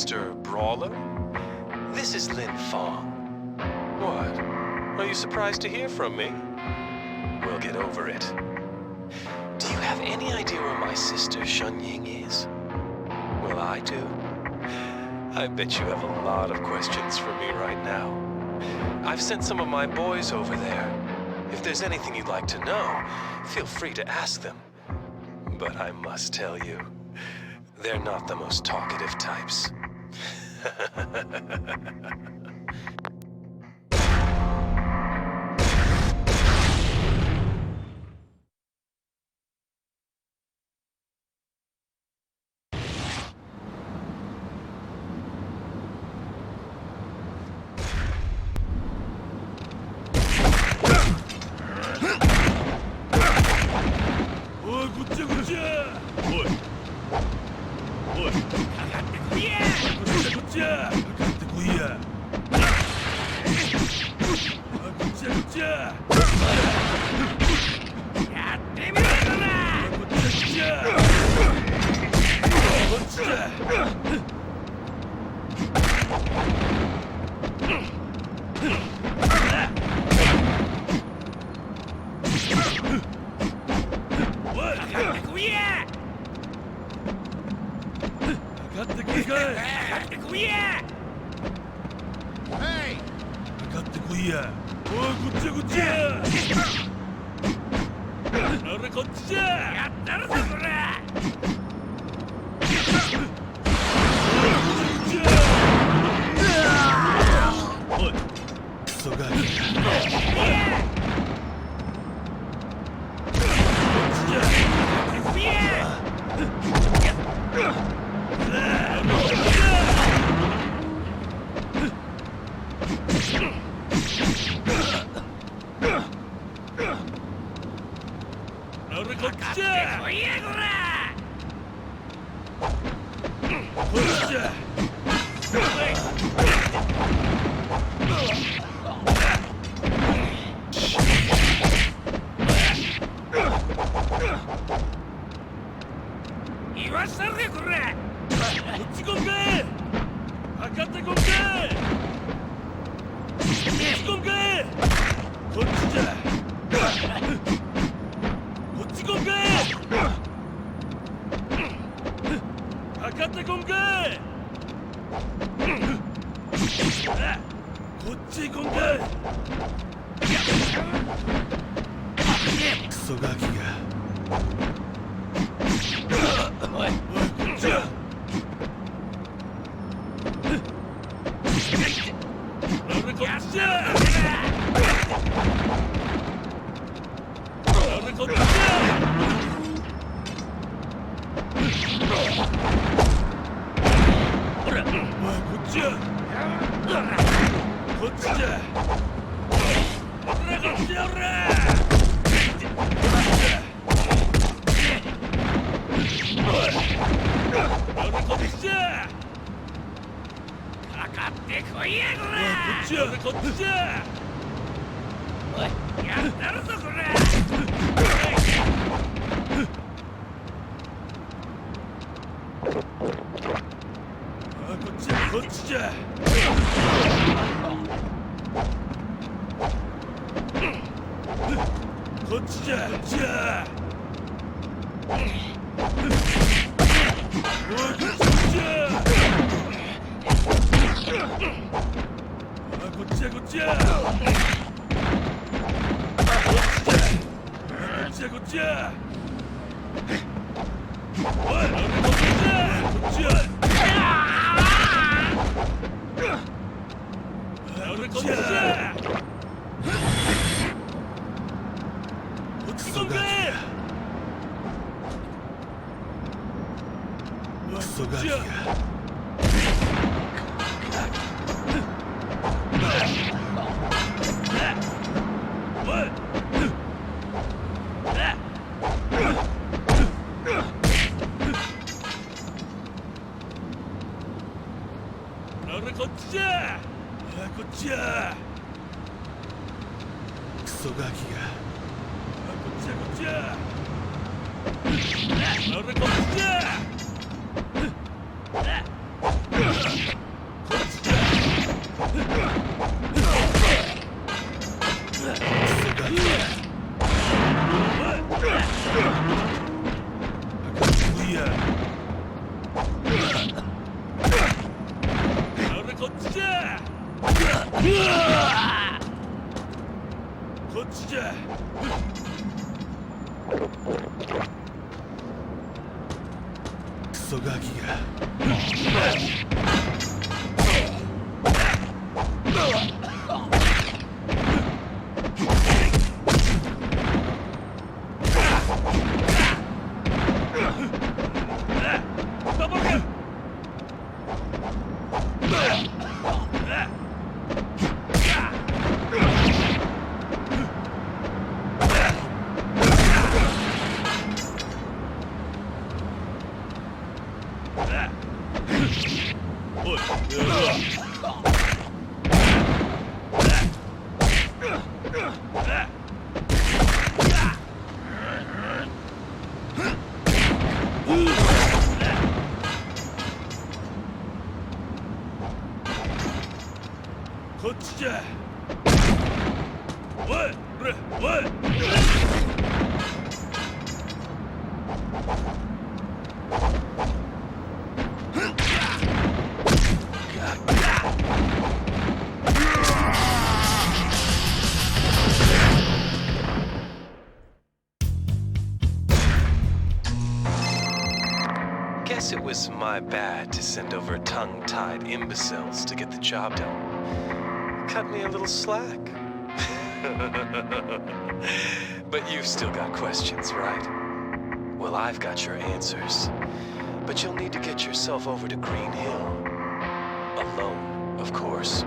Mr. Brawler? This is Lin Fong. What? Are you surprised to hear from me? We'll get over it. Do you have any idea where my sister Shun Ying is? Well, I do. I bet you have a lot of questions for me right now. I've sent some of my boys over there. If there's anything you'd like to know, feel free to ask them. But I must tell you, they're not the most talkative types. こっちじゃ。こっちじゃ。クソガキが。こっちじゃ。おい、おい。Guess it was my bad to send over tongue-tied imbeciles to get the job done. Cut me a little slack. But you've still got questions, right? Well, I've got your answers. But you'll need to get yourself over to Green Hill. Alone, of course.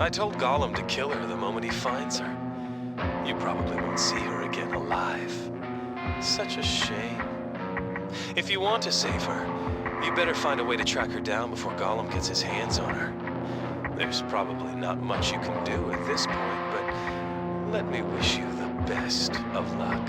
I told Gollum to kill her the moment he finds her. You probably won't see her again alive. Such a shame. If you want to save her, you better find a way to track her down before Gollum gets his hands on her. There's probably not much you can do at this point, but let me wish you the best of luck.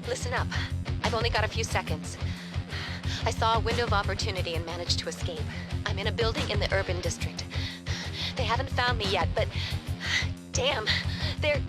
Listen up. I've only got a few seconds. I saw a window of opportunity and managed to escape. I'm in a building in the urban district. They haven't found me yet, but... damn, they're...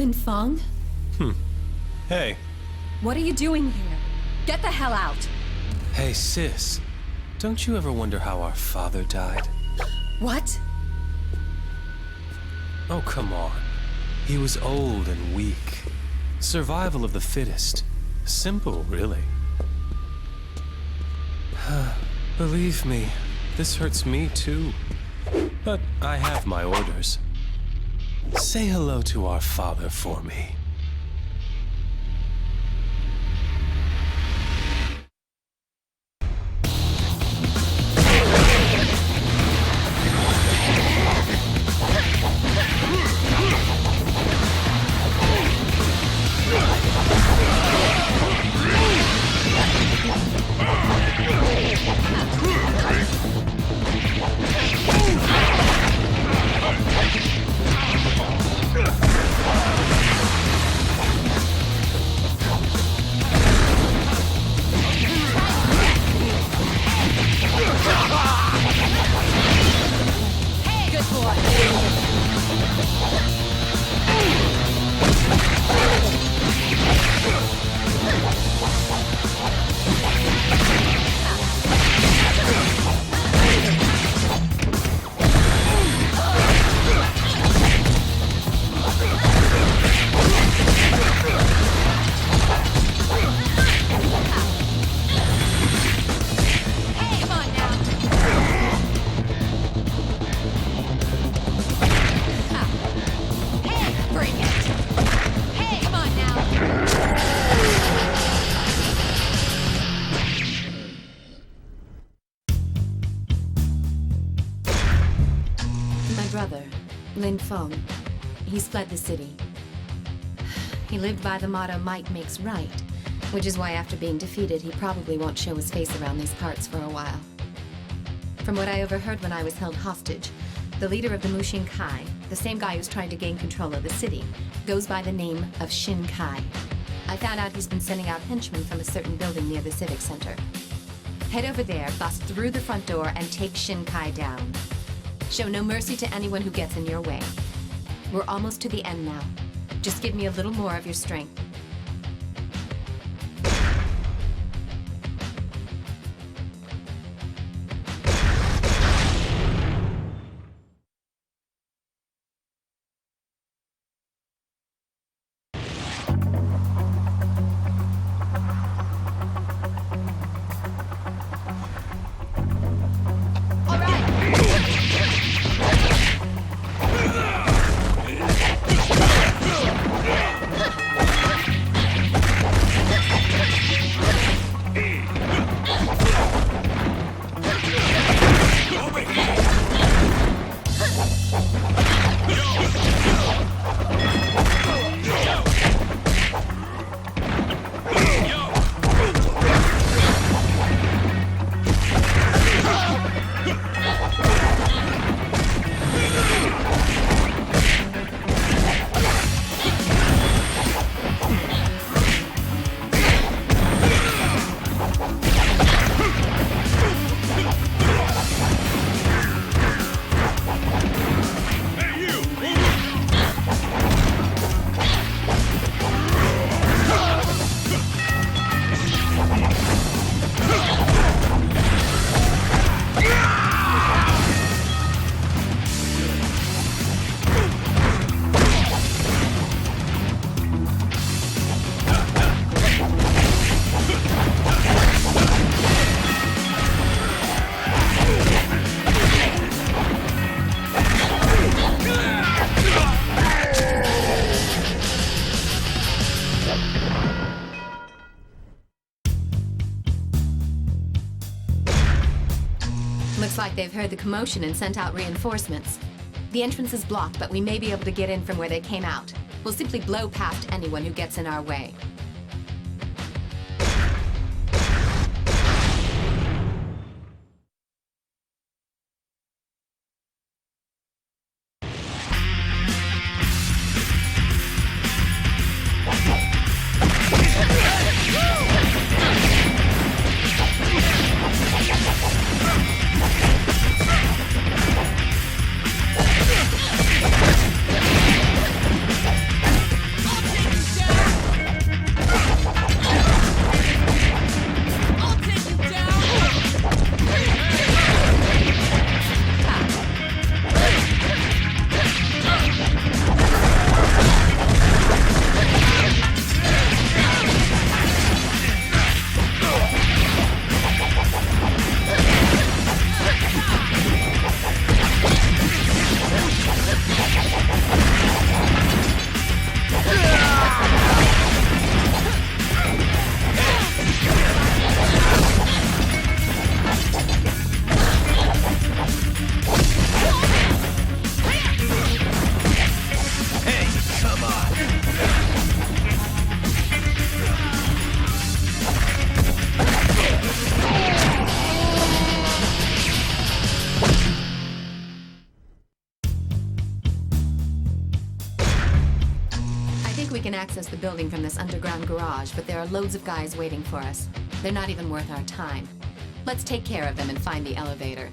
Lin Feng? Hey. What are you doing here? Get the hell out! Hey, sis. Don't you ever wonder how our father died? What? Oh, come on. He was old and weak. Survival of the fittest. Simple, really. Believe me, this hurts me too. But I have my orders. Say hello to our father for me. Lin Feng. He's fled the city. He lived by the motto, might makes right, which is why after being defeated, he probably won't show his face around these parts for a while. From what I overheard when I was held hostage, the leader of the Mushin Kai, the same guy who's trying to gain control of the city, goes by the name of Shin Kai. I found out he's been sending out henchmen from a certain building near the Civic Center. Head over there, bust through the front door, and take Shin Kai down. Show no mercy to anyone who gets in your way. We're almost to the end now. Just give me a little more of your strength. Looks like they've heard the commotion and sent out reinforcements. The entrance is blocked, but we may be able to get in from where they came out. We'll simply blow past anyone who gets in our way. access the building from this underground garage, but there are loads of guys waiting for us. They're not even worth our time. Let's take care of them and find the elevator.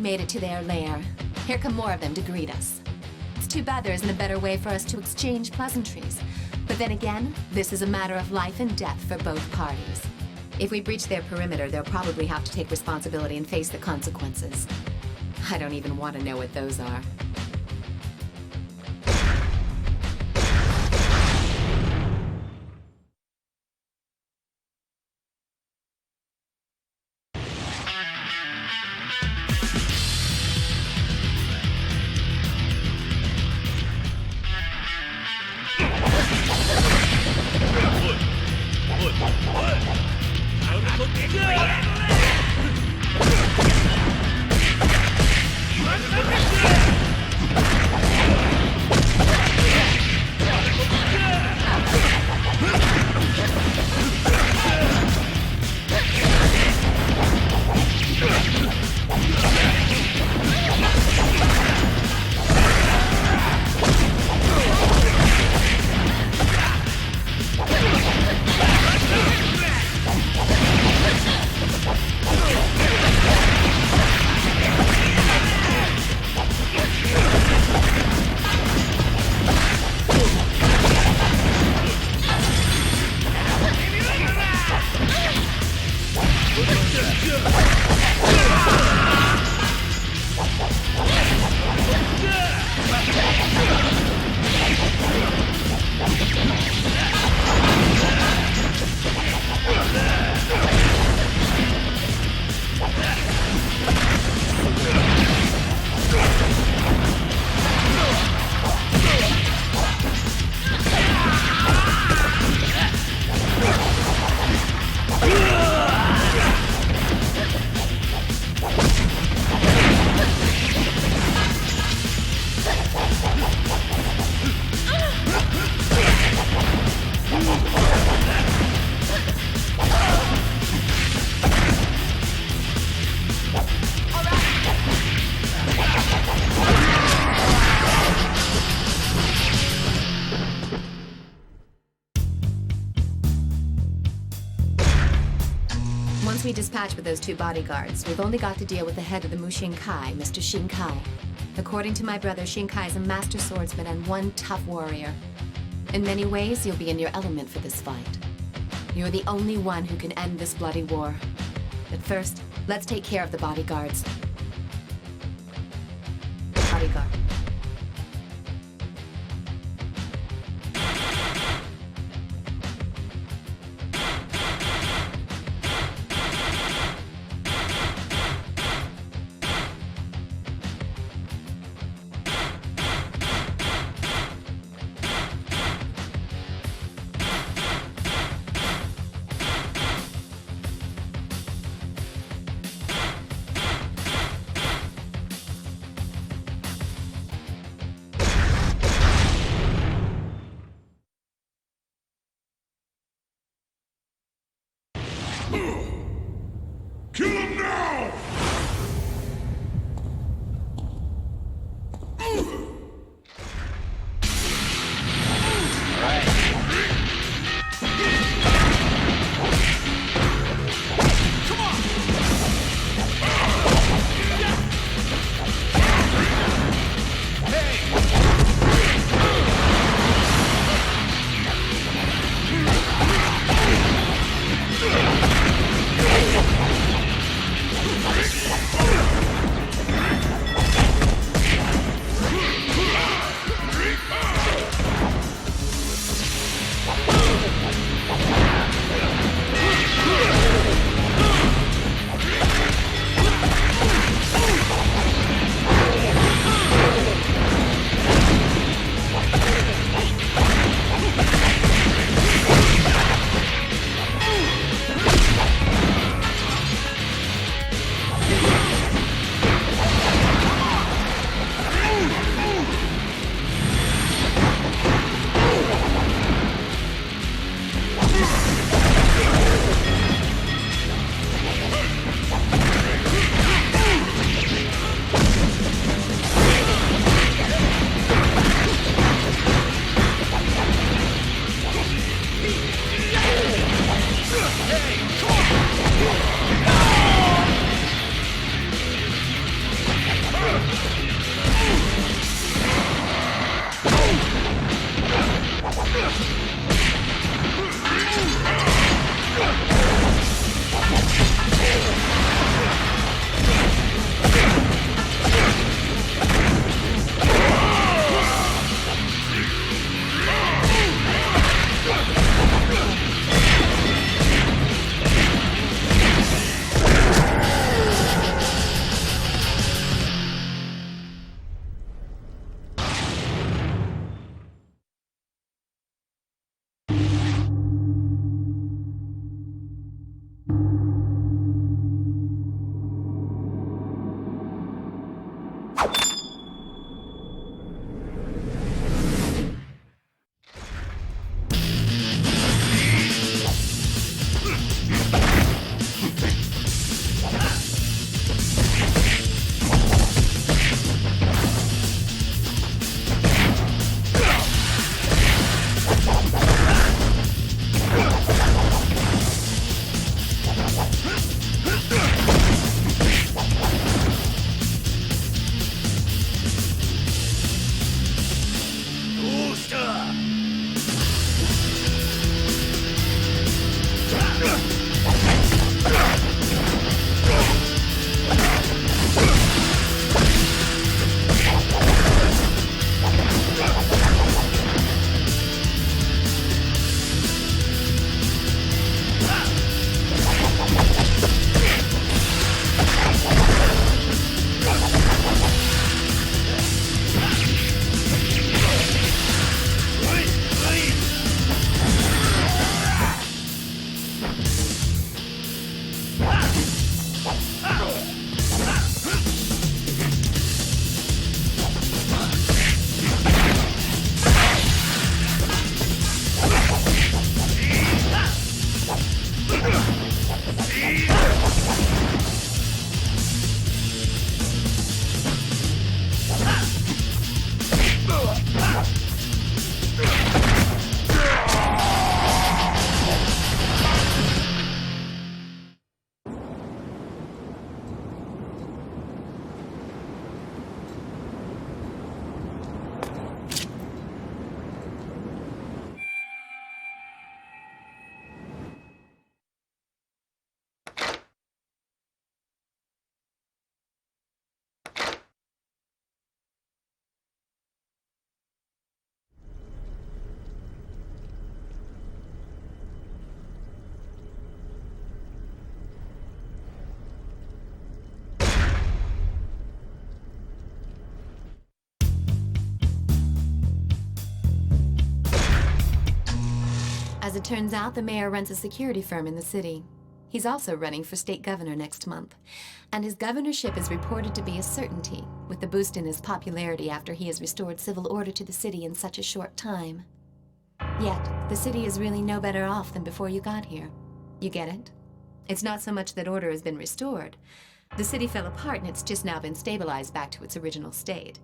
Made it to their lair. Here come more of them to greet us. It's too bad there isn't a better way for us to exchange pleasantries. But then again, this is a matter of life and death for both parties. If we breach their perimeter, they'll probably have to take responsibility and face the consequences. I don't even want to know what those are. Once we dispatch with those 2 bodyguards, we've only got to deal with the head of the Mushinkai, Mr. Shinkai. According to my brother, Shinkai is a master swordsman and one tough warrior. In many ways, you'll be in your element for this fight. You're the only one who can end this bloody war. But first, let's take care of the bodyguards. Bodyguard. Kill him now! As it turns out, the mayor runs a security firm in the city. He's also running for state governor next month, and his governorship is reported to be a certainty, with the boost in his popularity after he has restored civil order to the city in such a short time. Yet, the city is really no better off than before you got here. You get it? It's not so much that order has been restored. The city fell apart and it's just now been stabilized back to its original state.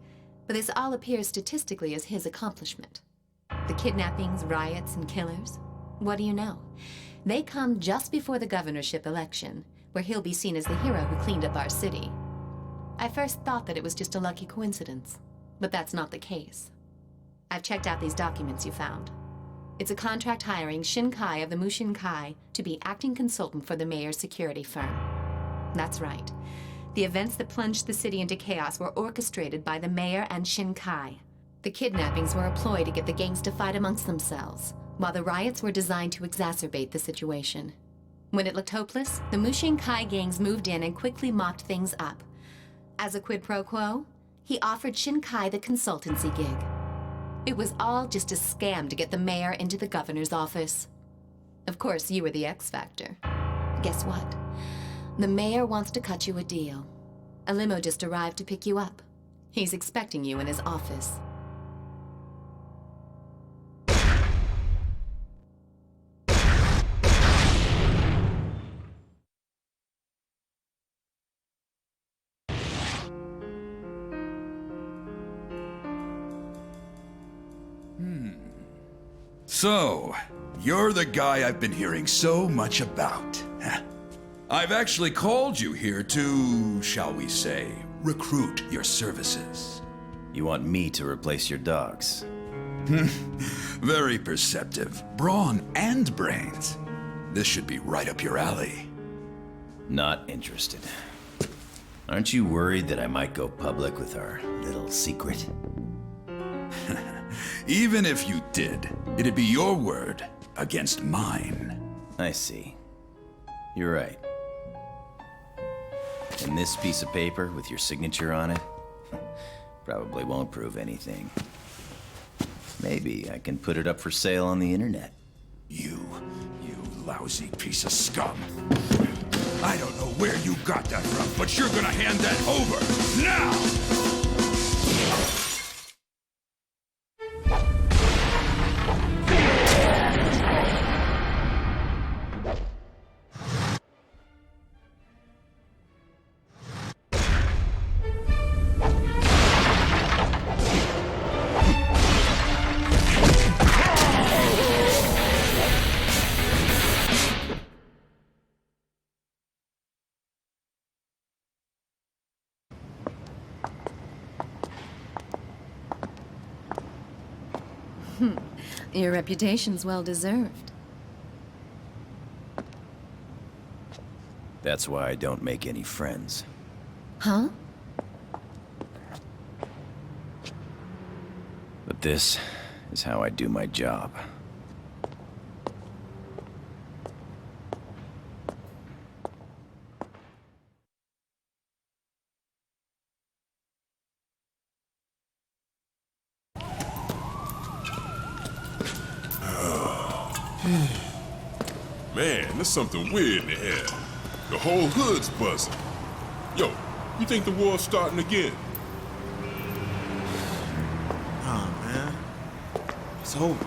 But this all appears statistically as his accomplishment. The kidnappings, riots, and killers? What do you know? They come just before the governorship election, where he'll be seen as the hero who cleaned up our city. I first thought that it was just a lucky coincidence, but that's not the case. I've checked out these documents you found. It's a contract hiring Shinkai of the Mushinkai to be acting consultant for the mayor's security firm. That's right. The events that plunged the city into chaos were orchestrated by the mayor and Shinkai. The kidnappings were a ploy to get the gangs to fight amongst themselves, while the riots were designed to exacerbate the situation. When it looked hopeless, the Mushinkai gangs moved in and quickly mocked things up. As a quid pro quo, he offered Shinkai the consultancy gig. It was all just a scam to get the mayor into the governor's office. Of course, you were the X factor. Guess what? The mayor wants to cut you a deal. A limo just arrived to pick you up. He's expecting you in his office. So, you're the guy I've been hearing so much about. I've actually called you here to, shall we say, recruit your services. You want me to replace your dogs? Very perceptive. Brawn and brains. This should be right up your alley. Not interested. Aren't you worried that I might go public with our little secret? Even if you did, it'd be your word against mine. I see. You're right. And this piece of paper with your signature on it probably won't prove anything. Maybe I can put it up for sale on the internet. You lousy piece of scum. I don't know where you got that from, but you're gonna hand that over now! Your reputation's well deserved. That's why I don't make any friends. Huh? But this is how I do my job. Man, there's something weird in the air. The whole hood's buzzing. Yo, you think the war's starting again? Nah, man. It's over.